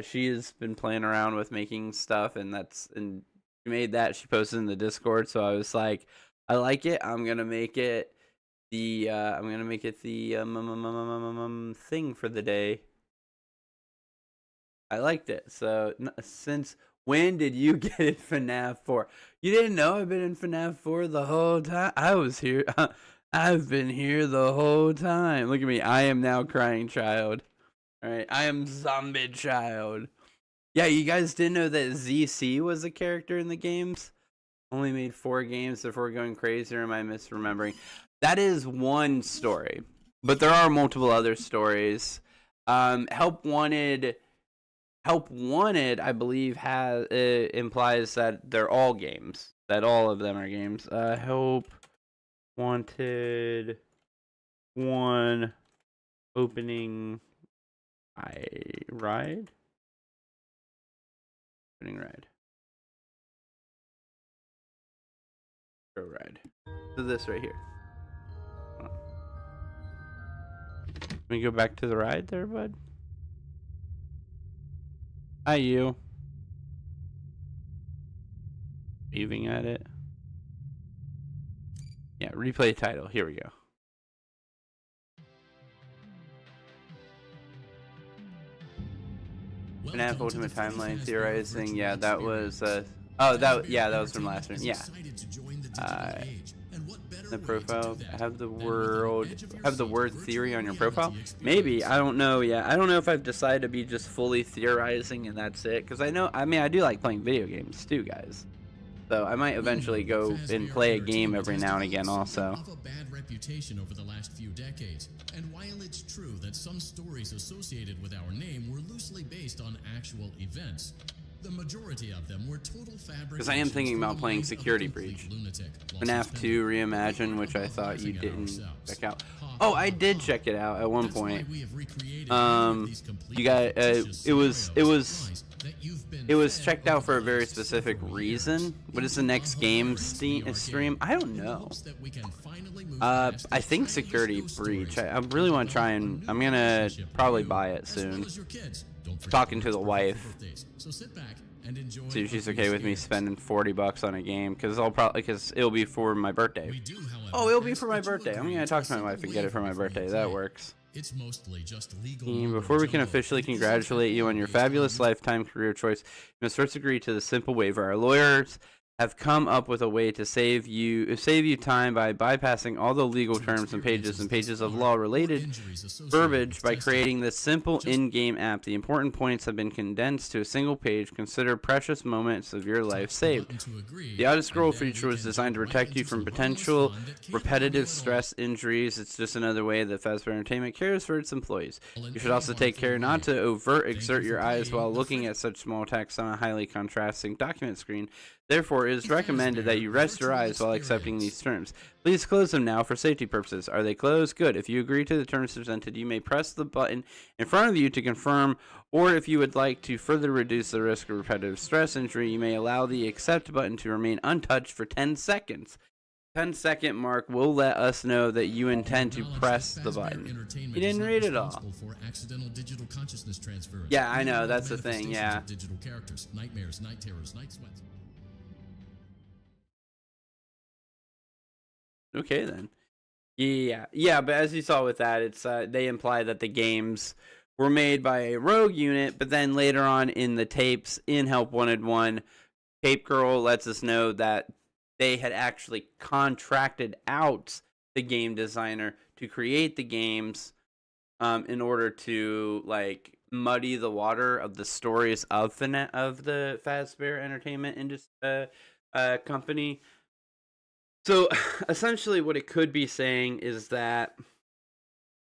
She has been playing around with making stuff, and she made that. She posted in the Discord, so I was like, I like it. I'm gonna make it the thing for the day. I liked it. So since when did you get in FNAF 4? You didn't know I've been in FNAF 4 the whole time? I was here. I've been here the whole time. Look at me. I am now crying child. All right. I am zombie child. Yeah, you guys didn't know that ZC was a character in the games? Only made 4 games before going crazy, or am I misremembering? That is one story. But there are multiple other stories. Help Wanted, I believe, implies that they're all games. That all of them are games. Help Wanted 1 opening ride? Opening ride. ride. So this right here. Can we go back to the ride there, bud? Hi, you. Waving at it. Yeah, replay title. Here we go. FNAF Ultimate Timeline theorizing. Yeah, that was. Oh, that was from last room. Yeah. The profile. Have the word theory on your profile. Maybe, I don't know. Yeah, I don't know if I've decided to be just fully theorizing and that's it. Because I do like playing video games too, guys. So I might eventually go and play a game every now and again also. Of a bad reputation over the last few decades. And while it's true that some stories associated with our name were loosely based on actual events, the majority of them were total fabrications. Because I am thinking about playing Security Breach. FNAF 2 Reimagined, which I thought you didn't check out. Oh, I did check it out at one point. You got it was checked out for a very specific reason. What is the next game stream? I don't know. I think Security Breach. I really want to try and I'm gonna probably buy it soon. Talking to the wife. See if she's okay with me spending $40 on a game because it'll be for my birthday. Oh, it'll be for my birthday. I'm gonna talk to my wife and get it for my birthday. That works. It's mostly just legal. Before we can officially congratulate you on your fabulous lifetime career choice, you must first agree to the simple waiver. Our lawyers have come up with a way to save you time by bypassing all the legal terms and pages of law-related verbiage by creating this simple in-game app. The important points have been condensed to a single page. Consider precious moments of your life saved. The auto-scroll feature was designed to protect you from potential repetitive stress injuries. It's just another way that Fazbear Entertainment cares for its employees. You should also take care not to exert your eyes while looking at such small text on a highly contrasting document screen. Therefore, it is recommended that you rest your eyes while accepting these terms. Please close them now for safety purposes. Are they closed? Good. If you agree to the terms presented, you may press the button in front of you to confirm, or if you would like to further reduce the risk of repetitive stress injury, you may allow the accept button to remain untouched for 10 seconds. 10-second mark will let us know that you intend to press the button. You didn't read it all. Yeah, I know. That's the thing. Yeah. Digital characters, nightmares, night terrors, night sweats. Okay then. Yeah, but as you saw with that, it's they imply that the games were made by a rogue unit, but then later on in the tapes in Help Wanted 1, Tape Girl lets us know that they had actually contracted out the game designer to create the games in order to like muddy the water of the stories of the Fazbear Entertainment company. So essentially what it could be saying is that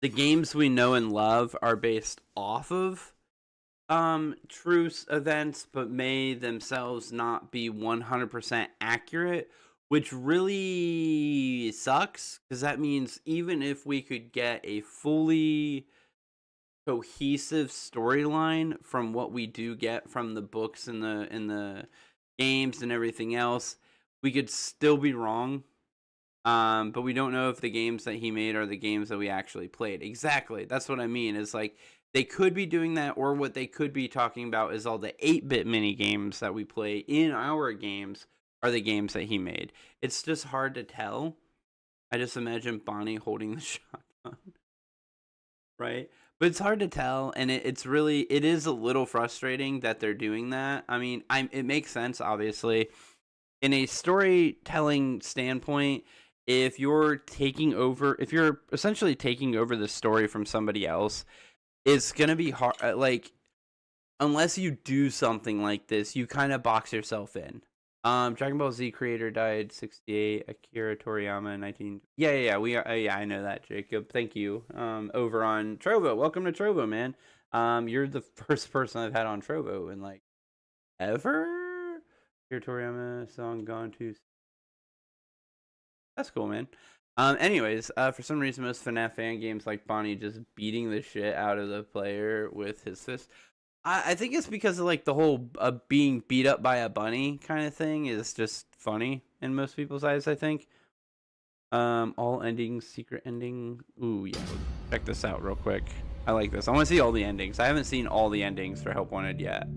the games we know and love are based off of true events, but may themselves not be 100% accurate, which really sucks, because that means even if we could get a fully cohesive storyline from what we do get from the books and the games and everything else, we could still be wrong. But we don't know if the games that he made are the games that we actually played. Exactly. That's what I mean. Is like they could be doing that, or what they could be talking about is all the 8-bit mini games that we play in our games are the games that he made. It's just hard to tell. I just imagine Bonnie holding the shotgun. Right? But it's hard to tell, and it is a little frustrating that they're doing that. I mean, it makes sense, obviously. In a storytelling standpoint, if you're essentially taking over the story from somebody else, it's going to be hard. Like, unless you do something like this, you kind of box yourself in. Dragon Ball Z creator died 68, Akira Toriyama 19. Yeah, I know that, Jacob. Thank you. Over on Trovo. Welcome to Trovo, man. You're the first person I've had on Trovo in like ever. Akira Toriyama song Gone Too. That's cool, man. Anyways, for some reason, most FNAF fan games like Bonnie just beating the shit out of the player with his fist. I think it's because of like the whole being beat up by a bunny kind of thing is just funny. in most people's eyes, I think. All endings, secret ending. Ooh, yeah. Check this out real quick. I like this. I want to see all the endings. I haven't seen all the endings for Help Wanted yet.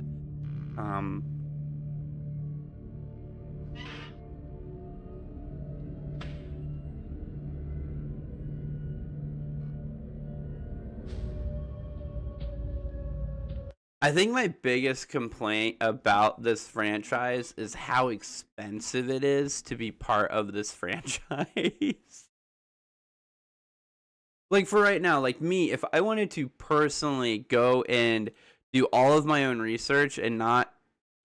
I think my biggest complaint about this franchise is how expensive it is to be part of this franchise. Like for right now, like me, if I wanted to personally go and do all of my own research and not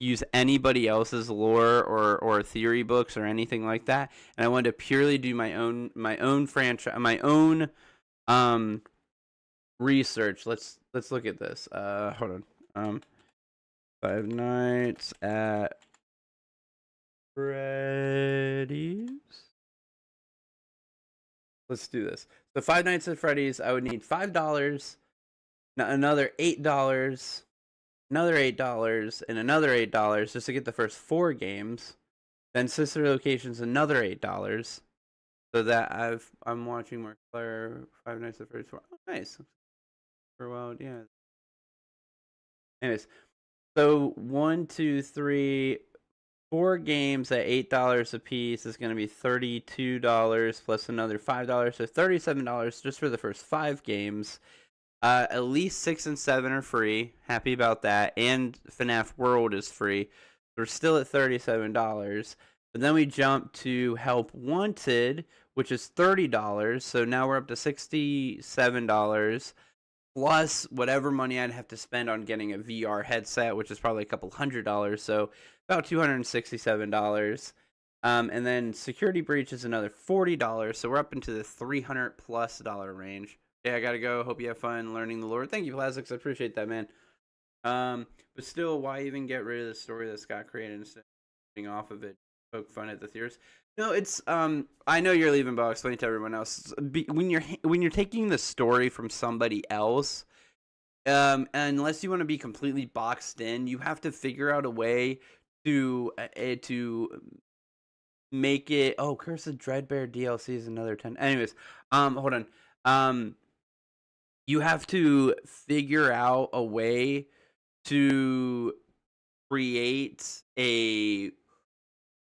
use anybody else's lore or theory books or anything like that, and I wanted to purely do my own franchise, my own research. Let's look at this. Hold on. Five Nights at Freddy's. Let's do this. So Five Nights at Freddy's, I would need $5, another $8, another $8, and another $8 just to get the first 4 games. Then sister locations, another $8. So that I'm watching more Claire Five Nights at Freddy's 4. Oh, nice. For a while, yeah. Anyways, so 1, 2, 3, 4 games at $8 a piece is going to be $32 plus another $5, so $37 just for the first 5 games. At least 6 and 7 are free. Happy about that. And FNAF World is free. We're still at $37. But then we jump to Help Wanted, which is $30. So now we're up to $67. Plus whatever money I'd have to spend on getting a VR headset, which is probably a couple $100. So about $267. And then Security Breach is another $40. So we're up into the $300+ range. Yeah, I gotta go. Hope you have fun learning the lore. Thank you, Plastics. I appreciate that, man. But still, why even get rid of the story that Scott created instead of getting off of it? Poke fun at the theorists. No, it's I know you're leaving, but I'll explain to everyone else. When you're taking the story from somebody else, unless you want to be completely boxed in, you have to figure out a way to make it. Oh, Curse of Dreadbear DLC is another 10. Anyways, hold on. You have to figure out a way to create a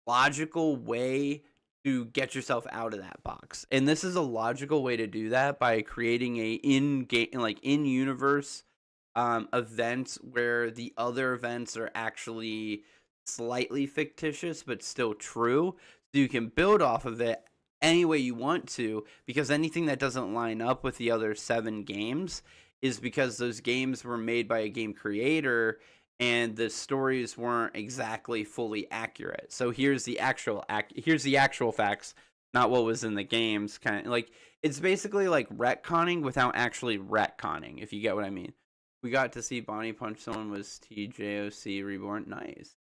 logical way to get yourself out of that box. And this is a logical way to do that by creating a in-game, like in-universe events where the other events are actually slightly fictitious but still true. So you can build off of it any way you want to, because anything that doesn't line up with the other 7 games is because those games were made by a game creator and the stories weren't exactly fully accurate. So here's the actual facts, not what was in the games. Kind of like it's basically like retconning without actually retconning, if you get what I mean. We got to see Bonnie punch someone was TJOC Reborn. Nice.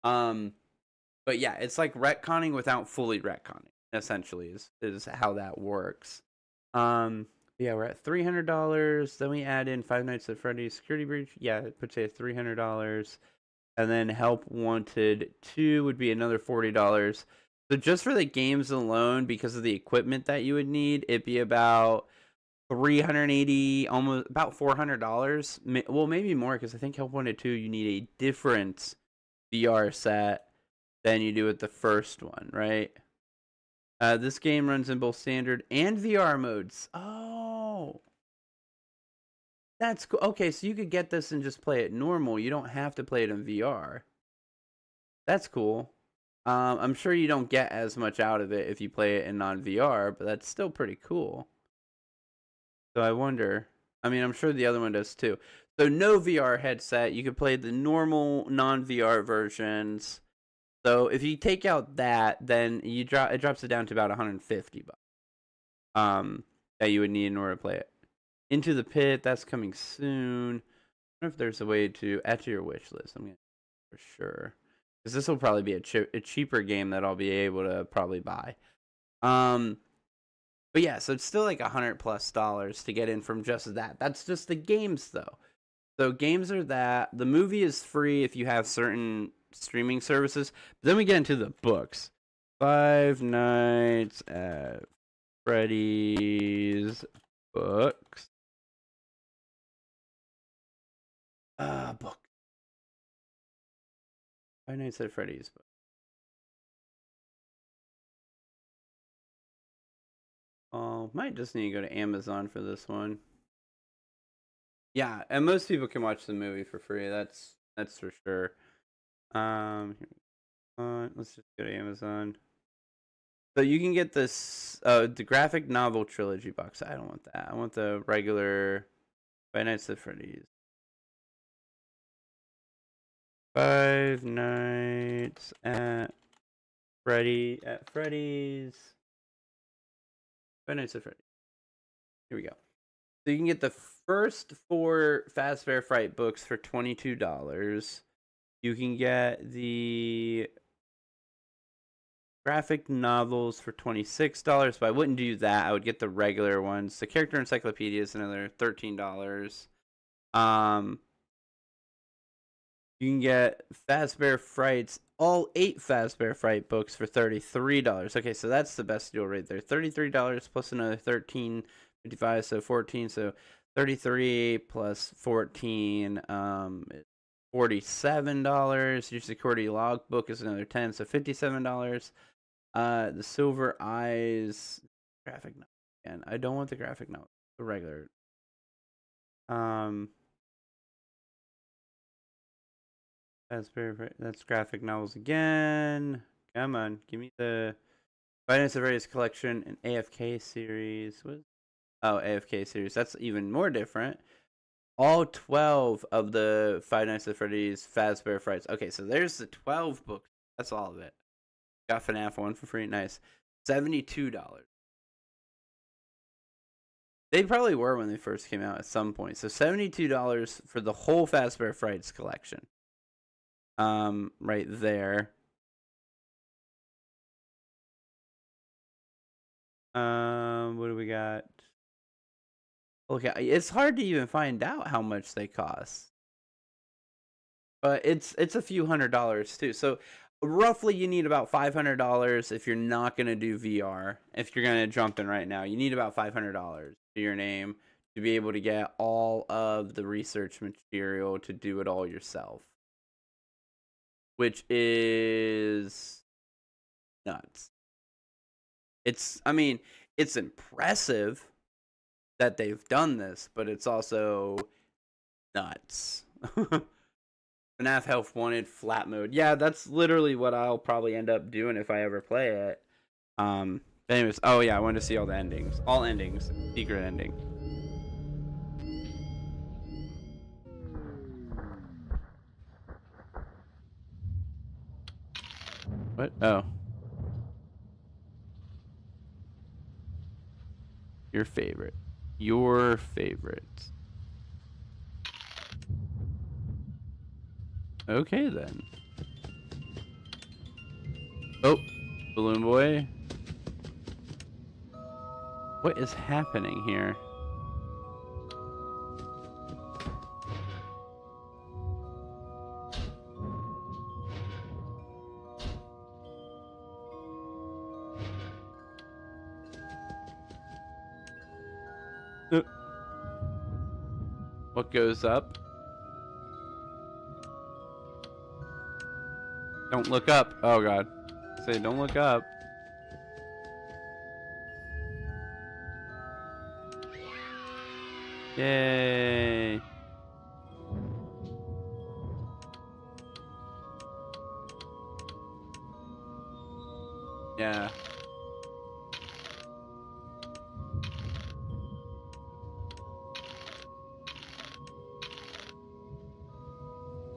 But yeah, it's like retconning without fully retconning, essentially is how that works. Yeah, we're at $300. Then we add in Five Nights at Freddy's Security Breach. Yeah, it puts you at $300. And then Help Wanted 2 would be another $40. So just for the games alone, because of the equipment that you would need, it'd be about $380, almost about $400. Well, maybe more, because I think Help Wanted 2, you need a different VR set than you do with the first one, right? This game runs in both standard and VR modes. Oh, that's cool. Okay, so you could get this and just play it normal. You don't have to play it in VR. That's cool. I'm sure you don't get as much out of it if you play it in non-VR, but that's still pretty cool. So I wonder. I mean, I'm sure the other one does too. So no VR headset. You could play the normal non-VR versions. So if you take out that, then it drops it down to about $150 that you would need in order to play it. Into the Pit, that's coming soon. I wonder if there's a way to add to your wish list. I'm gonna for sure, because this will probably be a cheaper game that I'll be able to probably buy. But yeah, so it's still like $100+ to get in from just that. That's just the games though. So games are that. The movie is free if you have certain streaming services. But then we get into the books. Five Nights at Freddy's books. Book. Five Nights at Freddy's book. Oh, might just need to go to Amazon for this one. Yeah, and most people can watch the movie for free. That's for sure. Let's just go to Amazon. So you can get this the graphic novel trilogy box. I don't want that. I want the regular Five Nights at Freddy's. Five Nights at Freddy's. Five Nights at Freddy's. Here we go. So you can get the first 4 Fazbear Fright books for $22. You can get the graphic novels for $26, but I wouldn't do that. I would get the regular ones. The character encyclopedia is another $13. You can get Fazbear Frights, all 8 Fazbear Fright books for $33. Okay, so that's the best deal right there. $33 plus another $13.55, so $14. So 33 plus 14, $47. Your security logbook is another 10, so $57. The Silver Eyes graphic novel. Again, I don't want the graphic novel. The regular. That's graphic novels again. Come on, give me the Five Nights at Freddy's collection and AFK series. AFK series. That's even more different. All 12 of the Five Nights at Freddy's Fazbear Frights. Okay, so there's the 12 books. That's all of it. Got FNAF 1 for free. Nice. $72. They probably were when they first came out at some point. So $72 for the whole Fazbear Frights collection. Right there. What do we got? Okay, it's hard to even find out how much they cost. But it's a few $100s too. So roughly you need about $500 if you're not going to do VR. If you're going to jump in right now, you need about $500 to your name to be able to get all of the research material to do it all yourself. Which is nuts. It's impressive that they've done this, but it's also nuts. FNAF Health Wanted flat mode. Yeah, that's literally what I'll probably end up doing if I ever play it. Anyways, oh yeah, I wanted to see all the endings. All endings. Secret ending. What? Oh. Your favorite. Your favorite. Okay then. Oh, Balloon Boy. What is happening here? What goes up? Don't look up. Oh god. Say don't look up. Yay. Yeah.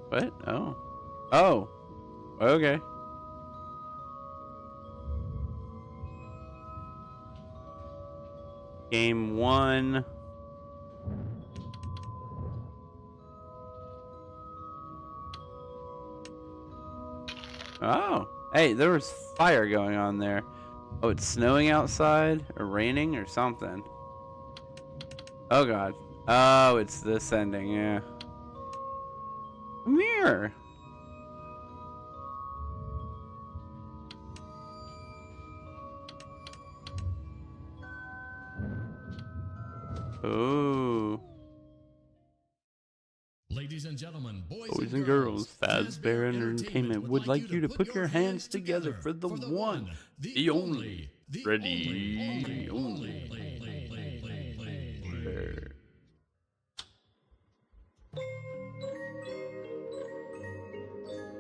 What? Oh. Oh. Okay. Game 1. Oh. Hey, there was fire going on there. Oh, it's snowing outside or raining or something. Oh god. Oh, it's this ending, yeah. Come here. Oh. Ladies and gentlemen, boys and girls, Fazbear Entertainment would like you to put your hands together for the one, the only, Freddy.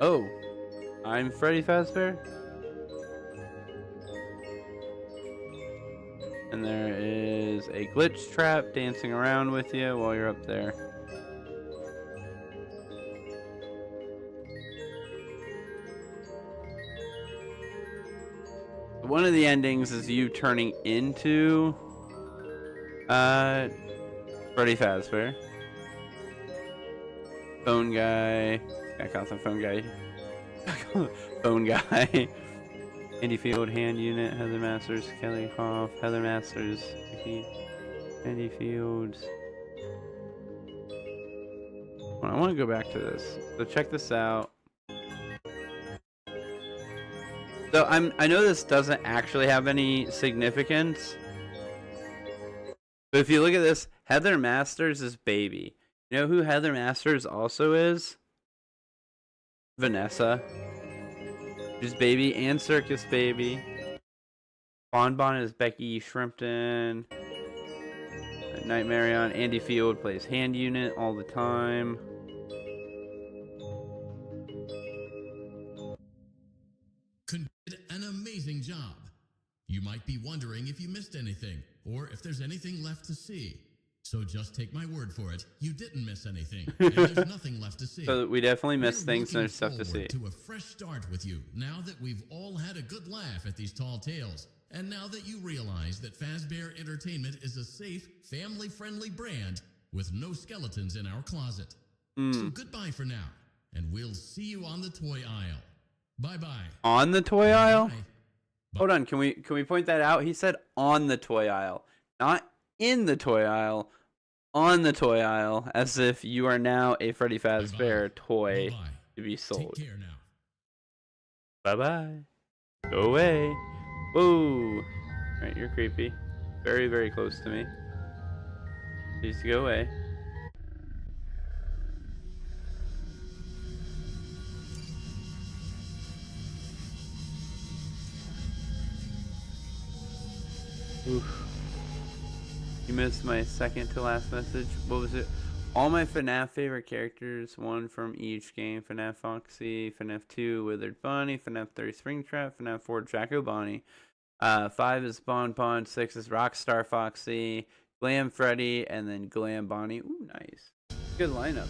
Oh, I'm Freddy Fazbear. And there is a glitch trap dancing around with you while you're up there. One of the endings is you turning into Freddy Fazbear. Phone guy. I call him phone guy. Phone guy. Andy Field, Hand Unit, Heather Masters, Kelly Hoff, Heather Masters, Andy Fields. Well, I want to go back to this. So check this out. So I know this doesn't actually have any significance, but if you look at this, Heather Masters is Baby. You know who Heather Masters also is? Vanessa. She's Baby and Circus Baby. Bonbon is Becky Shrimpton. Nightmare on Andy Field plays Hand Unit all the time. Did an amazing job. You might be wondering if you missed anything, or if there's anything left to see. So just take my word for it, you didn't miss anything, and there's nothing left to see. So we definitely missed things and there's stuff to see. To a fresh start with you, now that we've all had a good laugh at these tall tales, and now that you realize that Fazbear Entertainment is a safe, family-friendly brand with no skeletons in our closet. So goodbye for now, and we'll see you on the toy aisle. Bye-bye. On the toy aisle? Bye. Hold on, can we point that out? He said on the toy aisle, not in the toy aisle, on the toy aisle, as if you are now a Freddy Fazbear toy Bye-bye. to be sold. Take care now. Bye-bye. Go away. Whoa. Alright, you're creepy. Very, very close to me. Please go away. Oof. You missed my second to last message. What was it? All my FNAF favorite characters, one from each game. FNAF Foxy, FNAF 2 Withered Bonnie, FNAF 3 Springtrap, FNAF 4 Jacko Bonnie. 5 is Bonbon, 6 is Rockstar Foxy, Glam Freddy, and then Glam Bonnie. Ooh, nice. Good lineup.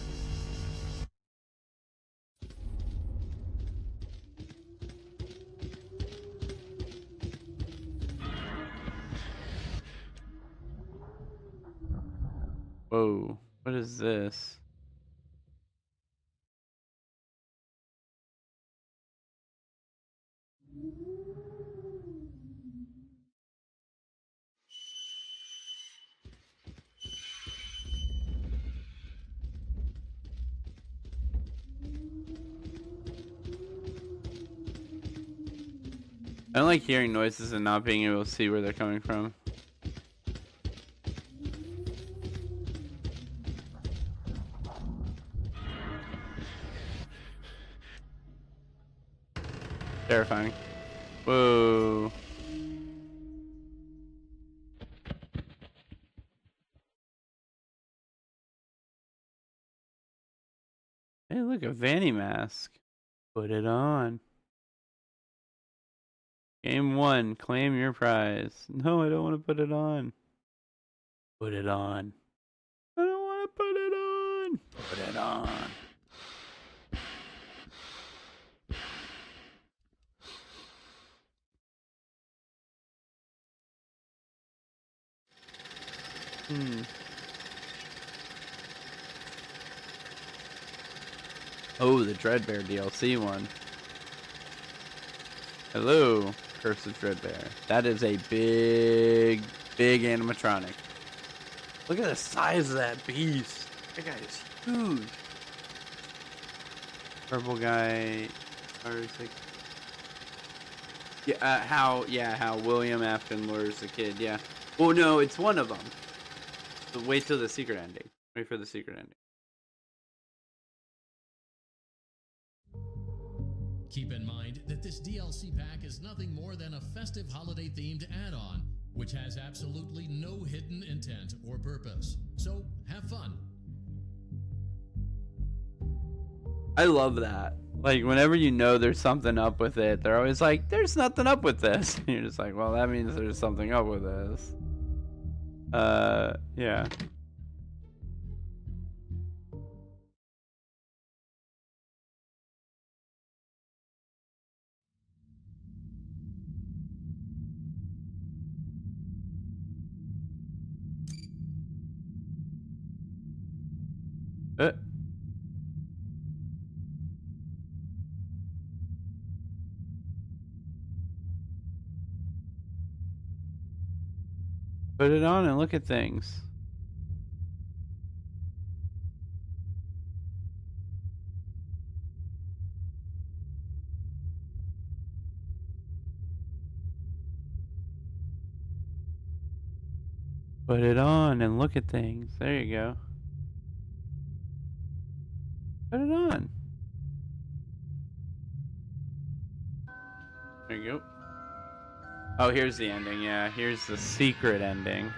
Whoa, what is this? I don't like hearing noises and not being able to see where they're coming from. Terrifying. Whoa. Hey, look, a Vanny mask. Put it on. Game 1, claim your prize. No, I don't want to put it on. Put it on. I don't want to put it on. Put it on. Oh, the Dreadbear DLC one. Hello, Curse of Dreadbear. That is a big, big animatronic. Look at the size of that beast. That guy is huge. Purple guy. Yeah, how William Afton lures the kid. Yeah. Well, no, it's one of them. Wait till the secret ending. Wait for the secret ending. Keep in mind that this DLC pack is nothing more than a festive holiday-themed add-on, which has absolutely no hidden intent or purpose. So, have fun. I love that. Like, whenever you know there's something up with it, they're always like, there's nothing up with this. And you're just like, well, that means there's something up with this. Yeah. Uh. Put it on and look at things. Put it on and look at things. There you go. Put it on. There you go. Oh, here's the ending. Yeah, here's the secret ending.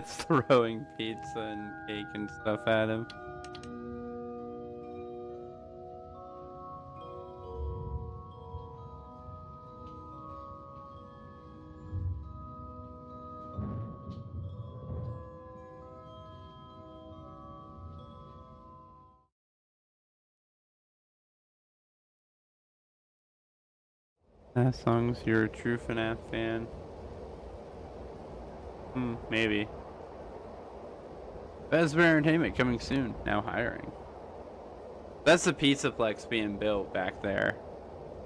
Throwing pizza and cake and stuff at him. As long as you're a true FNAF fan. Maybe. Fazbear Entertainment coming soon. Now hiring. That's the Pizzaplex being built back there.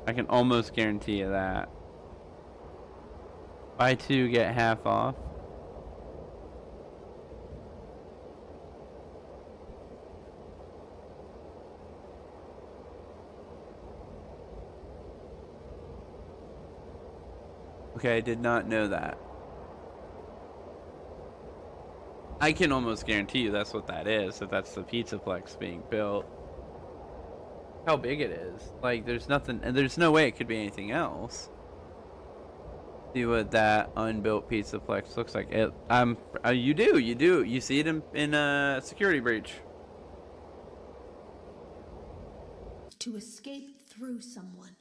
I can almost guarantee you that. Buy two, get half off. Okay, I did not know that. I can almost guarantee you that's what that is, that that's the Pizzaplex being built. How big it is. Like, there's nothing, and there's no way it could be anything else. See what that unbuilt Pizzaplex looks like. You do. You see it in a security breach. To escape through someone.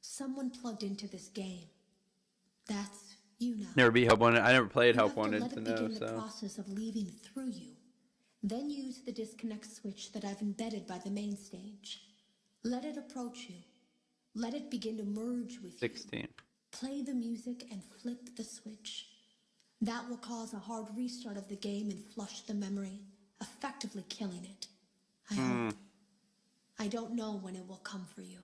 Someone plugged into this game. That's you now. Never beat Help Wanted. I never played You Help have to Wanted let to it know, begin the so. process of leaving through you. Then use the disconnect switch that I've embedded by the main stage. Let it approach you. Let it begin to merge with 16. you. Play the music and flip the switch. That will cause a hard restart of the game and flush the memory, effectively killing it. I hope. I don't know when it will come for you.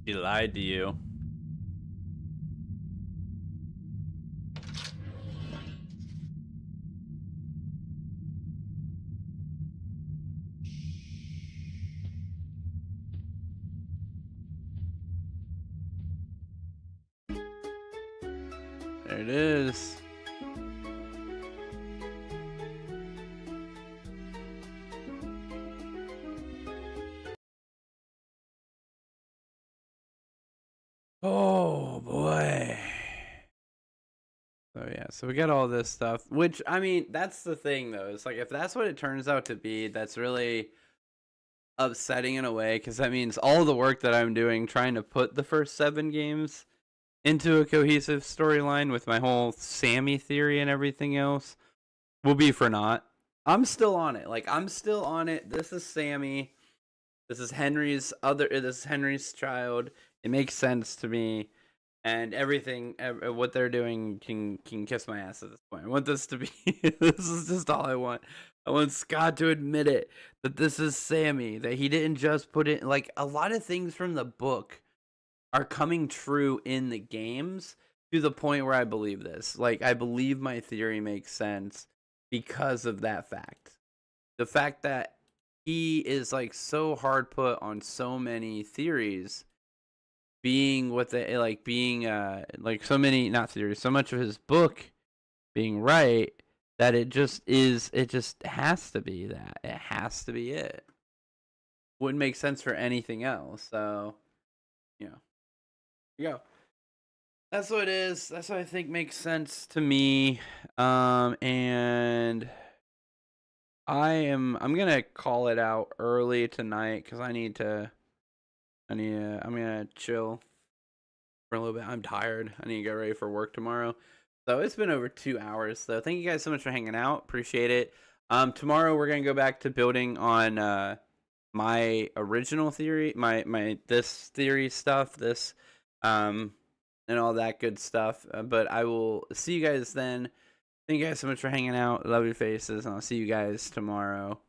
He lied to you. There it is. Oh boy. So yeah, so we got all this stuff, which I mean, that's the thing though. It's like if that's what it turns out to be, that's really upsetting in a way, because that means all the work that I'm doing trying to put the first 7 games into a cohesive storyline with my whole Sammy theory and everything else will be for naught. I'm still on it. Like, I'm still on it. This is Sammy. This is Henry's child. It makes sense to me. And everything, what they're doing can kiss my ass at this point. I want this to be, this is just all I want. I want Scott to admit it, that this is Sammy, that he didn't just put it, like, a lot of things from the book are coming true in the games to the point where I believe this. Like, I believe my theory makes sense because of that fact. The fact that he is like so hard put on so many theories being what they like being like so many not theories, so much of his book being right that it just has to be that. It has to be it. Wouldn't make sense for anything else. So, you know. Here you go. That's what it is. That's what I think makes sense to me. And I'm gonna call it out early tonight because I'm gonna chill for a little bit. I'm tired. I need to get ready for work tomorrow. So it's been over 2 hours. So thank you guys so much for hanging out. Appreciate it. Tomorrow we're gonna go back to building on my original theory, my this theory stuff, this and all that good stuff. But I will see you guys then. Thank you guys so much for hanging out. Love your faces, and I'll see you guys tomorrow.